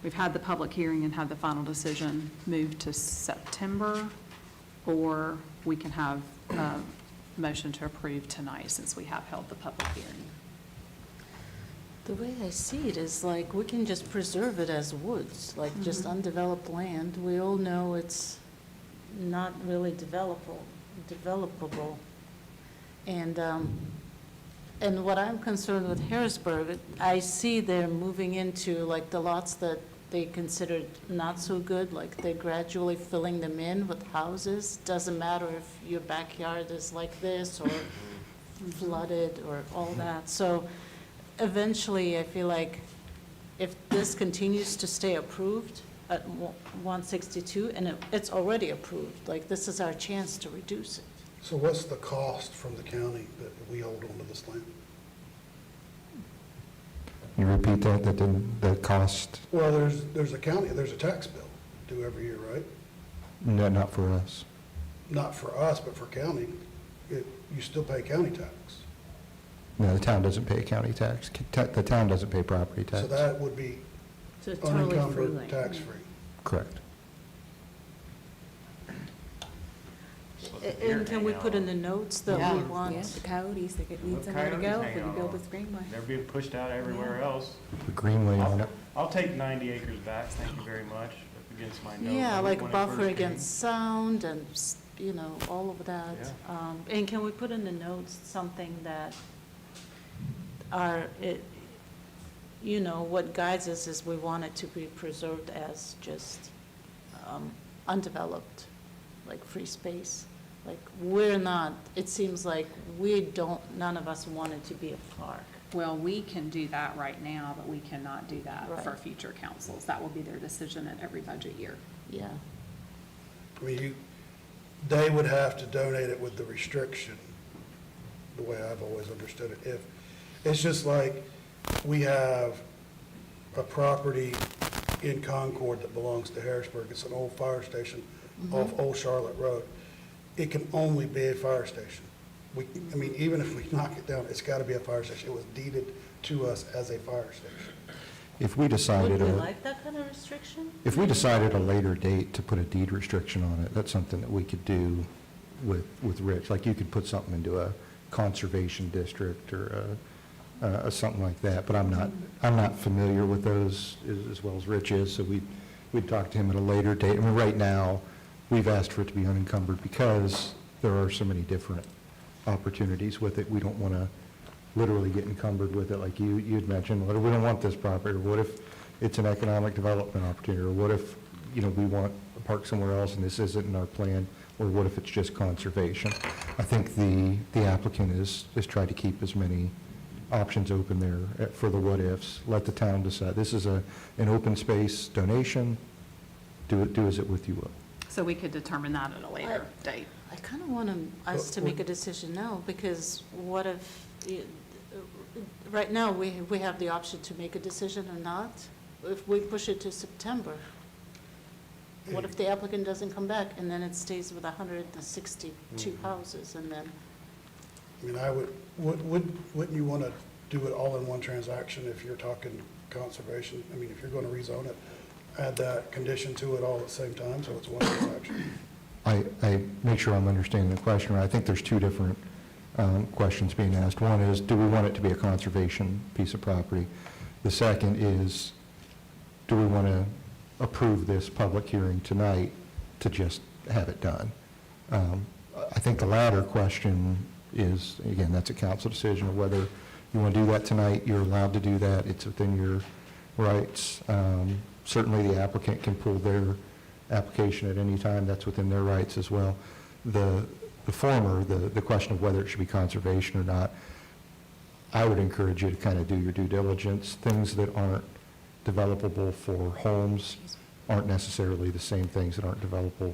we've had the public hearing and have the final decision moved to September, or we can have a motion to approve tonight since we have held the public hearing. The way I see it is like, we can just preserve it as woods, like just undeveloped land. We all know it's not really developable. And what I'm concerned with Harrisburg, I see they're moving into like the lots that they considered not so good, like they're gradually filling them in with houses. Doesn't matter if your backyard is like this or flooded or all that. So eventually, I feel like if this continues to stay approved at 162, and it's already approved, like this is our chance to reduce it. So what's the cost from the county that we hold onto this land? You repeat the cost? Well, there's a tax bill due every year, right? No, not for us. Not for us, but for county. You still pay county tax. No, the town doesn't pay county tax. The town doesn't pay property tax. So that would be So it's totally free unencumbered, land. tax-free. Correct. And can we put in the notes that we want? The coyotes, they need Let somewhere to coyotes go hang if we out build on this it. greenway. They're being pushed out everywhere else. The greenway on it. I'll take 90 acres back, thank you very much, up against my note. Yeah, like when it buffer first came. against sound and, you know, all of that. And can we put in the notes something that you know, what guides us is we want it to be preserved as just undeveloped, like free space. Like, we're not, it seems like none of us want it to be a park. Well, we can do that right now, but we cannot do that for Right. future councils. That will be their decision at every budget year. Yeah. I mean, they would have to donate it with the restriction, the way I've always understood it. If, it's just like, we have a property in Concord that belongs to Harrisburg. It's an old fire station off Old Charlotte Road. It can only be a fire station. I mean, even if we knock it down, it's got to be a fire station. It was deeded to us as a fire station. If we decided, Would we like that kind of restriction? if we decided a later date to put a deed restriction on it, that's something that we could do with Rich. Like, you could put something into a conservation district or something like that, but I'm not familiar with those as well as Rich is, so we'd talk to him at a later date. I mean, right now, we've asked for it to be unencumbered because there are so many different opportunities with it. We don't want to literally get encumbered with it, like you had mentioned. What if we don't want this property, or what if it's an economic development opportunity, or what if, we want a park somewhere else and this isn't in our plan, or what if it's just conservation? I think the applicant is tried to keep as many options open there for the what-ifs. Let the town decide. This is an open space donation. Do as it with you will. So we could determine that at a later date. I kind of want us to make a decision now, because what if, right now, we have the option to make a decision or not. If we push it to September, what if the applicant doesn't come back, and then it stays with 162 houses, and then? I mean, wouldn't you want to do it all in one transaction if you're talking conservation? I mean, if you're going to rezone it, add that condition to it all at the same time, so it's one transaction? I make sure I'm understanding the question right. I think there's two different questions being asked. One is, do we want it to be a conservation piece of property? The second is, do we want to approve this public hearing tonight to just have it done? I think the latter question is, again, that's a council decision of whether you want to do that tonight. You're allowed to do that. It's within your rights. Certainly, the applicant can pull their application at any time. That's within their rights as well. The former, the question of whether it should be conservation or not, I would encourage you to kind of do your due diligence. Things that aren't developable for homes aren't necessarily the same things that aren't developable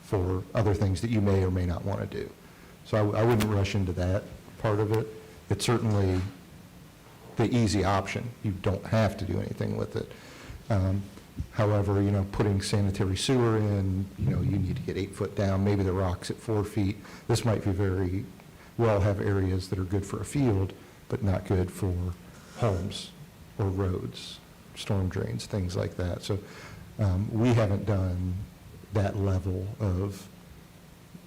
for other things that you may or may not want to do. So I wouldn't rush into that part of it. It's certainly the easy option. You don't have to do anything with it. However, putting sanitary sewer in, you need to get 8 foot down, maybe the rock's at 4 feet. This might be very well have areas that are good for a field, but not good for homes or roads, storm drains, things like that. So we haven't done that level of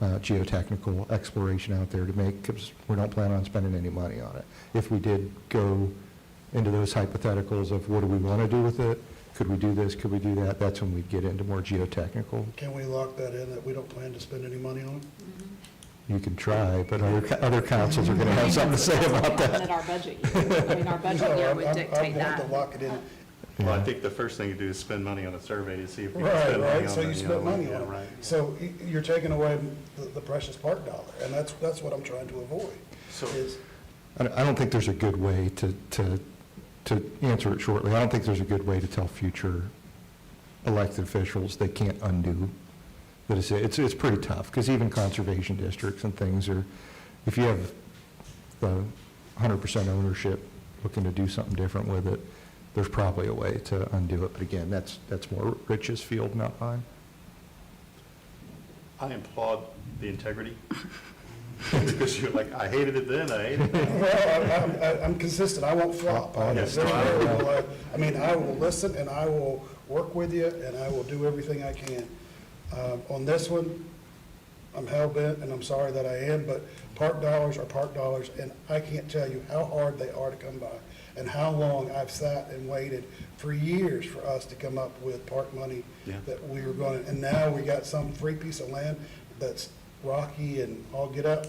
geotechnical exploration out there because we don't plan on spending any money on it. If we did go into those hypotheticals of what do we want to do with it, could we do this, could we do that, that's when we'd get into more geotechnical. Can we lock that in, that we don't plan to spend any money on it? You can try, but other councils are going to have something to say about that. At our budget year. I mean, our budget year would dictate I that. want to lock it in. Well, I think the first thing you do is spend money on a survey to see if you can Right, spend money on right, it. so you spend money yeah, on it. right. So you're taking away the precious park dollar, and that's what I'm trying to avoid. I don't think there's a good way to answer it shortly. I don't think there's a good way to tell future elected officials they can't undo that. It's pretty tough, because even conservation districts and things are, if you have the 100% ownership looking to do something different with it, there's probably a way to undo it. But again, that's more Rich's field, not mine. I applaud the integrity. Because you're like, I hated it then, I hate it now. Well, I'm consistent, I won't flop. I mean, I will listen, and I will work with you, and I will do everything I can. On this one, I'm hell-bent, and I'm sorry that I am, but park dollars are park dollars, and I can't tell you how hard they are to come by, and how long I've sat and waited for years for us to come up with park money that we were going to, and now we got some free piece of land that's rocky and all get up.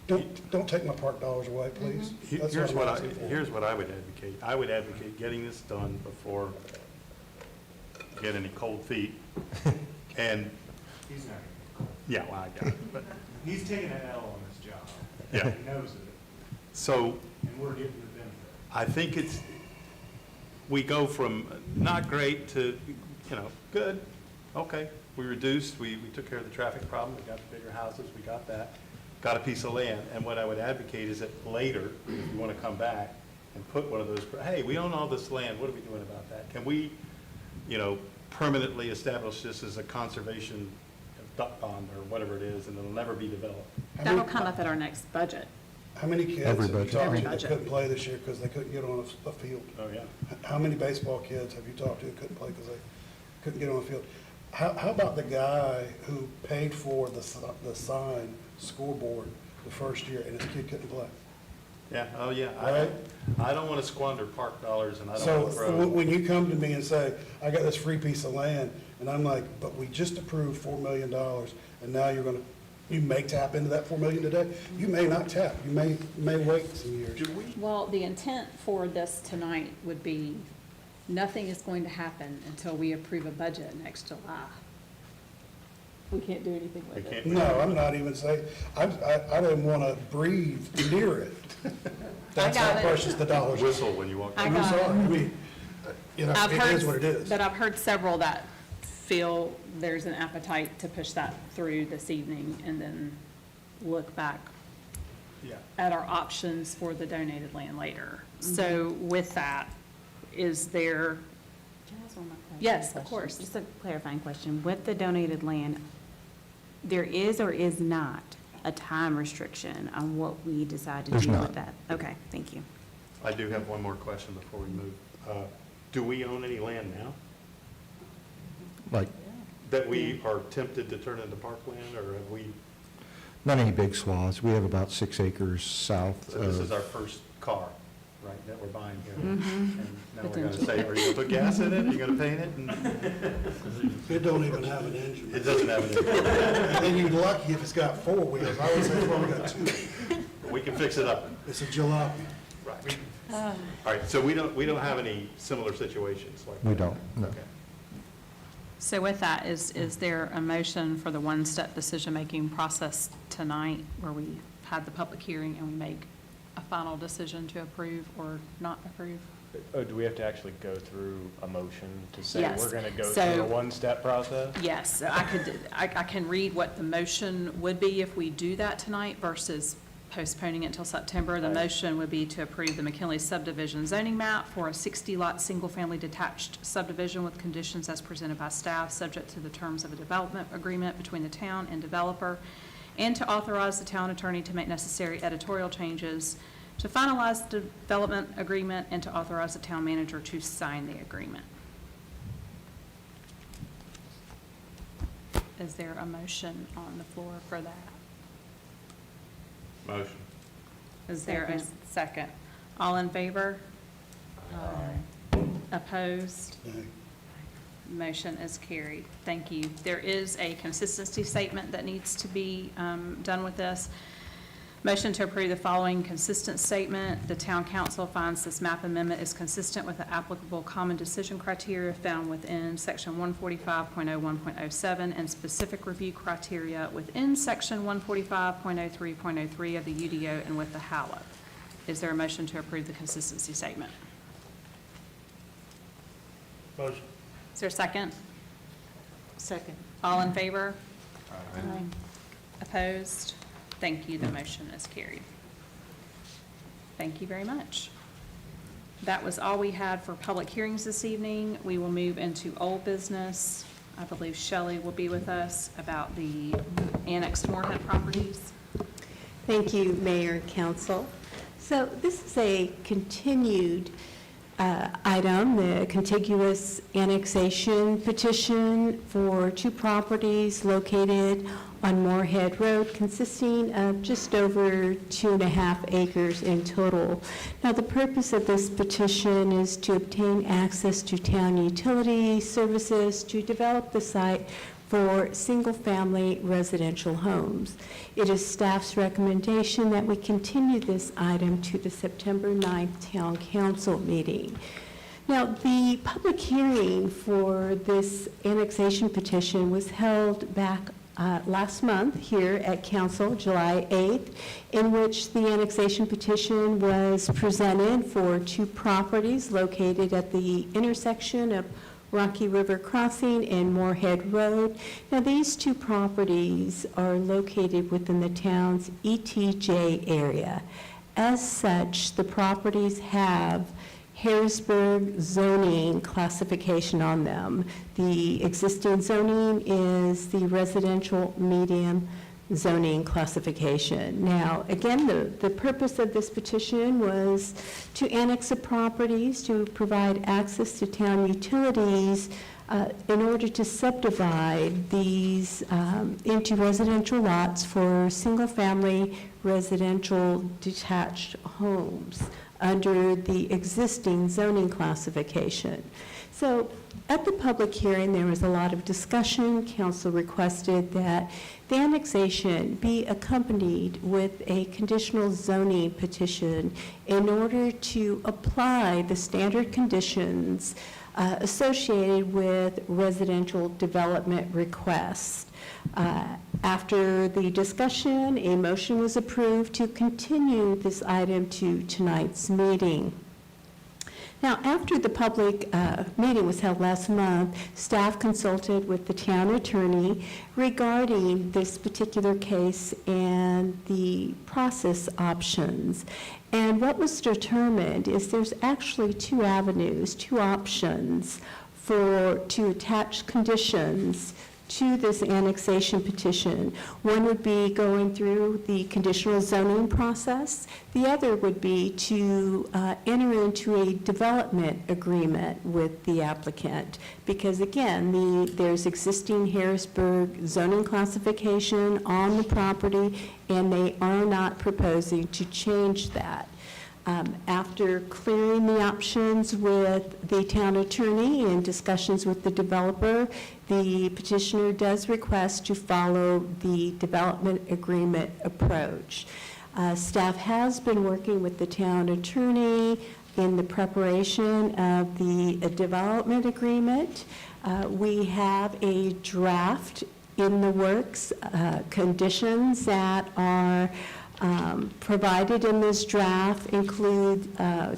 Don't take my park dollars away, please. That's Here's I'm what asking for. here's what I would advocate. I would advocate getting this done before you get any cold feet. And, He's not. yeah, well, I got it, but, He's taking an L on this job. Yeah. He knows it, so and we're getting the benefit. I think we go from not great to, good, okay. We reduced, we took care of the traffic problem, we got the bigger houses, we got that, got a piece of land. And what I would advocate is that later, if you want to come back and put one of those, hey, we own all this land, what are we doing about that? Can we, permanently establish this as a conservation duck pond or whatever it is, and it'll never be developed? That'll come up at our next budget. How many kids have Every you budget. talked Every to that budget. couldn't play this year because they couldn't get on a field? Oh, yeah. How many baseball kids have you talked to that couldn't play because they couldn't get on a field? How about the guy who paid for the sign scoreboard the first year and his kid couldn't play? Yeah, oh, yeah. Right. I don't want to squander park dollars, and I don't So want to throw. when you come to me and say, I got this free piece of land, and I'm like, but we just approved $4 million, and now you may tap into that $4 million today? You may not tap. You may wait some years. Well, the intent for this tonight would be, nothing is going to happen until we approve a budget next July. We can't do anything with it. No, I'm not even saying, I don't want to breathe near it. That's got how it. precious the dollars are. Whistle when you walk. I I'm got sorry. it. I mean, I've it heard is what it is. But I've heard several that feel there's an appetite to push that through this evening and then look back Yeah. at our options for the donated land later. Mm-hmm. So with that, is there, Can I ask one more clarifying Yes, of question? course. Just a clarifying question. With the donated land, there is or is not a time restriction on what we decide to There's do not. with that? Okay, thank you. I do have one more question before we move. Do we own any land now Like, that we are tempted to turn into parkland, or have we, not any big swaths. We have about 6 acres south so this is of, our first car, right, that we're buying here? Mm-hmm. And now we're going to say, are you going to put gas in it? Are you going to paint it? And It don't even have an engine. it doesn't have any. And you're lucky if it's got 4 wheels. I would say it's probably got 2. We can fix it up. It's a jalopy. Right. All right, so we don't have any similar situations like that? we don't, no. Okay. so with that, is there a motion for the one-step decision-making process tonight where we had the public hearing and we make a final decision to approve or not approve? Oh, do we have to actually go through a motion to say Yes. we're going to go So- through a one-step process? Yes, so I can read what the motion would be if we do that tonight versus postponing it until September. The motion would be to approve the McKinley subdivision zoning map for a 60-lot, single-family detached subdivision with conditions as presented by staff, subject to the terms of a development agreement between the town and developer, and to authorize the town attorney to make necessary editorial changes to finalize the development agreement and to authorize the town manager to sign the agreement. Is there a motion on the floor for that? Motion. Is there a second? All in favor? Opposed? Motion is carried. Thank you. There is a consistency statement that needs to be done with this. Motion to approve the following consistent statement. The town council finds this map amendment is consistent with the applicable common decision criteria found within section 145.01.07 and specific review criteria within section 145.03.03 of the UDO and with the HALO. Is there a motion to approve the consistency statement? Motion. Is there a second? Second. All in favor? Opposed? Thank you, the motion is carried. Thank you very much. That was all we had for public hearings this evening. We will move into old business. I believe Shelley will be with us about the annexed Moorhead properties. Thank you, Mayor and Council. So this is a continued item, the contiguous annexation petition for 2 properties located on Moorhead Road, consisting of just over 2.5 acres in total. Now, the purpose of this petition is to obtain access to town utility services to develop the site for single-family residential homes. It is staff's recommendation that we continue this item to the September 9th Town Council meeting. Now, the public hearing for this annexation petition was held back last month here at Council, July 8th, in which the annexation petition was presented for 2 properties located at the intersection of Rocky River Crossing and Moorhead Road. Now, these 2 properties are located within the town's ETJ area. As such, the properties have Harrisburg zoning classification on them. The existing zoning is the residential medium zoning classification. Now, again, the purpose of this petition was to annex the properties, to provide access to town utilities in order to subdivide these into residential lots for single-family residential detached homes under the existing zoning classification. So at the public hearing, there was a lot of discussion. Council requested that the annexation be accompanied with a conditional zoning petition in order to apply the standard conditions associated with residential development requests. After the discussion, a motion was approved to continue this item to tonight's meeting. Now, after the public meeting was held last month, staff consulted with the town attorney regarding this particular case and the process options. And what was determined is there's actually 2 avenues, 2 options to attach conditions to this annexation petition. One would be going through the conditional zoning process. The other would be to enter into a development agreement with the applicant, because again, there's existing Harrisburg zoning classification on the property, and they are not proposing to change that. After clearing the options with the town attorney and discussions with the developer, the petitioner does request to follow the development agreement approach. Staff has been working with the town attorney in the preparation of the development agreement. We have a draft in the works, conditions that are provided in this draft include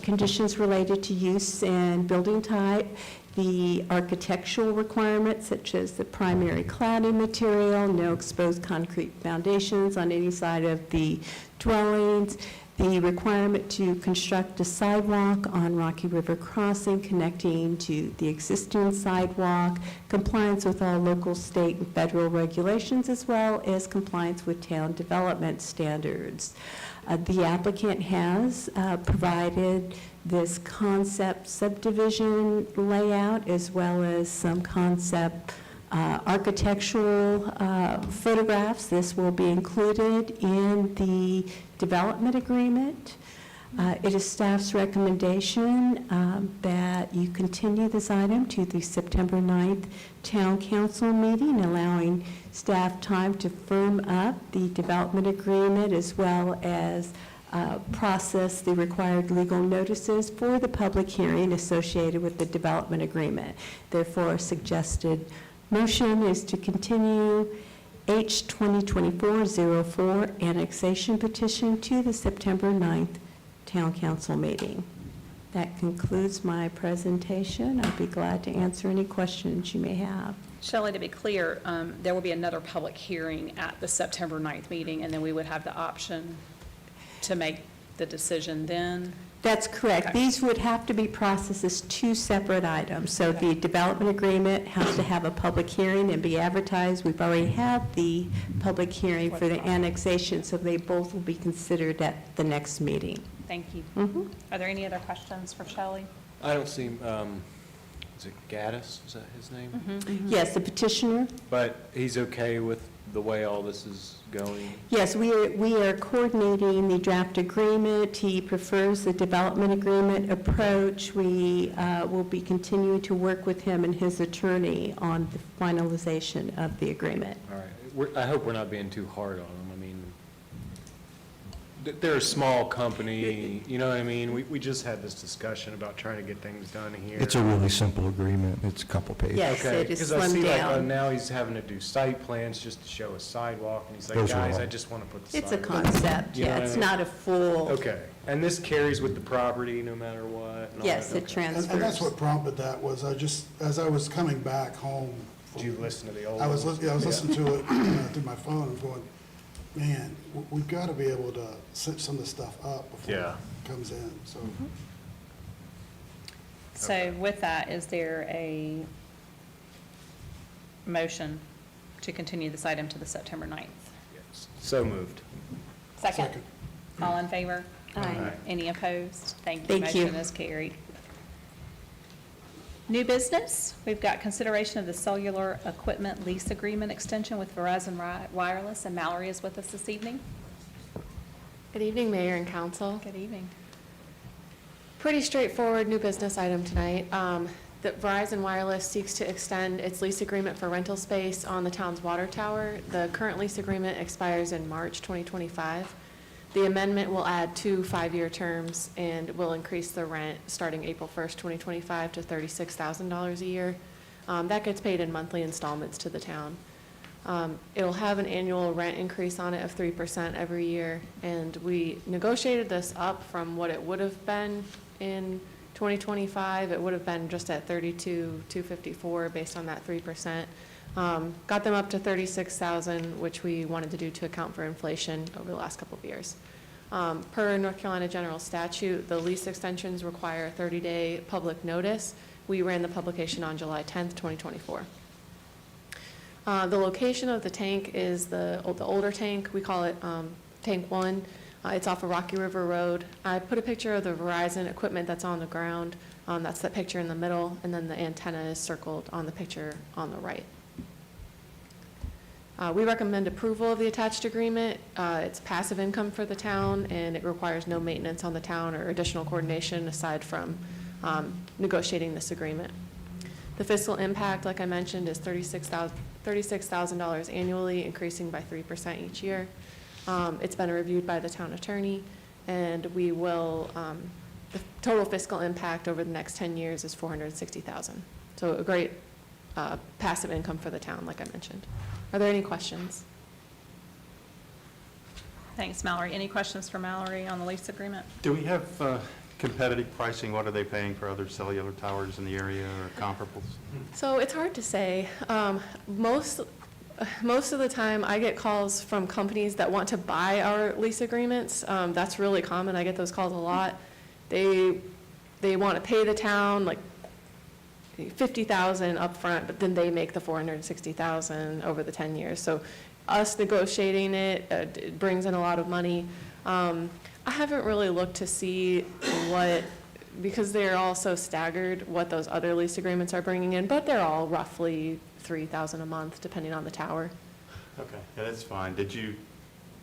conditions related to use and building type, the architectural requirements such as the primary cladding material, no exposed concrete foundations on any side of the dwellings, the requirement to construct a sidewalk on Rocky River Crossing connecting to the existing sidewalk, compliance with all local, state, and federal regulations, as well as compliance with town development standards. The applicant has provided this concept subdivision layout as well as some concept architectural photographs. This will be included in the development agreement. It is staff's recommendation that you continue this item to the September 9th Town Council meeting, allowing staff time to firm up the development agreement as well as process the required legal notices for the public hearing associated with the development agreement. Therefore, a suggested motion is to continue H 2024-04 annexation petition to the September 9th Town Council meeting. That concludes my presentation. I'd be glad to answer any questions you may have. Shelley, to be clear, there will be another public hearing at the September 9th meeting, and then we would have the option to make the decision then? That's correct. Okay. These would have to be processed as 2 separate items. So the development agreement has to have a public hearing and be advertised. We've already had the public hearing for the annexation, so they both will be considered at the next meeting. Thank you. Mm-hmm. Are there any other questions for Shelley? I don't see, is it Gaddis, is that his name? Yes, the petitioner. But he's okay with the way all this is going? Yes, we are coordinating the draft agreement. He prefers the development agreement approach. We will be continuing to work with him and his attorney on the finalization of the agreement. All right. I hope we're not being too hard on them. I mean, they're a small company, you know what I mean? We just had this discussion about trying to get things done here. It's a really simple agreement. It's a couple pages. Yes, Okay, it is because I see slimmed like, down. now he's having to do site plans just to show a sidewalk, and he's like, Those are guys, all- I just want to put the It's a sidewalk. concept, You know yeah, what I it's mean? not a full, Okay, and this carries with the property no matter what? and all yes, that? it Okay. transfers. And that's what prompted that, was I just, as I was coming back home. Did you listen to the old I was, ones? I was Yeah. listening to it through my phone, and going, man, we've got to be able to set some of this stuff up before Yeah. it comes in, so. So with that, is there a motion to continue this item to the September 9th? So moved. Second. All in favor? Aye. Any opposed? Thank you. Thank you. Motion is carried. New business, we've got consideration of the cellular equipment lease agreement extension with Verizon Wireless, and Mallory is with us this evening. Good evening, Mayor and Council. Good evening. Pretty straightforward new business item tonight. That Verizon Wireless seeks to extend its lease agreement for rental space on the town's water tower. The current lease agreement expires in March 2025. The amendment will add 2 5-year terms and will increase the rent starting April 1st, 2025 to $36,000 a year. That gets paid in monthly installments to the town. It'll have an annual rent increase on it of 3% every year, and we negotiated this up from what it would have been in 2025. It would have been just at $32,254 based on that 3%. Got them up to $36,000, which we wanted to do to account for inflation over the last couple of years. Per North Carolina general statute, the lease extensions require a 30-day public notice. We ran the publication on July 10th, 2024. The location of the tank is the older tank. We call it Tank 1. It's off of Rocky River Road. I put a picture of the Verizon equipment that's on the ground. That's the picture in the middle, and then the antenna is circled on the picture on the right. We recommend approval of the attached agreement. It's passive income for the town, and it requires no maintenance on the town or additional coordination aside from negotiating this agreement. The fiscal impact, like I mentioned, is $36,000 annually, increasing by 3% each year. It's been reviewed by the town attorney, and we will, the total fiscal impact over the next 10 years is $460,000. So a great passive income for the town, like I mentioned. Are there any questions? Thanks, Mallory. Any questions for Mallory on the lease agreement? Do we have competitive pricing? What are they paying for other cellular towers in the area or comparables? So it's hard to say. Most of the time, I get calls from companies that want to buy our lease agreements. That's really common. I get those calls a lot. They want to pay the town like $50,000 upfront, but then they make the $460,000 over the 10 years. So us negotiating it brings in a lot of money. I haven't really looked to see what, because they're all so staggered, what those other lease agreements are bringing in, but they're all roughly $3,000 a month, depending on the tower. Okay, yeah, that's fine. Did you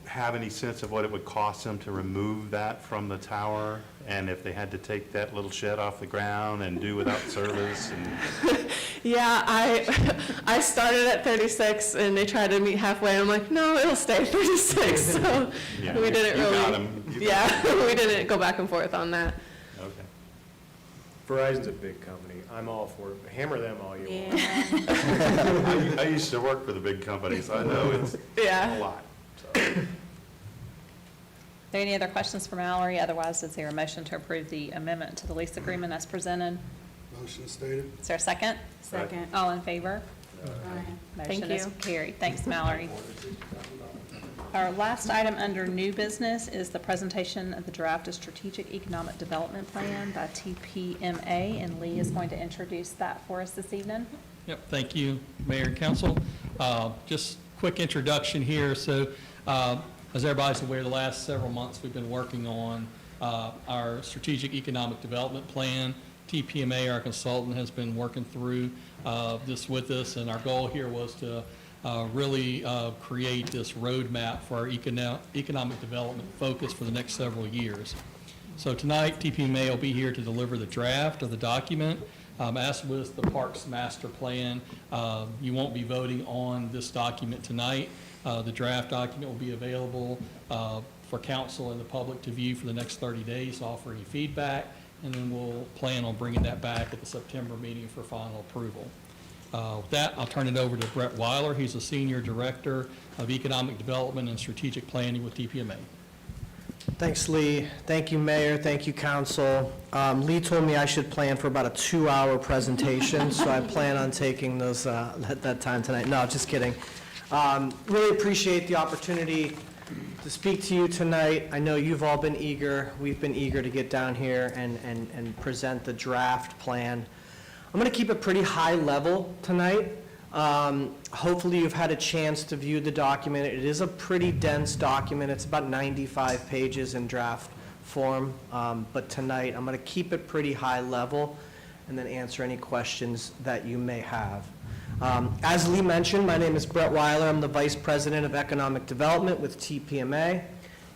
have any sense of what it would cost them to remove that from the tower? And if they had to take that little shed off the ground and do without service? And Yeah, I started at 36 and they tried to meet halfway. I'm like, no, it'll stay 36. So Yeah, we didn't you really. got 'em. You Yeah, got 'em. we didn't go back and forth on that. Okay. Verizon's a big company. I'm all for it. Hammer them all you want. I used to work for the big companies. I know it's Yeah. a lot. Are there any other questions for Mallory? Otherwise, is there a motion to approve the amendment to the lease agreement as presented? Motion stated. Is there a second? Second. All in favor? Thank Motion is you. carried. Thanks, Mallory. Our last item under new business is the presentation of the draft of Strategic Economic Development Plan by TPMA, and Lee is going to introduce that for us this evening. Yep, thank you, Mayor and Council. Just quick introduction here. So as everybody's aware, the last several months we've been working on our Strategic Economic Development Plan. TPMA, our consultant, has been working through this with us, and our goal here was to really create this roadmap for our economic development focus for the next several years. So tonight, TPMA will be here to deliver the draft of the document. As with the Parks Master Plan, you won't be voting on this document tonight. The draft document will be available for council and the public to view for the next 30 days, offer any feedback, and then we'll plan on bringing that back at the September meeting for final approval. With that, I'll turn it over to Brett Weiler. He's the Senior Director of Economic Development and Strategic Planning with TPMA. Thanks, Lee. Thank you, Mayor. Thank you, Council. Lee told me I should plan for about a 2-hour presentation, so I plan on taking those that time tonight. No, just kidding. Really appreciate the opportunity to speak to you tonight. I know you've all been eager. We've been eager to get down here and present the draft plan. I'm going to keep it pretty high level tonight. Hopefully you've had a chance to view the document. It is a pretty dense document. It's about 95 pages in draft form. But tonight I'm going to keep it pretty high level and then answer any questions that you may have. As Lee mentioned, my name is Brett Weiler. I'm the Vice President of Economic Development with TPMA.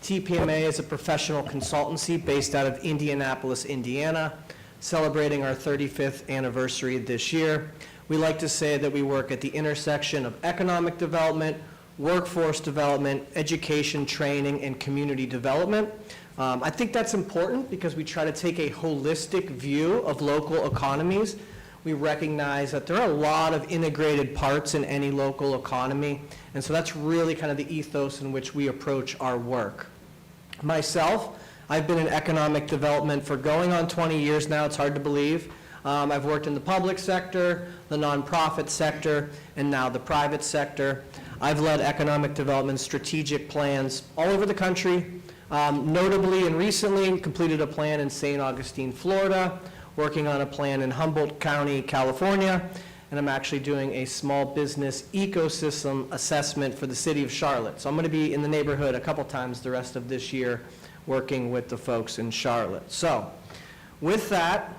TPMA is a professional consultancy based out of Indianapolis, Indiana, celebrating our 35th anniversary this year. We like to say that we work at the intersection of economic development, workforce development, education, training, and community development. I think that's important because we try to take a holistic view of local economies. We recognize that there are a lot of integrated parts in any local economy, and so that's really kind of the ethos in which we approach our work. Myself, I've been in economic development for going on 20 years now. It's hard to believe. I've worked in the public sector, the nonprofit sector, and now the private sector. I've led economic development strategic plans all over the country. Notably and recently completed a plan in St. Augustine, Florida, working on a plan in Humboldt County, California, and I'm actually doing a small business ecosystem assessment for the city of Charlotte. So I'm going to be in the neighborhood a couple times the rest of this year working with the folks in Charlotte. So with that,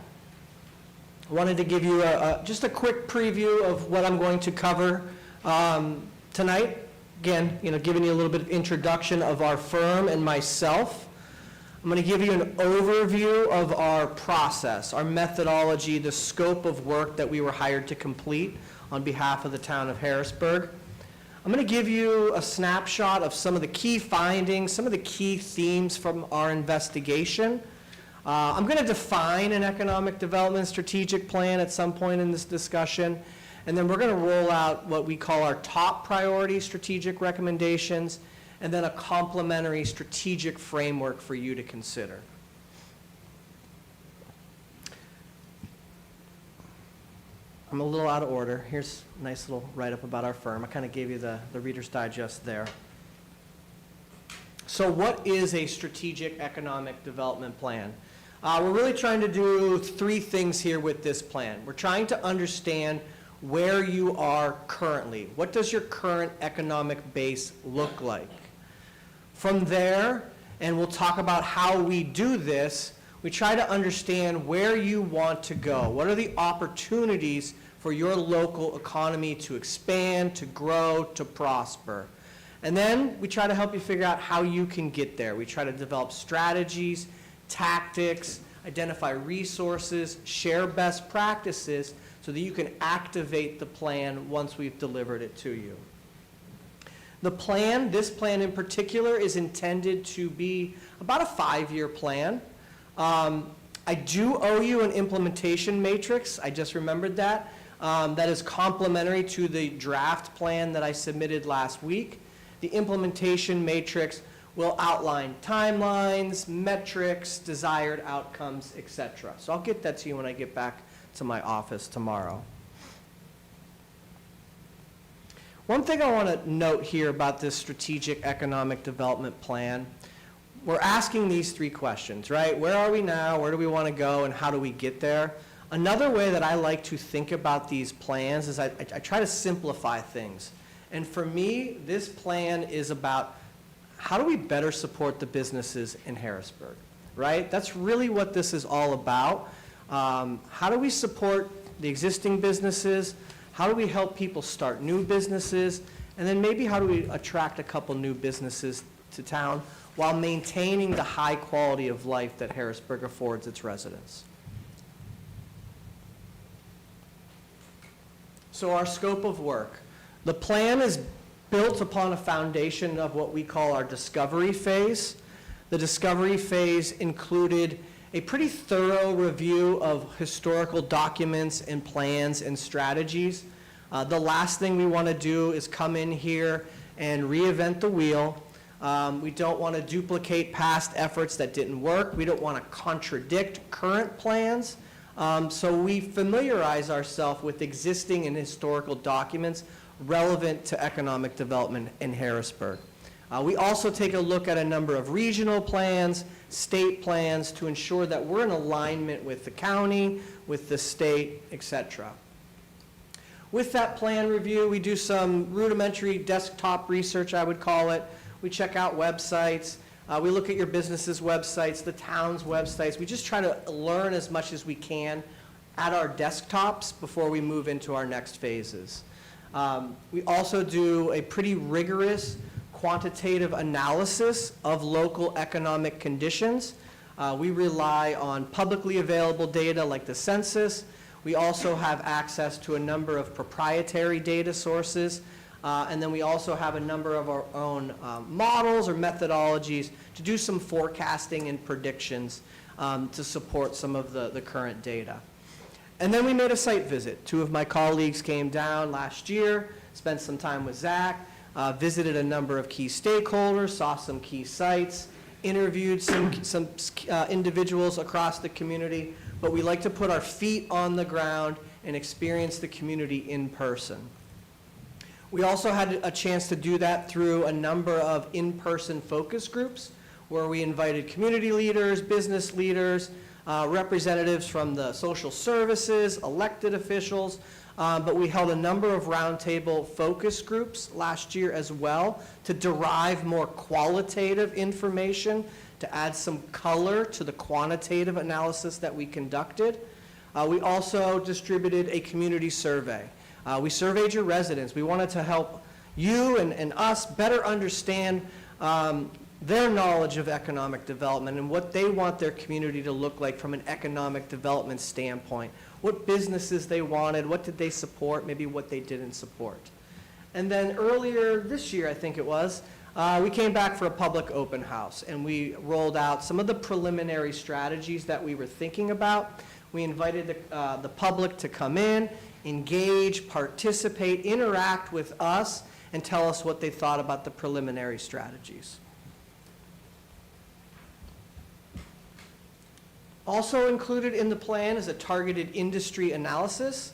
I wanted to give you just a quick preview of what I'm going to cover tonight. Again, giving you a little bit of introduction of our firm and myself. I'm going to give you an overview of our process, our methodology, the scope of work that we were hired to complete on behalf of the town of Harrisburg. I'm going to give you a snapshot of some of the key findings, some of the key themes from our investigation. I'm going to define an economic development strategic plan at some point in this discussion, and then we're going to roll out what we call our top priority strategic recommendations, and then a complementary strategic framework for you to consider. I'm a little out of order. Here's a nice little write-up about our firm. I kind of gave you the Reader's Digest there. So what is a strategic economic development plan? We're really trying to do 3 things here with this plan. We're trying to understand where you are currently. What does your current economic base look like? From there, and we'll talk about how we do this, we try to understand where you want to go. What are the opportunities for your local economy to expand, to grow, to prosper? And then we try to help you figure out how you can get there. We try to develop strategies, tactics, identify resources, share best practices so that you can activate the plan once we've delivered it to you. The plan, this plan in particular, is intended to be about a 5-year plan. I do owe you an implementation matrix. I just remembered that. That is complementary to the draft plan that I submitted last week. The implementation matrix will outline timelines, metrics, desired outcomes, etc. So I'll get that to you when I get back to my office tomorrow. One thing I want to note here about this strategic economic development plan, we're asking these 3 questions, right? Where are we now? Where do we want to go? And how do we get there? Another way that I like to think about these plans is I try to simplify things. And for me, this plan is about how do we better support the businesses in Harrisburg, right? That's really what this is all about. How do we support the existing businesses? How do we help people start new businesses? And then maybe how do we attract a couple new businesses to town while maintaining the high quality of life that Harrisburg affords its residents? So our scope of work. The plan is built upon a foundation of what we call our discovery phase. The discovery phase included a pretty thorough review of historical documents and plans and strategies. The last thing we want to do is come in here and reinvent the wheel. We don't want to duplicate past efforts that didn't work. We don't want to contradict current plans. So we familiarize ourselves with existing and historical documents relevant to economic development in Harrisburg. We also take a look at a number of regional plans, state plans, to ensure that we're in alignment with the county, with the state, etc. With that plan review, we do some rudimentary desktop research, I would call it. We check out websites. We look at your business's websites, the town's websites. We just try to learn as much as we can at our desktops before we move into our next phases. We also do a pretty rigorous quantitative analysis of local economic conditions. We rely on publicly available data like the census. We also have access to a number of proprietary data sources. And then we also have a number of our own models or methodologies to do some forecasting and predictions to support some of the current data. And then we made a site visit. Two of my colleagues came down last year, spent some time with Zach, visited a number of key stakeholders, saw some key sites, interviewed some individuals across the community, but we like to put our feet on the ground and experience the community in person. We also had a chance to do that through a number of in-person focus groups where we invited community leaders, business leaders, representatives from the social services, elected officials, but we held a number of roundtable focus groups last year as well to derive more qualitative information, to add some color to the quantitative analysis that we conducted. We also distributed a community survey. We surveyed your residents. We wanted to help you and us better understand their knowledge of economic development and what they want their community to look like from an economic development standpoint. What businesses they wanted, what did they support, maybe what they didn't support. And then earlier this year, I think it was, we came back for a public open house and we rolled out some of the preliminary strategies that we were thinking about. We invited the public to come in, engage, participate, interact with us, and tell us what they thought about the preliminary strategies. Also included in the plan is a targeted industry analysis.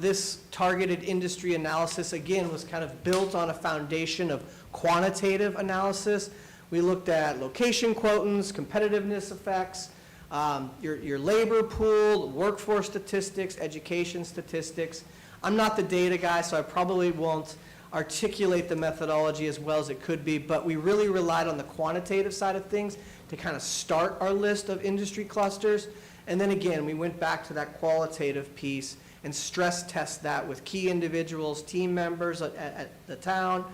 This targeted industry analysis, again, was kind of built on a foundation of quantitative analysis. We looked at location quotants, competitiveness effects, your labor pool, workforce statistics, education statistics. I'm not the data guy, so I probably won't articulate the methodology as well as it could be, but we really relied on the quantitative side of things to kind of start our list of industry clusters. And then again, we went back to that qualitative piece and stress test that with key individuals, team members at the town,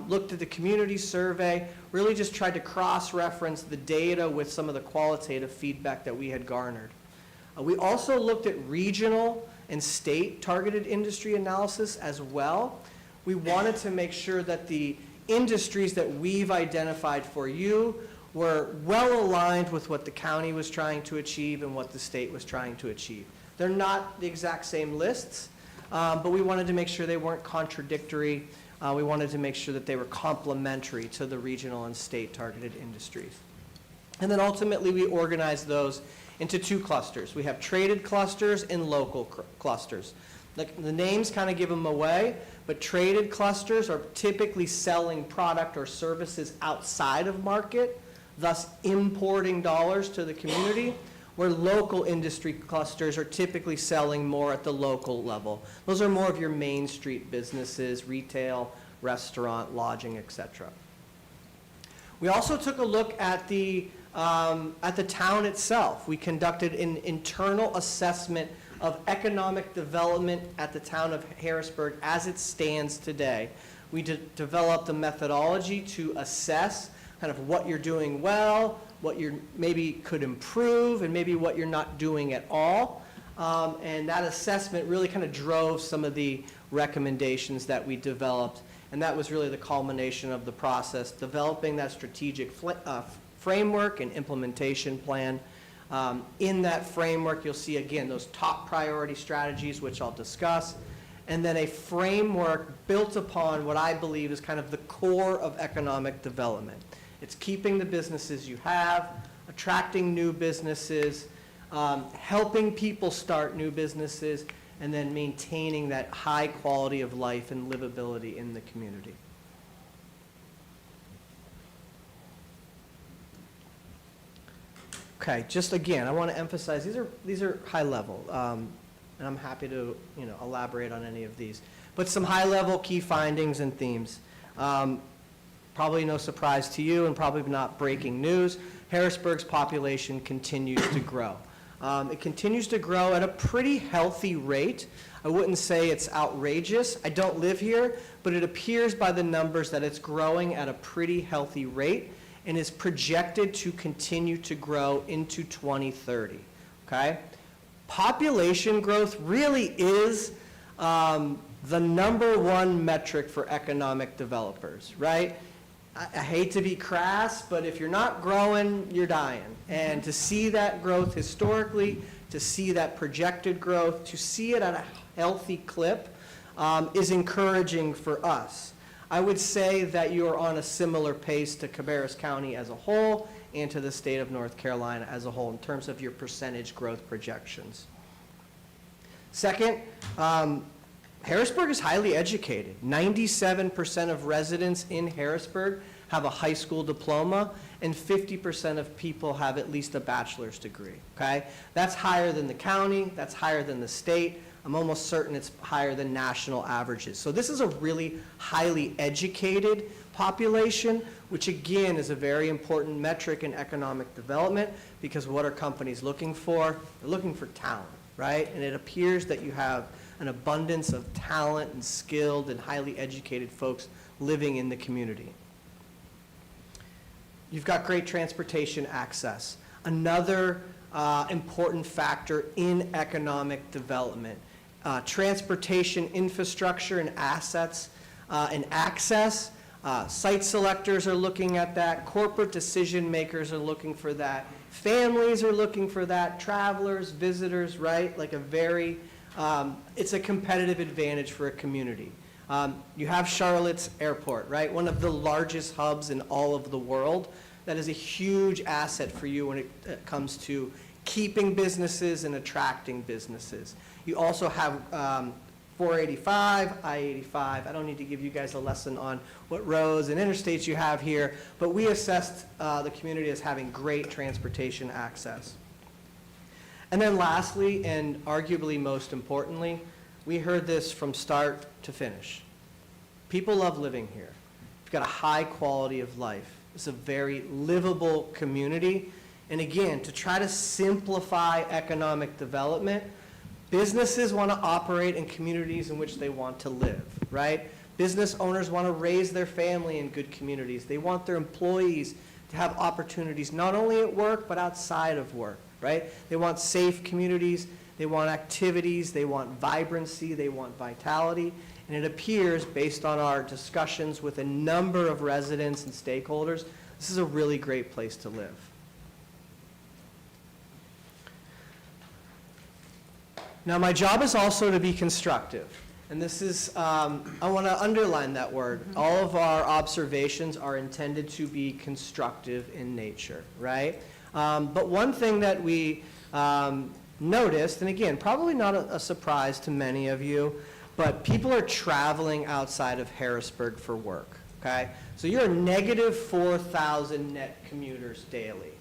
looked at the community survey, really just tried to cross-reference the data with some of the qualitative feedback that we had garnered. We also looked at regional and state targeted industry analysis as well. We wanted to make sure that the industries that we've identified for you were well aligned with what the county was trying to achieve and what the state was trying to achieve. They're not the exact same lists, but we wanted to make sure they weren't contradictory. We wanted to make sure that they were complementary to the regional and state targeted industries. And then ultimately we organized those into two clusters. We have traded clusters and local clusters. The names kind of give them away, but traded clusters are typically selling product or services outside of market, thus importing dollars to the community, where local industry clusters are typically selling more at the local level. Those are more of your Main Street businesses, retail, restaurant, lodging, etc. We also took a look at the town itself. We conducted an internal assessment of economic development at the town of Harrisburg as it stands today. We developed a methodology to assess kind of what you're doing well, what you're maybe could improve, and maybe what you're not doing at all. And that assessment really kind of drove some of the recommendations that we developed. And that was really the culmination of the process, developing that strategic framework and implementation plan. In that framework, you'll see, again, those top priority strategies, which I'll discuss, and then a framework built upon what I believe is kind of the core of economic development. It's keeping the businesses you have, attracting new businesses, helping people start new businesses, and then maintaining that high quality of life and livability in the community. Okay, just again, I want to emphasize, these are high level, and I'm happy to, elaborate on any of these. But some high level key findings and themes. Probably no surprise to you and probably not breaking news. Harrisburg's population continues to grow. It continues to grow at a pretty healthy rate. I wouldn't say it's outrageous. I don't live here, but it appears by the numbers that it's growing at a pretty healthy rate and is projected to continue to grow into 2030, okay? Population growth really is the #1 metric for economic developers, right? I hate to be crass, but if you're not growing, you're dying. And to see that growth historically, to see that projected growth, to see it at a healthy clip is encouraging for us. I would say that you are on a similar pace to Cabarrus County as a whole and to the state of North Carolina as a whole in terms of your percentage growth projections. Second, Harrisburg is highly educated. 97% of residents in Harrisburg have a high school diploma, and 50% of people have at least a bachelor's degree, okay? That's higher than the county, that's higher than the state. I'm almost certain it's higher than national averages. So this is a really highly educated population, which again is a very important metric in economic development, because what are companies looking for? They're looking for talent, right? And it appears that you have an abundance of talent and skilled and highly educated folks living in the community. You've got great transportation access. Another important factor in economic development. Transportation infrastructure and assets and access. Site selectors are looking at that. Corporate decision makers are looking for that. Families are looking for that. Travelers, visitors, right? Like a very, it's a competitive advantage for a community. You have Charlotte's Airport, right? One of the largest hubs in all of the world. That is a huge asset for you when it comes to keeping businesses and attracting businesses. You also have 485, I-85. I don't need to give you guys a lesson on what roads and interstates you have here, but we assessed the community as having great transportation access. And then lastly, and arguably most importantly, we heard this from start to finish. People love living here. You've got a high quality of life. It's a very livable community. And again, to try to simplify economic development, businesses want to operate in communities in which they want to live, right? Business owners want to raise their family in good communities. They want their employees to have opportunities not only at work, but outside of work, right? They want safe communities. They want activities. They want vibrancy. They want vitality. And it appears, based on our discussions with a number of residents and stakeholders, this is a really great place to live. Now, my job is also to be constructive. And this is, I want to underline that word. All of our observations are intended to be constructive in nature, right? But one thing that we noticed, and again, probably not a surprise to many of you, but people are traveling outside of Harrisburg for work, okay? So you're a negative 4,000 net commuters daily,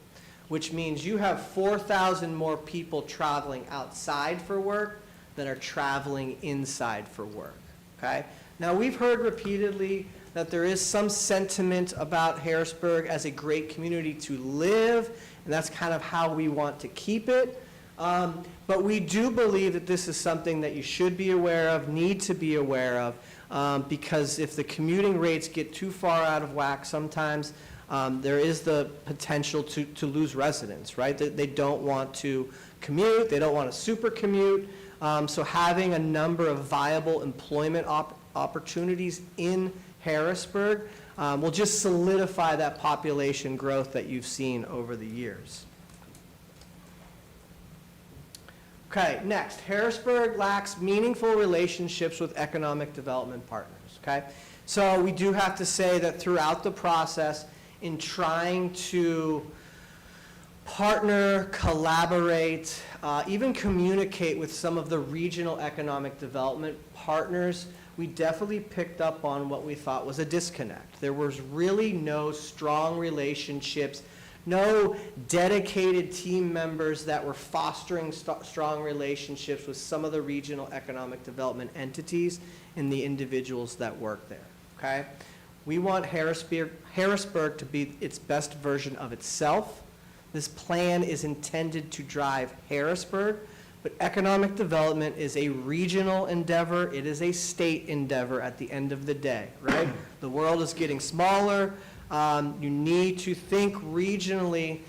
which means you have 4,000 more people traveling outside for work than are traveling inside for work, okay? Now, we've heard repeatedly that there is some sentiment about Harrisburg as a great community to live, and that's kind of how we want to keep it. But we do believe that this is something that you should be aware of, need to be aware of. because if the commuting rates get too far out of whack, sometimes there is the potential to lose residents, right? They don't want to commute, they don't want to super commute. So having a number of viable employment opportunities in Harrisburg will just solidify that population growth that you've seen over the years. Okay, next, Harrisburg lacks meaningful relationships with economic development partners, okay? So we do have to say that throughout the process, in trying to partner, collaborate, even communicate with some of the regional economic development partners, we definitely picked up on what we thought was a disconnect. There was really no strong relationships, no dedicated team members that were fostering strong relationships with some of the regional economic development entities and the individuals that work there, okay? We want Harrisburg to be its best version of itself. This plan is intended to drive Harrisburg, but economic development is a regional endeavor. It is a state endeavor at the end of the day, right? The world is getting smaller. You need to think regionally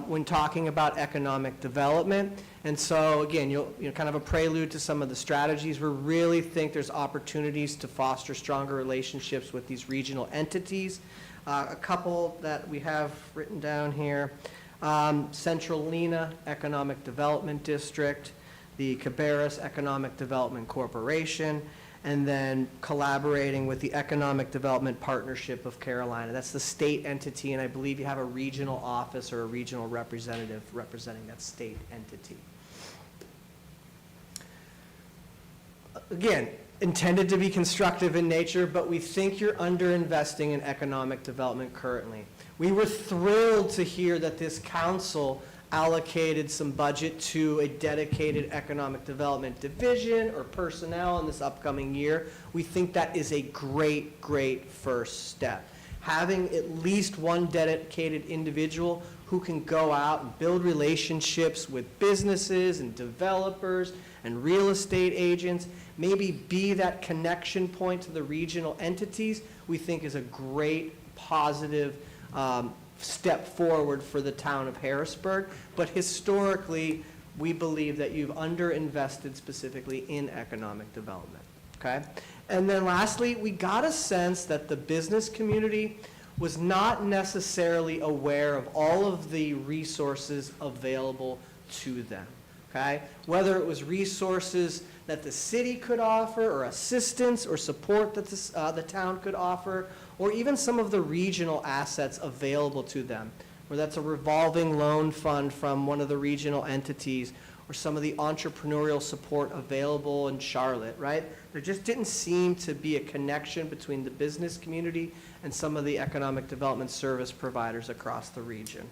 when talking about economic development. And so, again, kind of a prelude to some of the strategies. We really think there's opportunities to foster stronger relationships with these regional entities. A couple that we have written down here. Central Lena Economic Development District, the Cabarrus Economic Development Corporation, and then collaborating with the Economic Development Partnership of Carolina. That's the state entity, and I believe you have a regional office or a regional representative representing that state entity. Again, intended to be constructive in nature, but we think you're underinvesting in economic development currently. We were thrilled to hear that this council allocated some budget to a dedicated economic development division or personnel in this upcoming year. We think that is a great, great first step. Having at least one dedicated individual who can go out and build relationships with businesses and developers and real estate agents, maybe be that connection point to the regional entities, we think is a great positive step forward for the town of Harrisburg. But historically, we believe that you've underinvested specifically in economic development, okay? And then lastly, we got a sense that the business community was not necessarily aware of all of the resources available to them, okay? Whether it was resources that the city could offer, or assistance or support that the town could offer, or even some of the regional assets available to them, whether that's a revolving loan fund from one of the regional entities, or some of the entrepreneurial support available in Charlotte, right? There just didn't seem to be a connection between the business community and some of the economic development service providers across the region.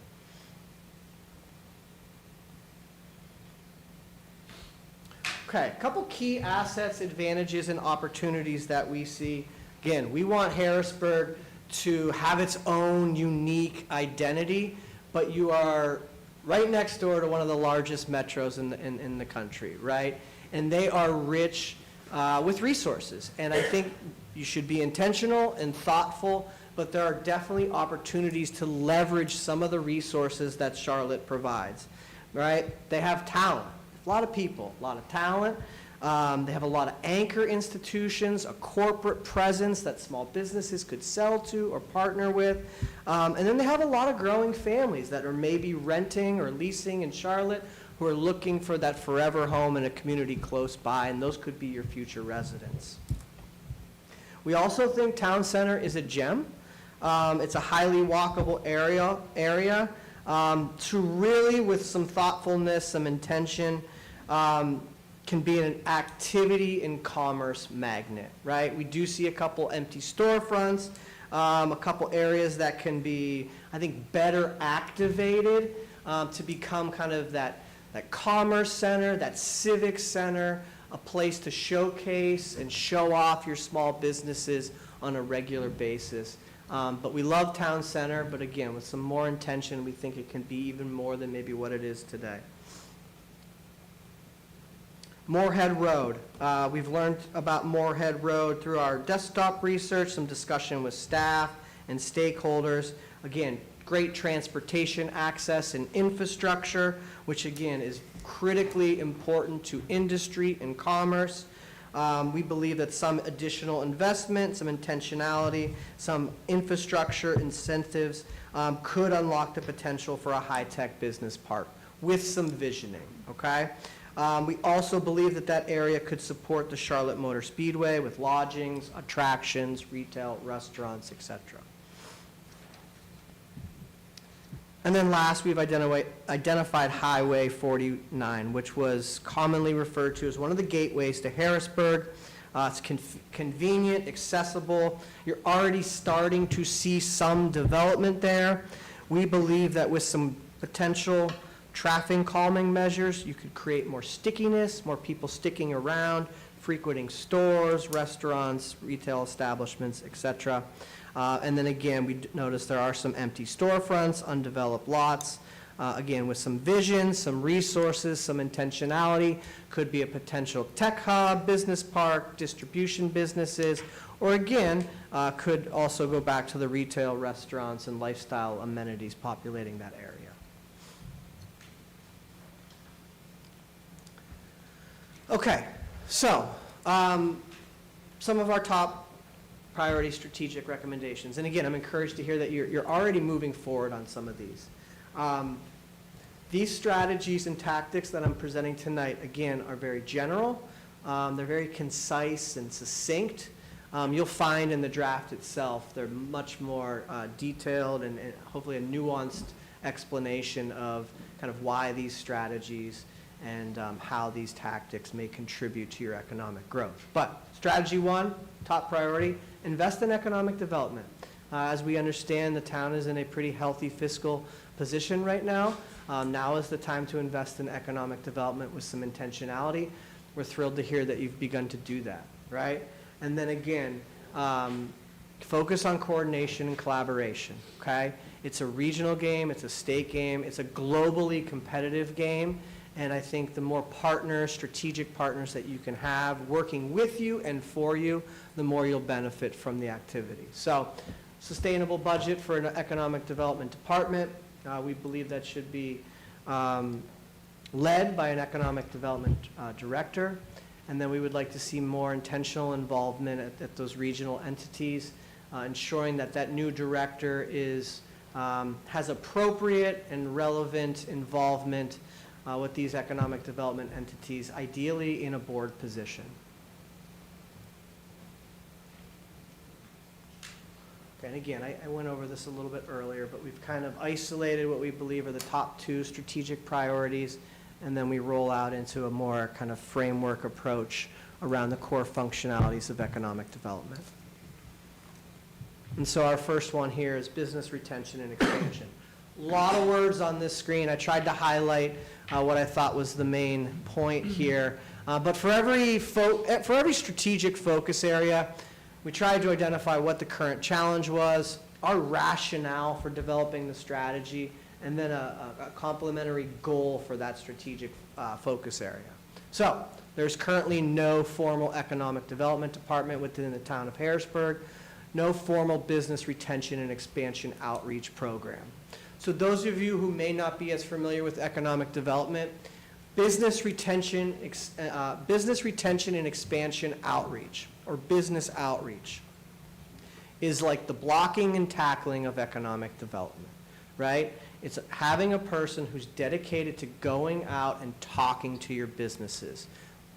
Okay, a couple key assets, advantages, and opportunities that we see. Again, we want Harrisburg to have its own unique identity, but you are right next door to one of the largest metros in the country, right? And they are rich with resources. And I think you should be intentional and thoughtful, but there are definitely opportunities to leverage some of the resources that Charlotte provides, right? They have talent. A lot of people, a lot of talent. They have a lot of anchor institutions, a corporate presence that small businesses could sell to or partner with. And then they have a lot of growing families that are maybe renting or leasing in Charlotte who are looking for that forever home in a community close by, and those could be your future residents. We also think Town Center is a gem. It's a highly walkable area. To really, with some thoughtfulness, some intention, can be an activity and commerce magnet, right? We do see a couple empty storefronts, a couple areas that can be, I think, better activated to become kind of that commerce center, that civic center, a place to showcase and show off your small businesses on a regular basis. But we love Town Center, but again, with some more intention, we think it can be even more than maybe what it is today. Moorhead Road. We've learned about Moorhead Road through our desktop research, some discussion with staff and stakeholders. Again, great transportation access and infrastructure, which again is critically important to industry and commerce. We believe that some additional investment, some intentionality, some infrastructure incentives could unlock the potential for a high-tech business park with some visioning, okay? We also believe that that area could support the Charlotte Motor Speedway with lodgings, attractions, retail, restaurants, et cetera. And then last, we've identified Highway 49, which was commonly referred to as one of the gateways to Harrisburg. It's convenient, accessible. You're already starting to see some development there. We believe that with some potential traffic calming measures, you could create more stickiness, more people sticking around, frequenting stores, restaurants, retail establishments, et cetera. And then again, we noticed there are some empty storefronts, undeveloped lots. Again, with some vision, some resources, some intentionality, could be a potential tech hub, business park, distribution businesses, or again, could also go back to the retail, restaurants, and lifestyle amenities populating that area. Okay, so some of our top priority strategic recommendations. And again, I'm encouraged to hear that you're already moving forward on some of these. These strategies and tactics that I'm presenting tonight, again, are very general. They're very concise and succinct. You'll find in the draft itself, they're much more detailed and hopefully a nuanced explanation of kind of why these strategies and how these tactics may contribute to your economic growth. But strategy one, top priority, invest in economic development. As we understand, the town is in a pretty healthy fiscal position right now. Now is the time to invest in economic development with some intentionality. We're thrilled to hear that you've begun to do that, right? And then again, focus on coordination and collaboration, okay? It's a regional game, it's a state game, it's a globally competitive game. And I think the more partners, strategic partners that you can have working with you and for you, the more you'll benefit from the activity. So, sustainable budget for an economic development department. We believe that should be led by an economic development director. And then we would like to see more intentional involvement at those regional entities, ensuring that that new director is, has appropriate and relevant involvement with these economic development entities, ideally in a board position. Okay, and again, I went over this a little bit earlier, but we've kind of isolated what we believe are the top 2 strategic priorities, and then we roll out into a more kind of framework approach around the core functionalities of economic development. And so our first one here is business retention and expansion. A lot of words on this screen. I tried to highlight what I thought was the main point here. But for every strategic focus area, we tried to identify what the current challenge was, our rationale for developing the strategy, and then a complementary goal for that strategic focus area. So there's currently no formal economic development department within the town of Harrisburg, no formal business retention and expansion outreach program. So those of you who may not be as familiar with economic development, business retention and expansion outreach, or business outreach, is like the blocking and tackling of economic development, right? It's having a person who's dedicated to going out and talking to your businesses,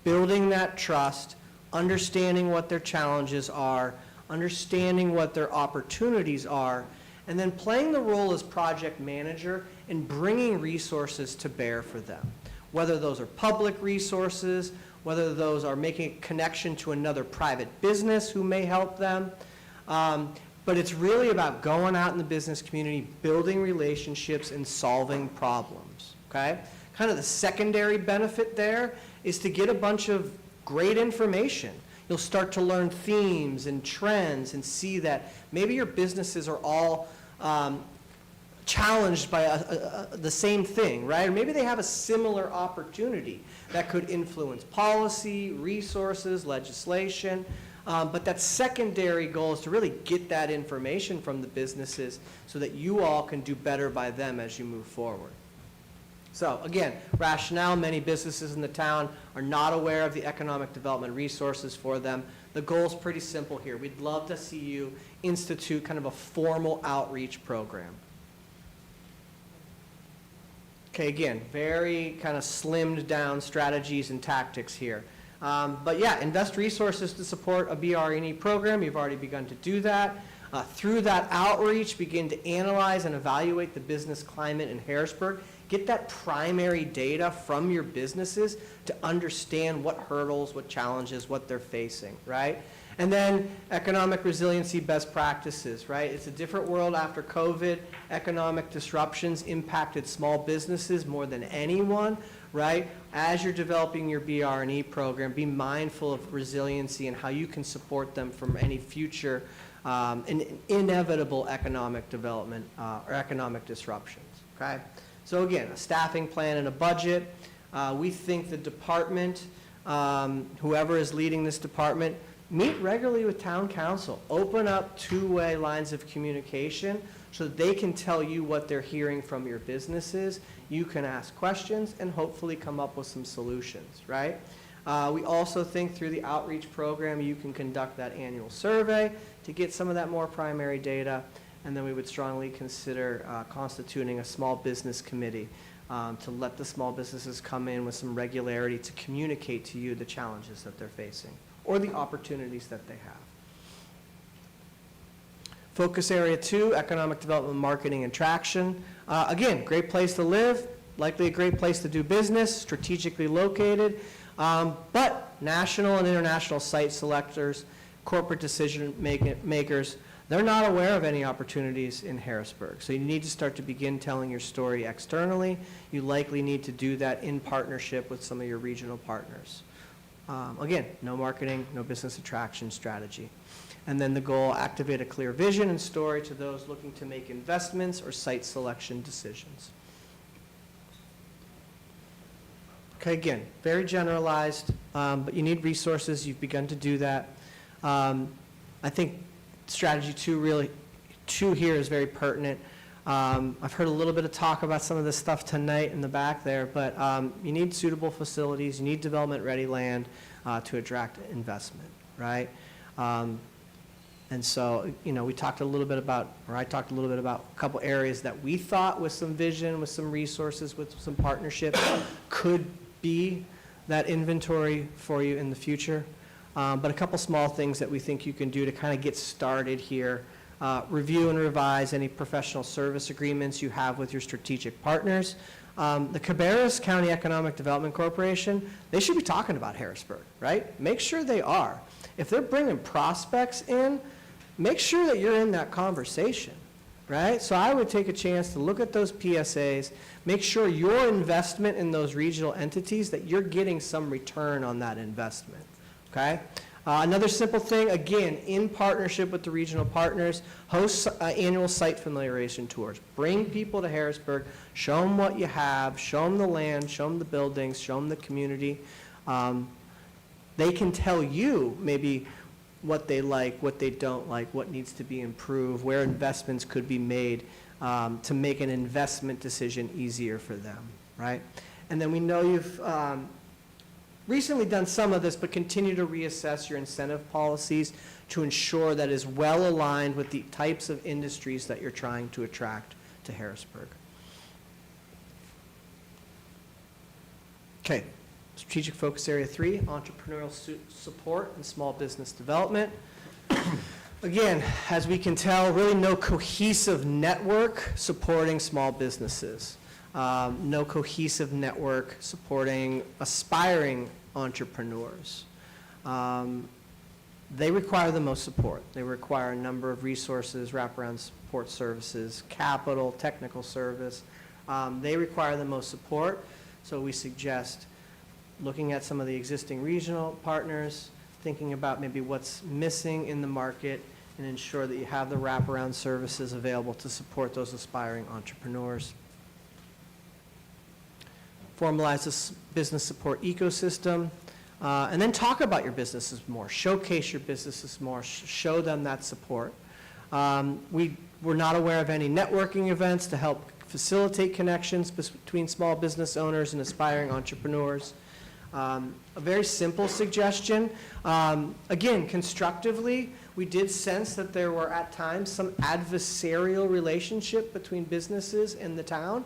building that trust, understanding what their challenges are, understanding what their opportunities are, and then playing the role as project manager and bringing resources to bear for them. Whether those are public resources, whether those are making a connection to another private business who may help them. But it's really about going out in the business community, building relationships and solving problems, okay? Kind of the secondary benefit there is to get a bunch of great information. You'll start to learn themes and trends and see that maybe your businesses are all challenged by the same thing, right? Or maybe they have a similar opportunity that could influence policy, resources, legislation. But that secondary goal is to really get that information from the businesses so that you all can do better by them as you move forward. So again, rationale, many businesses in the town are not aware of the economic development resources for them. The goal's pretty simple here. We'd love to see you institute kind of a formal outreach program. Okay, again, very kind of slimmed down strategies and tactics here. But yeah, invest resources to support a BRE program. You've already begun to do that. Through that outreach, begin to analyze and evaluate the business climate in Harrisburg. Get that primary data from your businesses to understand what hurdles, what challenges, what they're facing, right? And then economic resiliency best practices, right? It's a different world after COVID. Economic disruptions impacted small businesses more than anyone, right? As you're developing your BR&E program, be mindful of resiliency and how you can support them from any future inevitable economic development or economic disruptions, okay? So again, a staffing plan and a budget. We think the department, whoever is leading this department, meet regularly with town council. Open up two-way lines of communication so that they can tell you what they're hearing from your businesses. You can ask questions and hopefully come up with some solutions, right? We also think through the outreach program, you can conduct that annual survey to get some of that more primary data. And then we would strongly consider constituting a small business committee to let the small businesses come in with some regularity to communicate to you the challenges that they're facing or the opportunities that they have. Focus area 2, economic development, marketing, and traction. Again, great place to live, likely a great place to do business, strategically located, but national and international site selectors, corporate decision makers, they're not aware of any opportunities in Harrisburg. So you need to start to begin telling your story externally. You likely need to do that in partnership with some of your regional partners. Again, no marketing, no business attraction strategy. And then the goal, activate a clear vision and story to those looking to make investments or site selection decisions. Okay, again, very generalized, but you need resources. You've begun to do that. I think strategy 2 here is very pertinent. I've heard a little bit of talk about some of this stuff tonight in the back there, but you need suitable facilities, you need development-ready land to attract investment, right? And so, you know, we talked a little bit about, or I talked a little bit about a couple areas that we thought with some vision, with some resources, with some partnerships could be that inventory for you in the future. But a couple small things that we think you can do to kind of get started here. Review and revise any professional service agreements you have with your strategic partners. The Cabarrus County Economic Development Corporation, they should be talking about Harrisburg, right? Make sure they are. If they're bringing prospects in, make sure that you're in that conversation, right? So I would take a chance to look at those PSAs, make sure your investment in those regional entities, that you're getting some return on that investment. Okay? Another simple thing, again, in partnership with the regional partners, host annual site familiarization tours. Bring people to Harrisburg, show them what you have, show them the land, show them the buildings, show them the community. They can tell you maybe what they like, what they don't like, what needs to be improved, where investments could be made to make an investment decision easier for them, right? And then we know you've recently done some of this, but continue to reassess your incentive policies to ensure that is well aligned with the types of industries that you're trying to attract to Harrisburg. Okay, strategic focus area 3, entrepreneurial support and small business development. Again, as we can tell, really no cohesive network supporting small businesses. No cohesive network supporting aspiring entrepreneurs. They require the most support. They require a number of resources, wraparound support services, capital, technical service. They require the most support, so we suggest looking at some of the existing regional partners, thinking about maybe what's missing in the market, and ensure that you have the wraparound services available to support those aspiring entrepreneurs. Formalize this business support ecosystem, and then talk about your businesses more, showcase your businesses more, show them that support. We're not aware of any networking events to help facilitate connections between small business owners and aspiring entrepreneurs. A very simple suggestion, again, constructively, we did sense that there were at times some adversarial relationship between businesses in the town.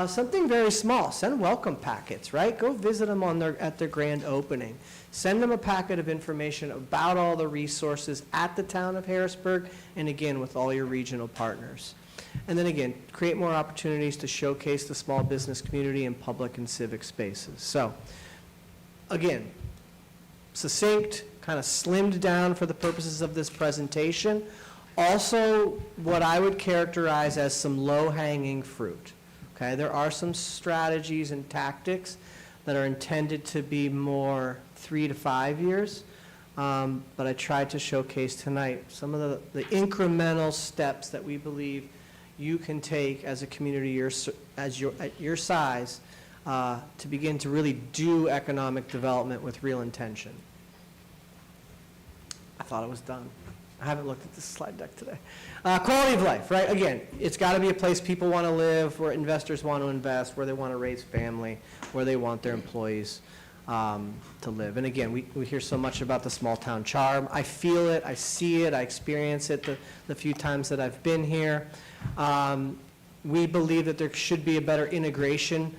Something very small, send welcome packets, right? Go visit them at their grand opening. Send them a packet of information about all the resources at the town of Harrisburg, and again, with all your regional partners. And then again, create more opportunities to showcase the small business community in public and civic spaces. So, again, succinct, kind of slimmed down for the purposes of this presentation. Also, what I would characterize as some low-hanging fruit. Okay, there are some strategies and tactics that are intended to be more 3 to 5 years, but I tried to showcase tonight some of the incremental steps that we believe you can take as a community at your size to begin to really do economic development with real intention. I thought it was done. I haven't looked at this slide deck today. Quality of life, right? Again, it's got to be a place people want to live, where investors want to invest, where they want to raise family, where they want their employees to live. And again, we hear so much about the small town charm. I feel it, I see it, I experience it the few times that I've been here. We believe that there should be a better integration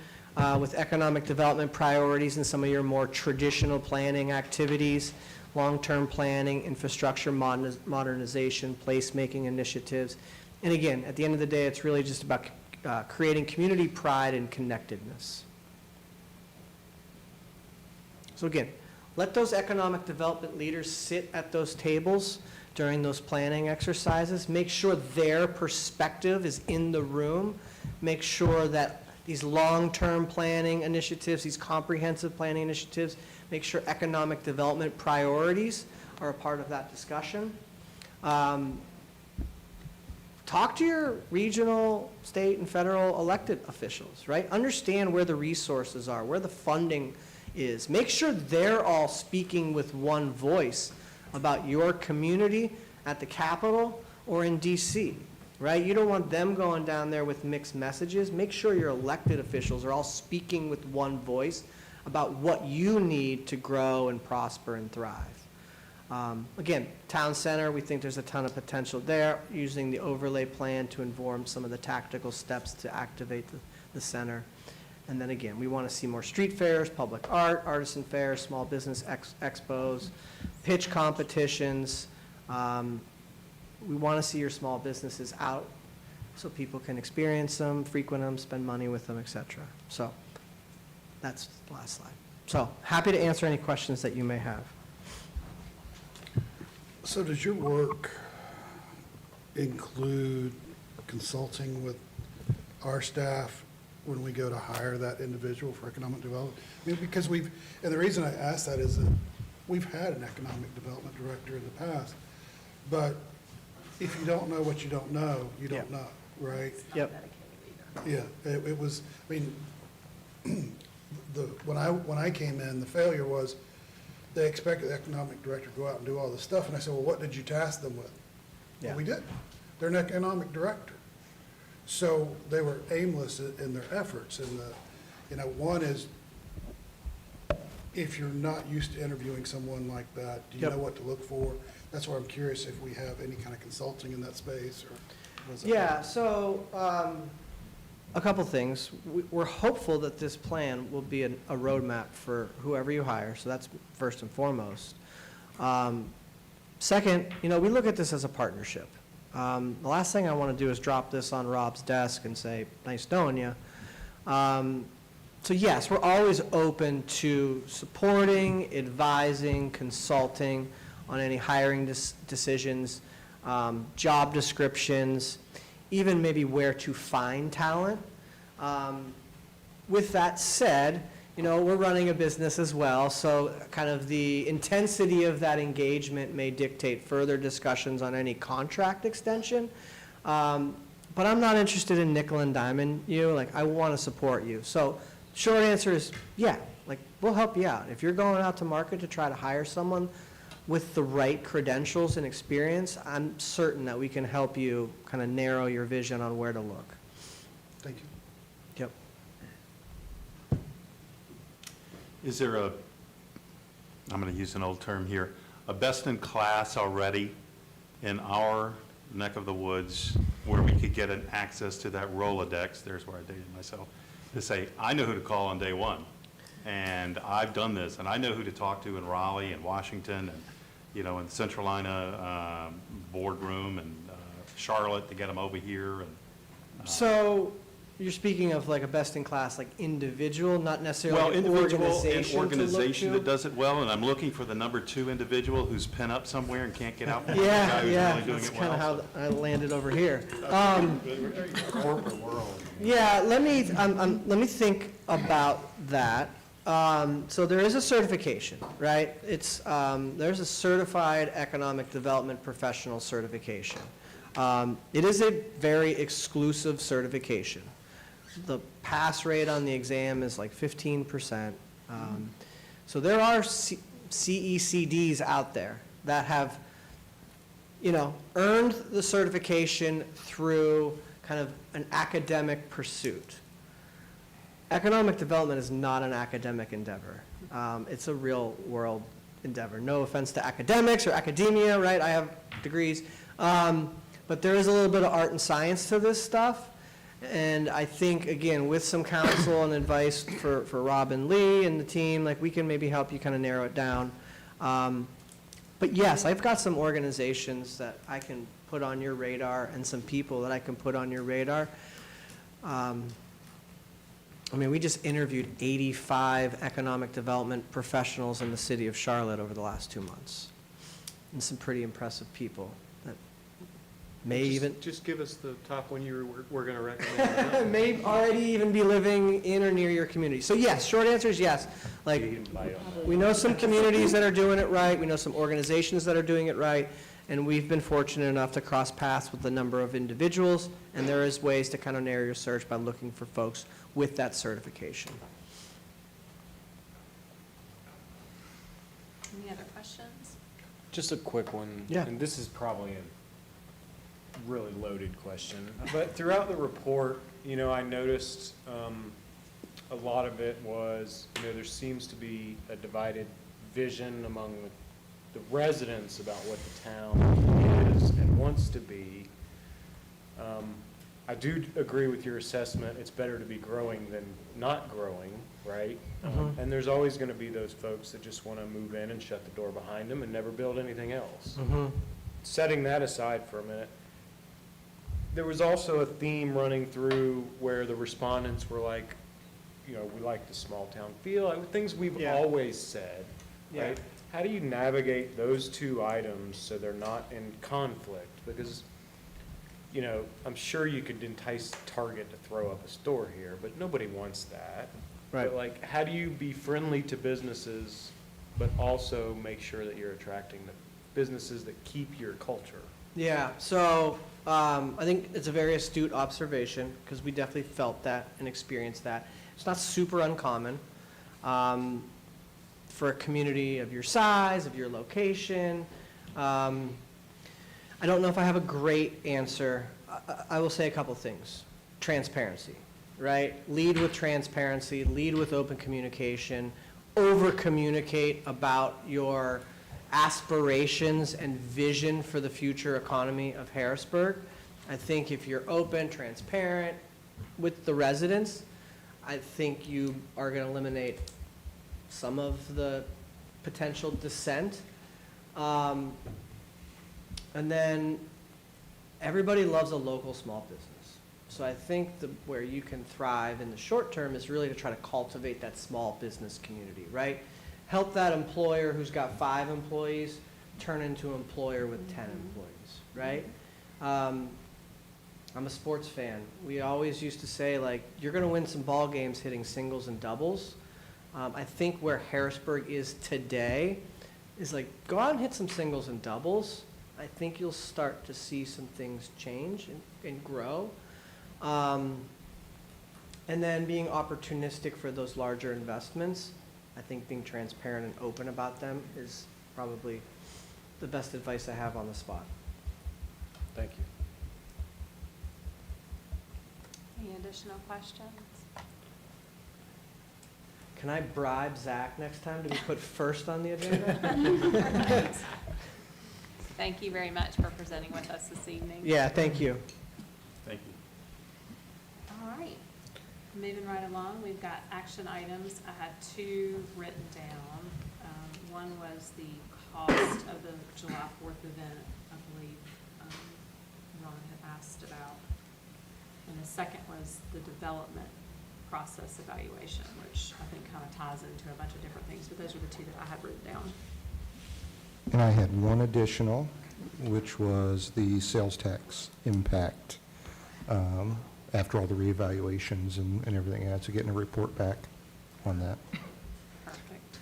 with economic development priorities and some of your more traditional planning activities, long-term planning, infrastructure modernization, placemaking initiatives. And again, at the end of the day, it's really just about creating community pride and connectedness. So again, let those economic development leaders sit at those tables during those planning exercises. Make sure their perspective is in the room. Make sure that these long-term planning initiatives, these comprehensive planning initiatives, make sure economic development priorities are a part of that discussion. Talk to your regional, state, and federal elected officials, right? Understand where the resources are, where the funding is. Make sure they're all speaking with one voice about your community at the Capitol or in DC, right? You don't want them going down there with mixed messages. Make sure your elected officials are all speaking with one voice about what you need to grow and prosper and thrive. Again, town center, we think there's a ton of potential there, using the overlay plan to inform some of the tactical steps to activate the center. And then again, we want to see more street fairs, public art, artisan fairs, small business expos, pitch competitions. We want to see your small businesses out so people can experience them, frequent them, spend money with them, et cetera. So that's the last slide. So happy to answer any questions that you may have. So does your work include consulting with our staff when we go to hire that individual for economic development? I mean, because and the reason I ask that is that we've had an economic development director in the past, but if you don't know what you don't know, you don't know, right? Yep. Yeah, it was, I mean, when I came in, the failure was they expected the economic director to go out and do all this stuff, and I said, well, what did you task them with? Well, we didn't. They're an economic director. So they were aimless in their efforts, and one is, if you're not used to interviewing someone like that, do you know what to look for? That's why I'm curious if we have any kind of consulting in that space, or what is that? Yeah, so a couple things. We're hopeful that this plan will be a roadmap for whoever you hire, so that's first and foremost. Second, we look at this as a partnership. The last thing I want to do is drop this on Rob's desk and say, nice knowing you. So yes, we're always open to supporting, advising, consulting on any hiring decisions, job descriptions, even maybe where to find talent. With that said, we're running a business as well, so kind of the intensity of that engagement may dictate further discussions on any contract extension. But I'm not interested in nickel and diming you, like, I want to support you. So short answer is, yeah, like, we'll help you out. If you're going out to market to try to hire someone with the right credentials and experience, I'm certain that we can help you kind of narrow your vision on where to look. Thank you. Yep. Is there a, I'm going to use an old term here, a best-in-class already in our neck of the woods where we could get an access to that Rolodex, there's where I dated myself, to say, I know who to call on day one, and I've done this, and I know who to talk to in Raleigh and Washington, and, in Centralina boardroom, and Charlotte to get them over here, and So you're speaking of like a best-in-class, like individual, not well, necessarily an individual organization and to look organization to? that does it well, and I'm looking for the number 2 individual who's pent up somewhere and can't get out. from the Yeah, guy who's yeah, really doing that's it kind of well. how I landed over here. Corporate world. Yeah, let me think about that. So there is a certification, right? It's, there's a Certified Economic Development Professional certification. It is a very exclusive certification. The pass rate on the exam is like 15%. So there are CECDs out there that have, earned the certification through kind of an academic pursuit. Economic development is not an academic endeavor. It's a real-world endeavor. No offense to academics or academia, right? I have degrees. But there is a little bit of art and science to this stuff. And I think, again, with some counsel and advice for Robin Lee and the team, like, we can maybe help you kind of narrow it down. But yes, I've got some organizations that I can put on your radar and some people that I can put on your radar. We just interviewed 85 economic development professionals in the city of Charlotte over the last 2 months. And some pretty impressive people that may even... Just give us the top one we're going to recommend. may already even be living in or near your community. So yes, short answer is yes. Like, we know some communities that are doing it right, we know some organizations that are doing it right, and we've been fortunate enough to cross paths with a number of individuals, and there is ways to kind of narrow your search by looking for folks with that certification. Any other questions? Just a quick one. Yeah. And this is probably a really loaded question. But throughout the report, I noticed a lot of it was, there seems to be a divided vision among the residents about what the town is and wants to be. I do agree with your assessment. It's better to be growing than not growing, right? And there's always going to be those folks that just want to move in and shut the door behind them and never build anything else. Setting that aside for a minute, there was also a theme running through where the respondents were like, we like the small town feel, things we've always said, right? How do you navigate those two items so they're not in conflict? Because I'm sure you could entice Target to throw up a store here, but nobody wants that. Right. But like, how do you be friendly to businesses, but also make sure that you're attracting the businesses that keep your culture? Yeah, so I think it's a very astute observation, because we definitely felt that and experienced that. It's not super uncommon for a community of your size, of your location. I don't know if I have a great answer. I will say a couple things. Transparency, right? Lead with transparency, lead with open communication, over-communicate about your aspirations and vision for the future economy of Harrisburg. I think if you're open, transparent with the residents, I think you are going to eliminate some of the potential dissent. And then everybody loves a local small business. So I think where you can thrive in the short term is really to try to cultivate that small business community, right? Help that employer who's got 5 employees turn into an employer with 10 employees, right? I'm a sports fan. We always used to say, like, you're going to win some ball games hitting singles and doubles, I think where Harrisburg is today is like, go out and hit some singles and doubles. I think you'll start to see some things change and grow. And then being opportunistic for those larger investments, I think being transparent and open about them is probably the best advice I have on the spot. Thank you. Any additional questions? Can I bribe Zach next time to be put first on the agenda? Thank you very much for presenting with us this evening. Yeah, thank you. Thank you. All right, moving right along, we've got action items. I had two written down. One was the cost of the July 4th event, I believe Ron had asked about. And the second was the development process evaluation, which I think kind of ties into a bunch of different things, but those are the two that I had written down. And I had one additional, which was the sales tax impact after all the reevaluations and everything else, so getting a report back on that. Perfect.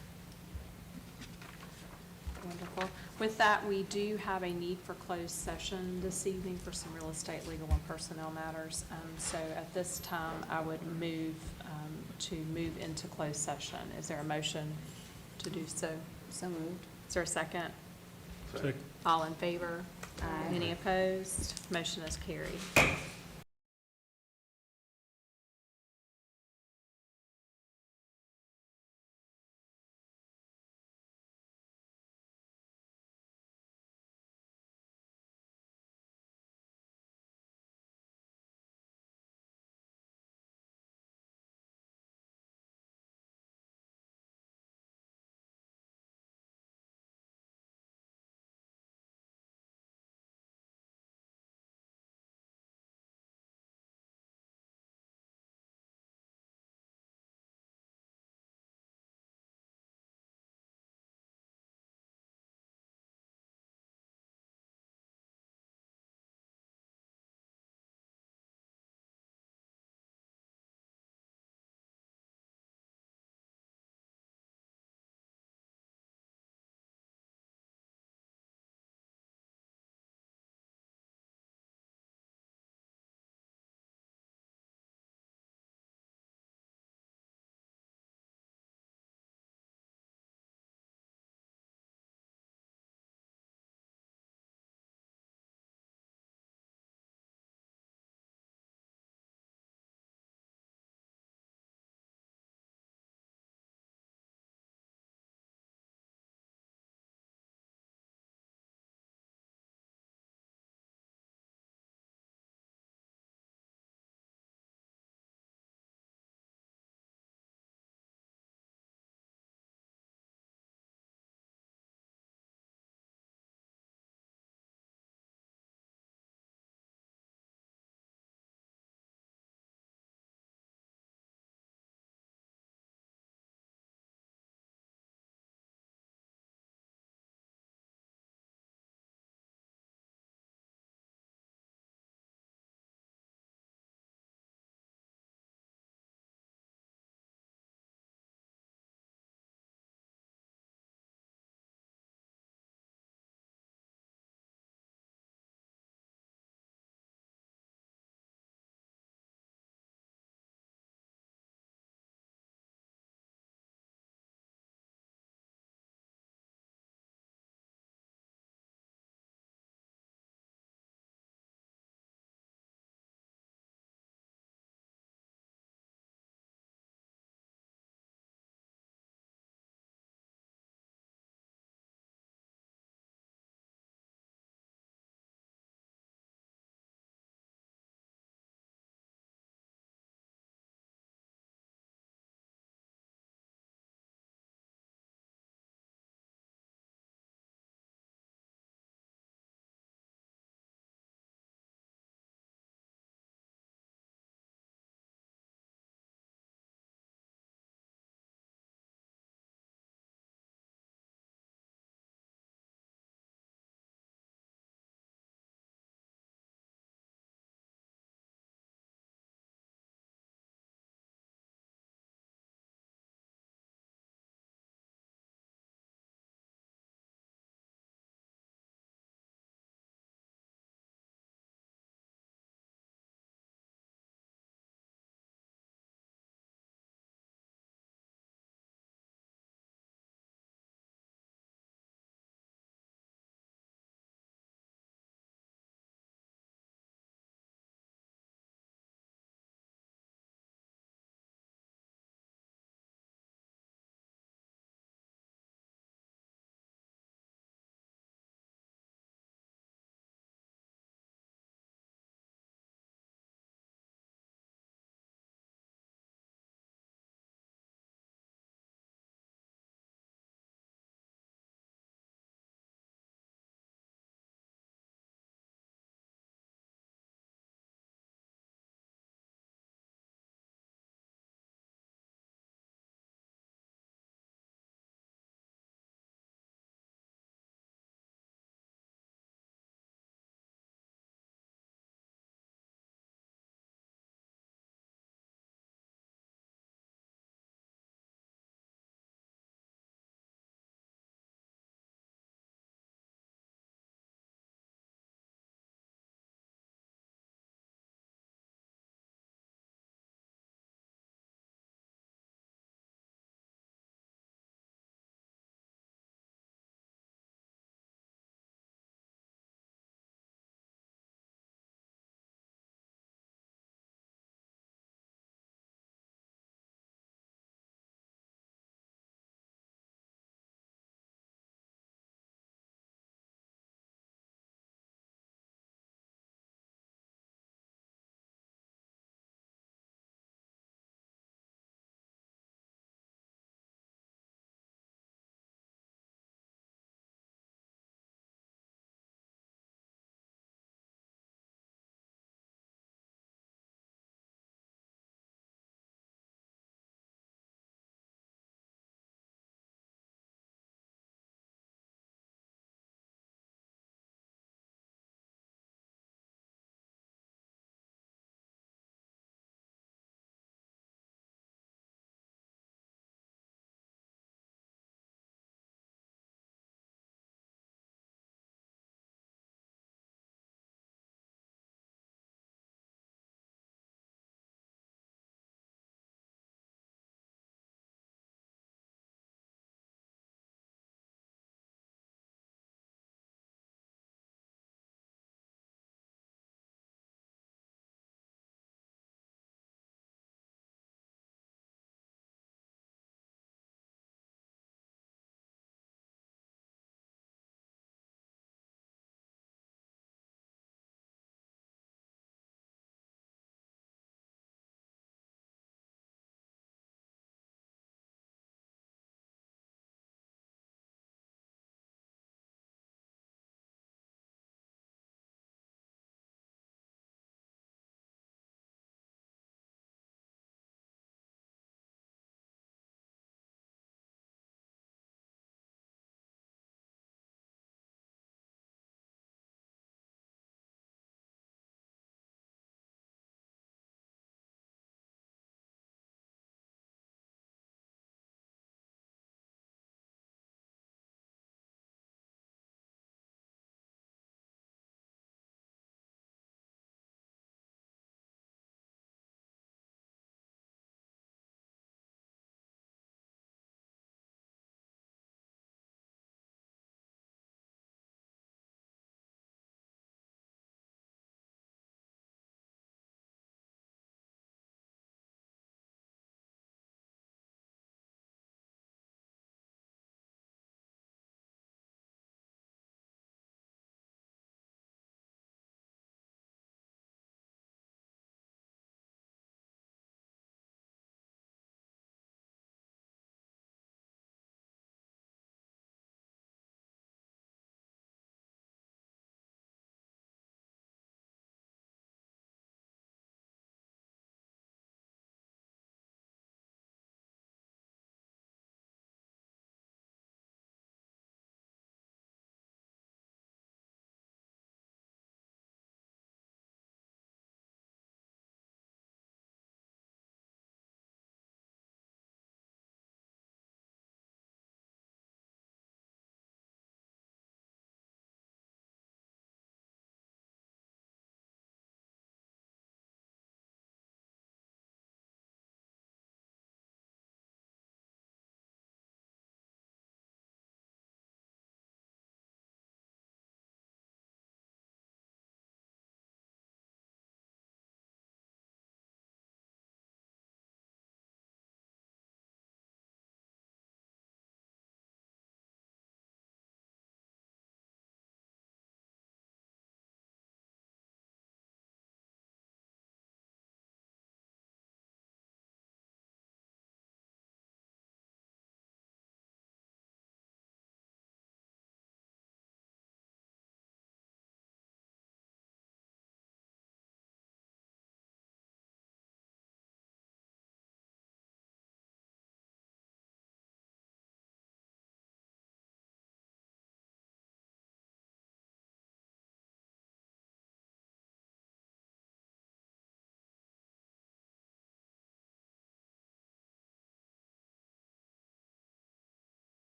Wonderful. With that, we do have a need for closed session this evening for some real estate, legal, and personnel matters. So at this time, I would move to move into closed session. Is there a motion to do so? So moved. Is there a second? Second. All in favor? Any opposed? Motion is carried.